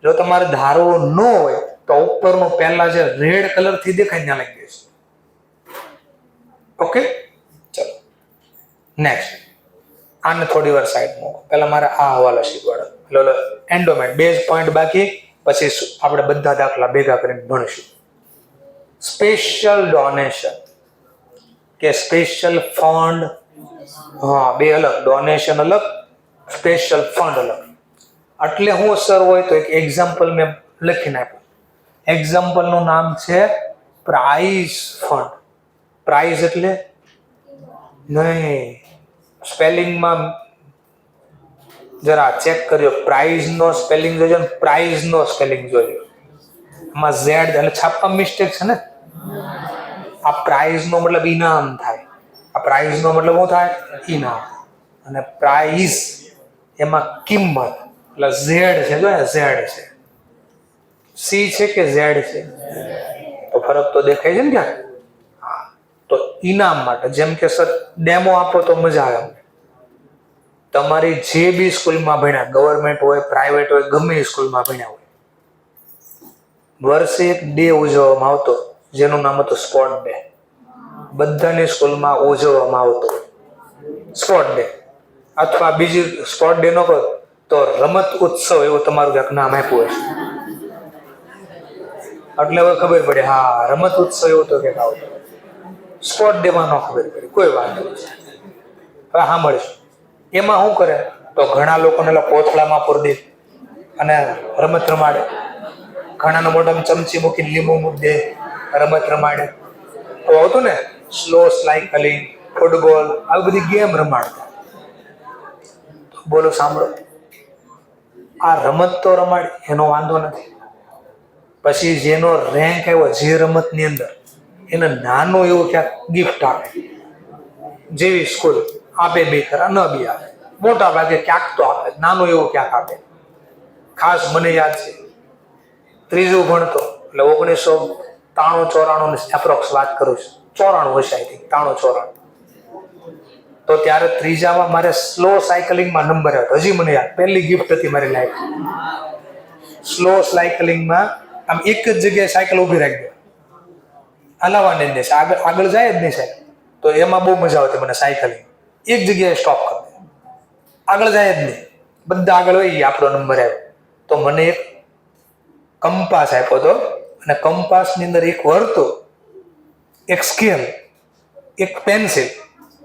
જો તમારે ધારવું ન હોય તો ઉપરનો પહેલા જે રેડ કલર થી દેખાય ત્યાં લખી દેશે. ઓકે, ચલો નેક્સ્ટ. આને થોડી વાર સાઈડ મૂકો, પહેલા મારે આ હવાલો શીખવાડો. એટલે એન્ડોમેન્ટ બેઝ પોઈન્ટ બાકી, પછી આપણે બધા દાખલા ભેગા કરીને ભણીશું. સ્પેશિયલ ડોનેશન કે સ્પેશિયલ ફંડ, હા બે અલગ, ડોનેશન અલગ, સ્પેશિયલ ફંડ અલગ. એટલે હું સર હોય તો એક એક્ઝામ્પલ મેં લખીને આપ્યું. એક્ઝામ્પલનું નામ છે પ્રાઇઝ ફંડ. પ્રાઇઝ એટલે નહીં, સ્પેલિંગમાં જરા ચેક કરજો. પ્રાઇઝ નો સ્પેલિંગ જોજો ને પ્રાઇઝ નો સ્પેલિંગ જોજો. આમાં ઝેડ એટલે છાપવા મિસ્ટેક છે ને. આ પ્રાઇઝ નો મતલબ ઇનામ થાય. આ પ્રાઇઝ નો મતલબ શું થાય? ઇનામ. અને પ્રાઇઝ એમાં કિંમત એટલે ઝેડ છે, જો ઝેડ છે. સી છે કે ઝેડ છે? તો ફરક તો દેખાય છે ને ક્યાં? હા, તો ઇનામ માટે જેમ કે સર ડેમો આપો તો મજા આવે. તમારી જે બી સ્કૂલમાં ભણ્યા, ગવર્મેન્ટ હોય પ્રાઇવેટ હોય, ગમે એ સ્કૂલમાં ભણ્યા હોય, વર્ષે એક ડે ઉજવવામાં આવતો જેનું નામ હતું સ્પોર્ટ ડે. બધાની સ્કૂલમાં ઉજવવામાં આવતો સ્પોર્ટ ડે. અથવા બીજી સ્પોર્ટ ડે નો કહો તો રમત ઉત્સવ એવું તમારું ક્યાંક નામ આપ્યું હશે. એટલે હવે ખબર પડે, હા રમત ઉત્સવ એવું તો ક્યાંક આવતો. સ્પોર્ટ ડે માં ન ખબર પડી, કોઈ વાત નહીં. હવે સાંભળીશું. એમાં શું કરે તો ઘણા લોકોને કોથળામાં પૂરી દે અને રમત રમાડે. ઘણાના મોઢામાં ચમચી મૂકીને લીંબુ મૂકી દે, રમત રમાડે. તો આવતું ને સ્લો સાયકલિંગ, ફૂટબોલ, આવી બધી ગેમ રમાડતા. બોલો સાંભળો, આ રમત તો રમાડી એનો વાંધો નથી. પછી જેનો રેન્ક આવ્યો જે રમતની અંદર, એને નાનું એવું ક્યાંક ગિફ્ટ આપે. જેવી સ્કૂલ આપે બે ખરા, ન બી આપે, મોટા ભાગે ક્યાંક તો આપે, નાનું એવું ક્યાંક આપે. ખાસ મને યાદ છે, ત્રીજું ભણતો એટલે 1993-94 એપ્રોક્સ વાત કરું છું, 94 હશે આઈ થિંક, 93-94. તો ત્યારે ત્રીજામાં મારે સ્લો સાયકલિંગમાં નંબર આવ્યો. હજી મને યાદ, પહેલી ગિફ્ટ હતી મારી લાઈફ. સ્લો સાયકલિંગમાં આમ એક જ જગ્યાએ સાયકલ ઊભી રાખી દે, હલાવવાની જ નહીં, આગળ જાય જ નહીં સાહેબ. તો એમાં બહુ મજા આવતી મને સાયકલિંગ. એક જગ્યાએ સ્ટોપ કરી દે, આગળ જાય જ નહીં, બધા આગળ હોય, આપણો નંબર આવ્યો. તો મને એક કંપાસ આપ્યો હતો અને કંપાસની અંદર એક વર્તુળ, એક સ્કેલ, એક પેન્સિલ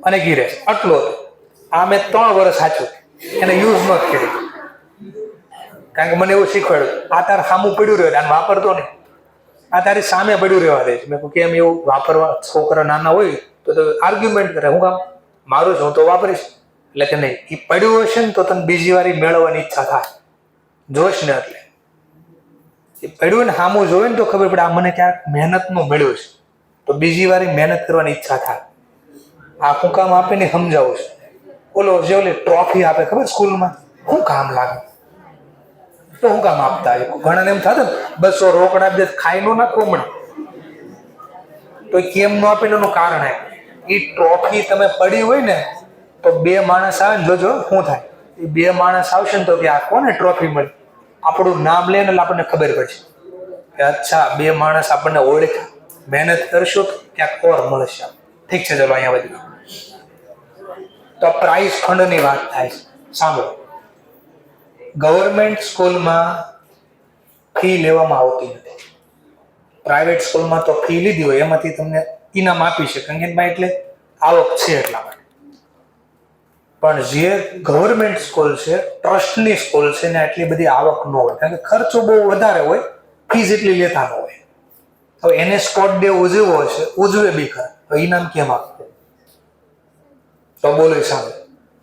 અને એક ઇરેઝર, આટલો હતો. આ મેં 3 વર્ષ સાચું એને યુઝ ન કરી, કારણ કે મને એવું શીખવાડ્યું, આ તાર સામું પડ્યું રહ્યું, આને વાપરતો નહીં, આ તારી સામે પડ્યું રહેવા દે. મેં કહું કેમ એવું વાપરવા? છોકરા નાના હોય તો આર્ગ્યુમેન્ટ કરે, હું કામ મારું જ, હું તો વાપરીશ. એટલે કે નહીં, એ પડ્યું હશે ને તો તને બીજી વાર મેળવવાની ઈચ્છા થાય, જોશ ને. એટલે એ પડ્યું ને સામું જોવે ને તો ખબર પડે આ મને ક્યાંક મહેનતનું મળ્યું છે, તો બીજી વાર મહેનત કરવાની ઈચ્છા થાય. આ હું કામ આપીને સમજાવું છું. ઓલો જે ઓલી ટ્રોફી આપે ખબર સ્કૂલમાં, શું કામ લાગે? તો હું કામ આપતા? ઘણાને એમ થતું 200 રોકડા દે, ખાઈ નો નાખવો મળે. તો કેમ ન આપે એનું કારણ એ ટ્રોફી તમે પડી હોય ને તો 2 માણસ આવે ને, જોજો શું થાય. એ 2 માણસ આવશે ને તો કે આ કોને ટ્રોફી મળી, આપણું નામ લે ને એટલે આપણને ખબર પડશે કે અચ્છા 2 માણસ આપણને ઓળખે, મહેનત કરશું તો ક્યાંક ઓર મળશે. ઠીક છે, ચલો અહીંયા બધી. તો પ્રાઇઝ ફંડની વાત થાય છે. સાંભળો, ગવર્મેન્ટ સ્કૂલમાં ફી લેવામાં આવતી નથી. પ્રાઇવેટ સ્કૂલમાં તો ફી લીધી હોય એમાંથી તમને ઇનામ આપી શકે, અંકિતભાઈ એટલે આવક છે એટલા માટે. પણ જે ગવર્મેન્ટ સ્કૂલ છે, ટ્રસ્ટની સ્કૂલ છે ને, એટલી બધી આવક ન હોય, કારણ કે ખર્ચો બહુ વધારે હોય, ફીસ એટલી લેતા ન હોય. હવે એને સ્પોર્ટ ડે ઉજવવો છે, ઉજવે બી ખરા, તો ઇનામ કેમ આપે? તો બોલો સામે,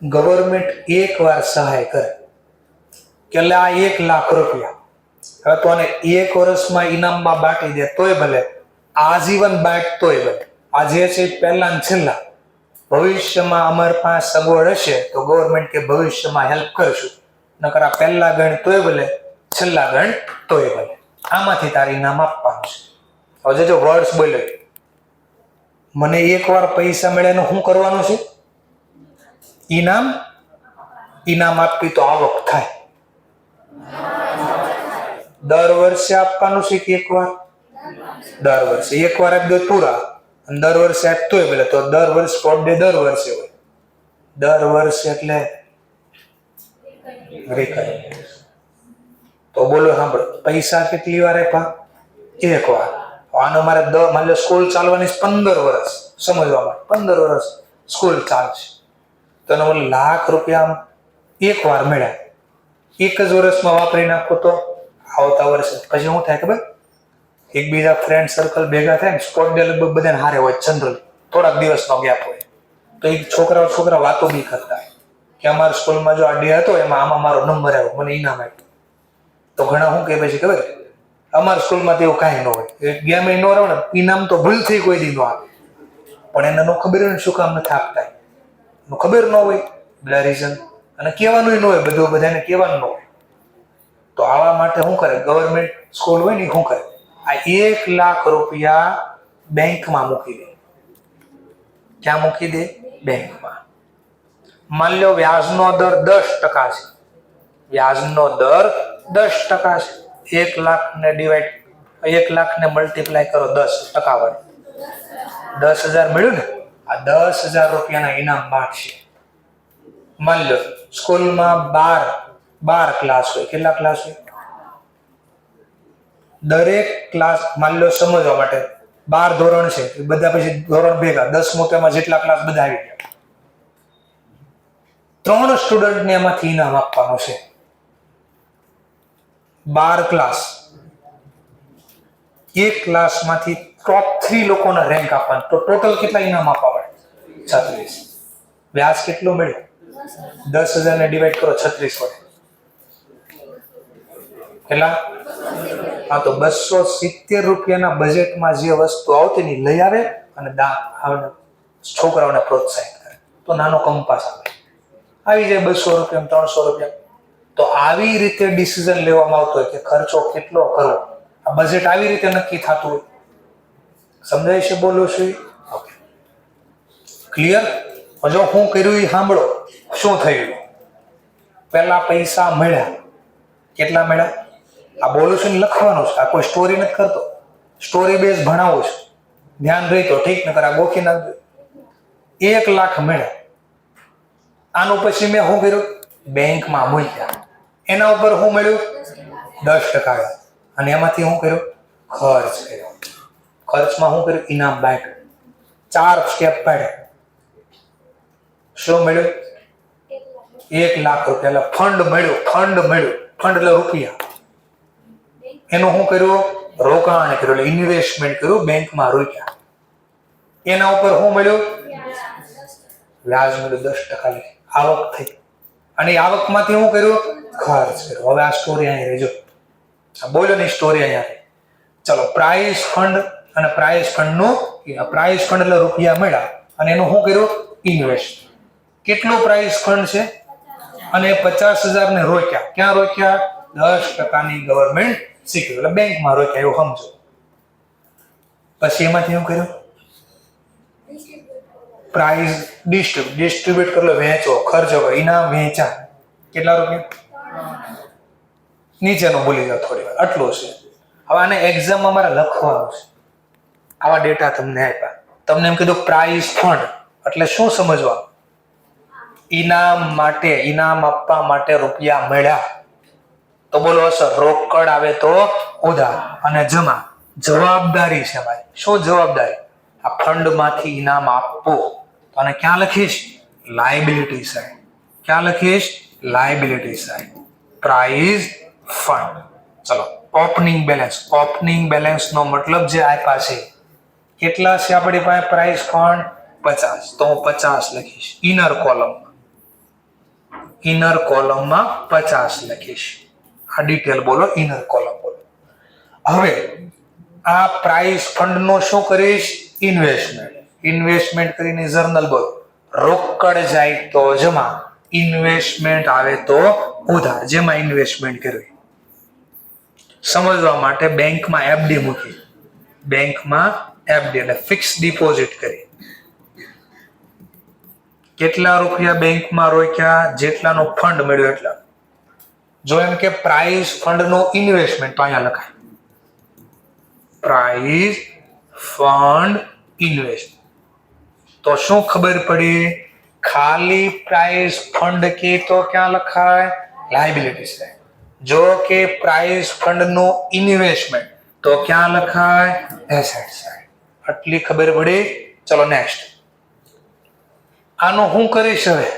ગવર્મેન્ટ એકવાર સહાય કરે કે આ 1 લાખ રૂપિયા, હવે તો આને 1 વર્ષમાં ઇનામમાં બાટી દે તોય ભલે, આજીવન બાટ તોય ભલે. આ જે છે પહેલા ને છેલ્લા. ભવિષ્યમાં અમારી પાસે સગવડ હશે તો ગવર્મેન્ટ કે ભવિષ્યમાં હેલ્પ કરશું, નકર આ પહેલા ગણ તોય ભલે, છેલ્લા ગણ તોય ભલે, આમાંથી તારે ઇનામ આપવાનું છે. હવે જો વર્ડ્સ બોલ્યો, મને એકવાર પૈસા મળ્યા એનું શું કરવાનું છે? ઇનામ આપવી તો આવક થાય. દર વર્ષે આપવાનું છે કે એકવાર? દર વર્ષે. એકવાર આપી દો પૂરા, અને દર વર્ષે આપતોય પેલા તો દર વર્ષ સ્પોટ ડે દર વર્ષે હોય. દર વર્ષે એટલે રેખાય. તો બોલો સાંભળો, પૈસા કેટલી વાર આપ્યા? એકવાર. આનો મારે માની લો સ્કૂલ ચાલવાની 15 વર્ષ, સમજવા માટે 15 વર્ષ સ્કૂલ ચાલશે, તો એનો લાખ રૂપિયા એકવાર મળ્યા, એક જ વર્ષમાં વાપરી નાખો તો આવતા વર્ષે પછી શું થાય ખબર? એકબીજા ફ્રેન્ડ સર્કલ ભેગા થાય ને, સ્પોટ ડે લગભગ બધાને હારે હોય જનરલ, થોડાક દિવસનો ગેપ હોય, તો એક છોકરા વાતો બી કરતા હોય કે અમારા સ્કૂલમાં જો આ ડે હતો એમાં આમાં મારો નંબર આવ્યો, મને ઇનામ આપ્યું. તો ઘણા શું કહે પછી ખબર? અમારા સ્કૂલમાં તો એવું કાંઈ ન હોય, ગેમ ન રહે ને, ઇનામ તો ભૂલથી કોઈ દી ન આપે. પણ એને ન ખબર હોય ને શું કામ નથી આપતા, એનું ખબર ન હોય બધા રીઝન, અને કહેવાનું ન હોય, બધું બધાને કહેવાનું ન હોય. તો આવા માટે શું કરે ગવર્મેન્ટ સ્કૂલ હોય ને, શું કરે આ 1 લાખ રૂપિયા બેંકમાં મૂકી દે. ક્યાં મૂકી દે? બેંકમાં. માની લો વ્યાજનો દર 10% છે. વ્યાજનો દર 10% છે. 1 લાખને ડિવાઈડ 1 લાખને મલ્ટીપ્લાય કરો 10% વડે, 10,000 મળ્યું ને. આ 10,000 રૂપિયાના ઇનામ બાકી. માની લો સ્કૂલમાં 12 ક્લાસ હોય. કેટલા ક્લાસ હોય? દરેક ક્લાસ માની લો સમજવા માટે 12 ધોરણ છે, બધા પછી ધોરણ ભેગા 10મું તેમાં જેટલા ક્લાસ બધા આવી ગયા. 3 સ્ટુડન્ટને એમાંથી ઇનામ આપવાનું છે. 12 ક્લાસ, એક ક્લાસમાંથી ટોપ 3 લોકોના રેન્ક આપવાના, તો ટોટલ કેટલા ઇનામ આપવા પડે? 36. વ્યાજ કેટલું મળ્યું? 10,000 ને ડિવાઈડ કરો 36 વડે, કેટલા? હા, તો 270 રૂપિયાના બજેટમાં જે વસ્તુ આવતી ને લઈ આવે અને છોકરાઓને પ્રોત્સાહિત કરે. તો નાનો કંપાસ આવી જાય 200 રૂપિયા 300 રૂપિયા. તો આવી રીતે ડિસિઝન લેવામાં આવતો હોય કે ખર્ચો કેટલો કરવો. આ બજેટ આવી રીતે નક્કી થતું હોય. સમજાય છે બોલું છું? Okay, clear? જો હું કર્યું એ સાંભળો. શું થયું? પહેલા પૈસા મળ્યા. કેટલા મળ્યા? આ બોલું છું ને લખવાનું છે, આ કોઈ સ્ટોરી નથી કરતો. સ્ટોરી બેઝ ભણાવું છું, ધ્યાન રહી તો ઠીક, નકર આ ગોખી નાખજો. 1 લાખ મળ્યા. આનું પછી મેં શું કર્યું? બેંકમાં મૂક્યા. એના ઉપર શું મળ્યું? 10%. અને એમાંથી શું કર્યું? ખર્ચ કર્યો. ખર્ચમાં શું કર્યું? ઇનામ બાંટ્યું. 4 સ્ટેપ પાડ્યા. શું મળ્યું? 1 લાખ રૂપિયા. એટલે ફંડ મળ્યું. ફંડ એટલે રૂપિયા. એનું શું કર્યું? રોકાણ કર્યું, એટલે ઇન્વેસ્ટમેન્ટ કર્યું, બેંકમાં રોક્યા. એના ઉપર શું મળ્યું? વ્યાજ મળ્યું 10%. આવક થઈ. અને આવકમાંથી શું કર્યું? ખર્ચ કર્યો. હવે આ સ્ટોરી અહીં રહેજો. બોલો ની સ્ટોરી અહીંયા. ચલો, પ્રાઇઝ ફંડ અને પ્રાઇઝ ફંડનું, પ્રાઇઝ ફંડ એટલે રૂપિયા મળ્યા અને એનું શું કર્યું? ઇન્વેસ્ટ. કેટલું પ્રાઇઝ ફંડ છે? અને 50,000 ને રોક્યા. ક્યાં રોક્યા? 10%ની ગવર્મેન્ટ સિક્યુર, એટલે બેંકમાં રોક્યા, એવું સમજો. પછી એમાંથી શું કર્યું? પ્રાઇઝ ડિસ્ટ્રીબ્યુટ કરો, વહેંચો, ખર્ચો કરો, ઇનામ વહેંચા. કેટલા રૂપિયા? નીચેનું ભૂલી જાઓ થોડી વાર, આટલું છે. હવે આને એક્ઝામમાં મારે લખવાનું છે. આવા ડેટા તમને આપ્યા, તમને એમ કીધું પ્રાઇઝ ફંડ એટલે શું સમજવા? ઇનામ આપવા માટે રૂપિયા મળ્યા. તો બોલો સર, રોકડ આવે તો ઉધાર અને જમા. જવાબદારી છે ભાઈ. શું જવાબદારી? આ ફંડ માંથી ઇનામ આપવું. તો આને ક્યાં લખીશ? Liability side. ક્યાં લખીશ? Liability side. Prize fund. ચલો, ઓપનિંગ બેલેન્સ. ઓપનિંગ બેલેન્સ નો મતલબ જે આપ્યા છે, કેટલા છે આપણી પાસે પ્રાઇઝ ફંડ? 50. તો હું 50 લખીશ ઇનર કોલમમાં 50 લખીશ. આ ડિટેલ બોલો, ઇનર કોલમ બોલો. હવે આ પ્રાઇઝ ફંડ નો શું કરીશ? ઇન્વેસ્ટમેન્ટ કરીને જર્નલ બોલો. રોકડ જાય તો જમા, ઇન્વેસ્ટમેન્ટ આવે તો ઉધાર. જેમાં ઇન્વેસ્ટમેન્ટ કરવી સમજવા માટે બેંકમાં એફડી મૂકી. બેંકમાં એફડી એટલે ફિક્સ ડિપોઝિટ કરી. કેટલા રૂપિયા બેંકમાં રોક્યા, જેટલાનો ફંડ મળ્યો એટલા. જો એમ કે પ્રાઇસ ફંડનો ઇન્વેસ્ટમેન્ટ, તો અહીંયા લખાય પ્રાઇસ ફંડ ઇન્વેસ્ટ. તો શું ખબર પડી? ખાલી પ્રાઇસ ફંડ કે તો ક્યાં લખાય? Liability side. જો કે પ્રાઇસ ફંડનો ઇન્વેસ્ટમેન્ટ તો ક્યાં લખાય? Asset side. આટલી ખબર પડી. ચલો નેક્સ્ટ. આનો હું કરીશ હવે?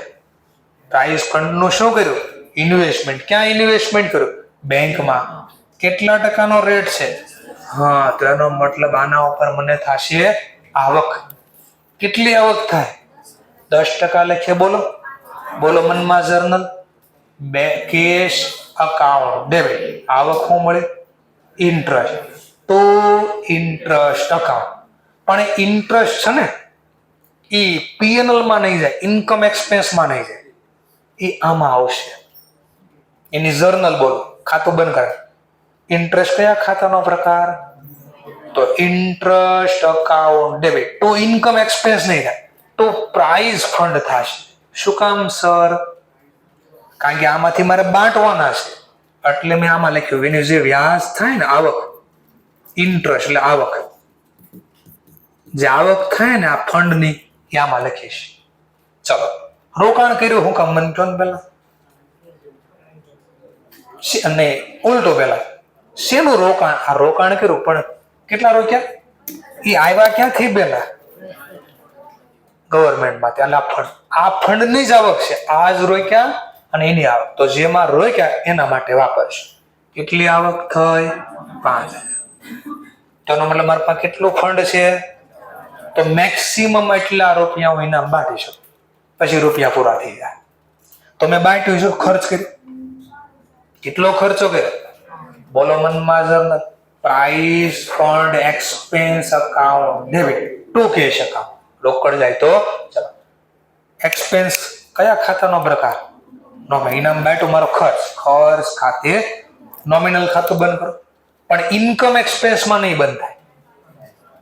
પ્રાઇસ ફંડનું શું કર્યું? ઇન્વેસ્ટમેન્ટ. ક્યાં ઇન્વેસ્ટમેન્ટ કર્યું? બેંકમાં. કેટલા ટકાનો રેટ છે? હા, તો એનો મતલબ આના ઉપર મને થશે આવક. કેટલી આવક થાય? 10% લખીએ. બોલો બોલો મનમાં જર્નલ. Cache account debit. આવક શું મળે? ઇન્ટરેસ્ટ. તો ઇન્ટરેસ્ટ અકાઉન્ટ. પણ ઇન્ટરેસ્ટ છે ને એ પીએનએલ માં નહીં જાય, ઇન્કમ એક્સપેન્સ માં નહીં જાય, એ આમાં આવશે. એની જર્નલ બોલો. ખાતું બંધ કરે. ઇન્ટરેસ્ટ કયા ખાતાનો પ્રકાર? તો ઇન્ટરેસ્ટ અકાઉન્ટ ડેબિટ. તો ઇન્કમ એક્સપેન્સ નહીં થાય, તો પ્રાઇસ ફંડ થશે. શું કામ સર? કારણ કે આમાંથી મારે બાંટવાના છે, એટલે મેં આમાં લખ્યું. એની જે વ્યાજ થાય ને, આવક, ઇન્ટરેસ્ટ એટલે આવક, જે આવક થાય ને આ ફંડની, એ આમાં લખીશ. ચલો, રોકાણ કર્યું. હું કામ? મને કહો ને પેલા. અને ઉલટો પેલા શેનું રોકાણ? આ રોકાણ કર્યું, પણ કેટલા રોક્યા? એ આવ્યા ક્યાંથી? પેલા ગવર્મેન્ટમાં. એટલે આ ફંડની જ આવક છે. આ જ રોક્યા અને એની આવક. તો જેમાં રોક્યા એના માટે વાપરશું. કેટલી આવક થઈ? 5,000. તેનો મતલબ મારા પાસે કેટલું ફંડ છે? તો મેક્સિમમ એટલા રૂપિયા હું ઇનામ બાંટી શકું. પછી રૂપિયા પૂરા થઈ જાય. તો મેં બાંટ્યું છું, ખર્ચ કર્યો. કેટલો ખર્ચો કર્યો? બોલો મનમાં journal. Price fund expense account debit to cash account. રોકડ જાય તો ચલો. એક્સપેન્સ કયા ખાતાનો પ્રકાર? ઇનામ બાંટ્યું, મારો ખર્ચ. ખર્ચ ખાતે નોમિનલ ખાતું બંધ કરો. પણ ઇન્કમ એક્સપેન્સમાં નહીં બંધ થાય.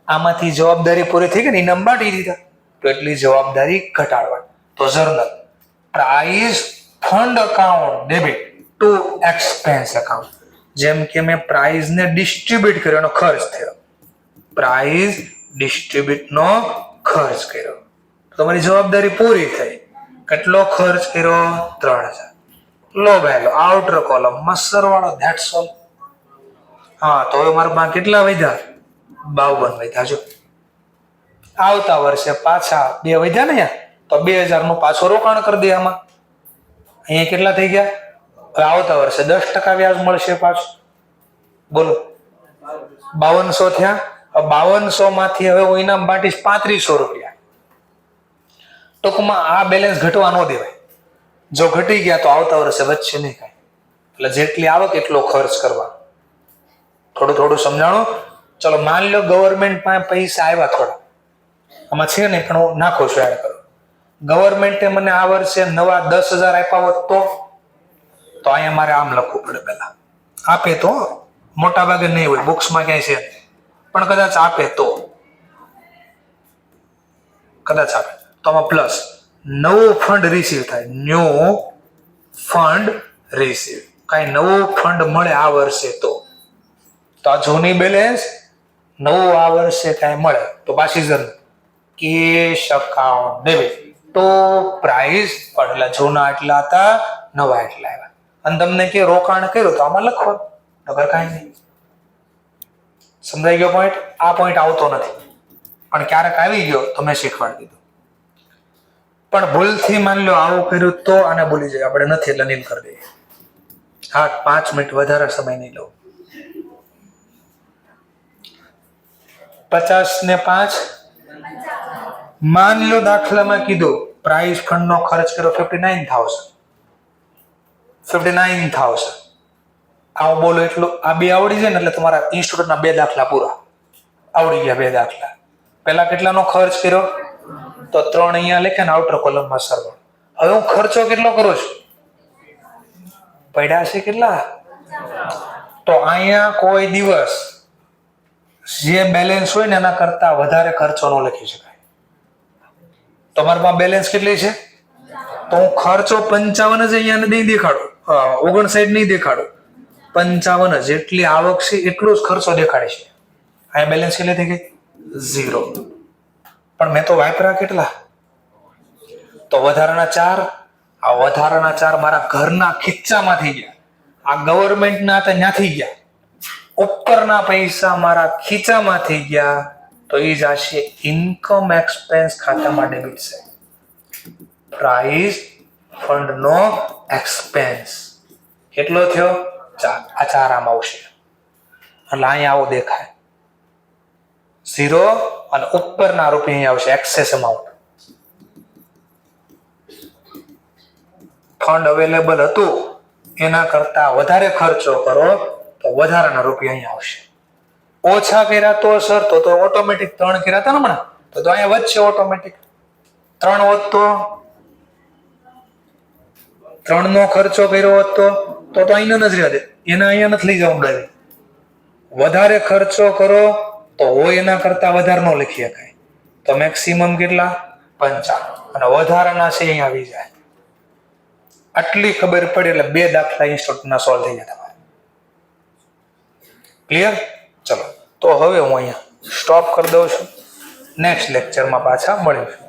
આમાંથી જવાબદારી પૂરી થઈ ગઈ ને, ઇનામ બાંટી દીધા, તો એટલી જવાબદારી ઘટાડવાની. તો journal price fund account debit two expense account. જેમ કે મેં પ્રાઇઝ ને ડિસ્ટ્રીબ્યુટ કર્યો, એનો ખર્ચ થયો. પ્રાઇઝ ડિસ્ટ્રીબ્યુટ નો ખર્ચ કર્યો, તમારી જવાબદારી પૂરી થઈ. કેટલો ખર્ચ કર્યો? 3,000. લો વહેલો આઉટર કોલમ માં સરવાળો. That's all. હા, તો હવે મારા પાસે કેટલા વધ્યા? 52 વધ્યા. જો આવતા વર્ષે પાછા 2 વધ્યા ને, તો 2,000 નું પાછું રોકાણ કરી દે આમાં. અહીંયા કેટલા થઈ ગયા? આવતા વર્ષે 10% વ્યાજ મળશે પાછું. બોલો 5200 થયા. 5200 માંથી હવે હું ઇનામ બાંટીશ 3500 રૂપિયા. ટૂંકમાં આ બેલેન્સ ઘટવા ન દેવાય. જો ઘટી ગયા તો આવતા વર્ષે વધશે નહીં કાંઈ. એટલે જેટલી આવક એટલો ખર્ચ કરવાનો. થોડું થોડું સમજાણો. ચલો, માની લો ગવર્મેન્ટ પાસે પૈસા આવ્યા થોડા, આમાં છે ને, પણ હું નાખો છું, એડ કરો. ગવર્મેન્ટે મને આ વર્ષે નવા 10,000 આપ્યા હોત તો અહીંયા મારે આમ લખવું પડે. પેલા આપે તો, મોટા ભાગે નહીં હોય, બુક્સમાં ક્યાંય છે, પણ કદાચ આપે તો, કદાચ આપે તો આમાં પ્લસ નવું ફંડ રિસીવ થાય. New fund receive. કાંઈ નવું ફંડ મળે આ વર્ષે તો આ જૂની બેલેન્સ, નવું આ વર્ષે કાંઈ મળે તો પાછી જર્નલ કેશ અકાઉન્ટ ડેબિટ તો પ્રાઇસ પણ. એટલે જૂના એટલા હતા, નવા એટલા આવ્યા. અને તમને કે રોકાણ કર્યું તો આમાં લખો, નગર કાંઈ નહીં. સમજાઈ ગયો પોઈન્ટ? આ પોઈન્ટ આવતો નથી, પણ ક્યારેક આવી ગયો તો મેં શીખવાડી દીધું. પણ ભૂલથી માની લો આવું કર્યું તો આને ભૂલી જાય. આપણે નથી એટલે નીલ કરી દઈએ. હા, 5 મિનિટ વધારે સમય નહીં લઉં. 50 ને 5. માની લો દાખલામાં કીધું પ્રાઇસ ફંડ નો ખર્ચ કર્યો 59,000. આવું બોલો એટલું. આ બે આવડી જાય ને એટલે તમારા ઇન્સ્ટિટ્યૂટના 2 દાખલા પૂરા આવડી ગયા. 2 દાખલા. પહેલા કેટલાનો ખર્ચ કર્યો? તો 3 અહીંયા લખે ને આઉટર કોલમમાં સરવાળો. હવે હું ખર્ચો કેટલો કરું છું? પડ્યા છે કેટલા? તો અહીંયા કોઈ દિવસ જે બેલેન્સ હોય ને એના કરતા વધારે ખર્ચો ન લખી શકાય. તમારા પાસે બેલેન્સ કેટલી છે? તો હું ખર્ચો 55 જ અહીંયા નહીં દેખાડું, 59 નહીં દેખાડું, 55 જેટલી આવક છે એટલો જ ખર્ચો દેખાડે છે. અહીંયા બેલેન્સ કેટલી થઈ ગઈ? 0. પણ મેં તો વાપરા કેટલા? તો વધારાના 4. આ વધારાના 4 મારા ઘરના ખીચામાં થઈ ગયા, આ ગવર્મેન્ટના હતા ત્યાંથી ગયા, ઉપરના પૈસા મારા ખીચામાં થઈ ગયા, તો એ જશે ઇન્કમ એક્સપેન્સ ખાતામાં ડેબિટ છે. પ્રાઇસ ફંડ નો એક્સપેન્સ કેટલો થયો? 4. આ 4 આમ આવશે એટલે અહીંયા આવો દેખાય 0 અને ઉપરના રૂપિયા અહીંયા આવશે એક્સેસ અમાઉન્ટ. ફંડ અવેલેબલ હતું એના કરતા વધારે ખર્ચો કરો તો વધારાના રૂપિયા અહીંયા આવશે. ઓછા કર્યા તો સર તો ઓટોમેટિક 3 કર્યા હતા ને હમણાં, તો અહીંયા વધશે ઓટોમેટિક. 3 વધતો, 3 નો ખર્ચો કર્યો હોત તો અહીંયા નથી રહેવા દે, એના અહીંયા નથી લઈ જવાનું ડાયરેક્ટ. વધારે ખર્ચો કરો તો હોય એના કરતા વધારે ન લખી શકાય, તો મેક્સિમમ કેટલા? 55 અને વધારાના છે અહીંયા આવી જાય. આટલી ખબર પડી એટલે 2 દાખલા ઇન્સ્ટન્ટના સોલ્વ થઈ જાય તમારે. ક્લિયર? ચલો તો હવે હું અહીંયા સ્ટોપ કરી દઉં છું. નેક્સ્ટ લેક્ચરમાં પાછા મળીશું.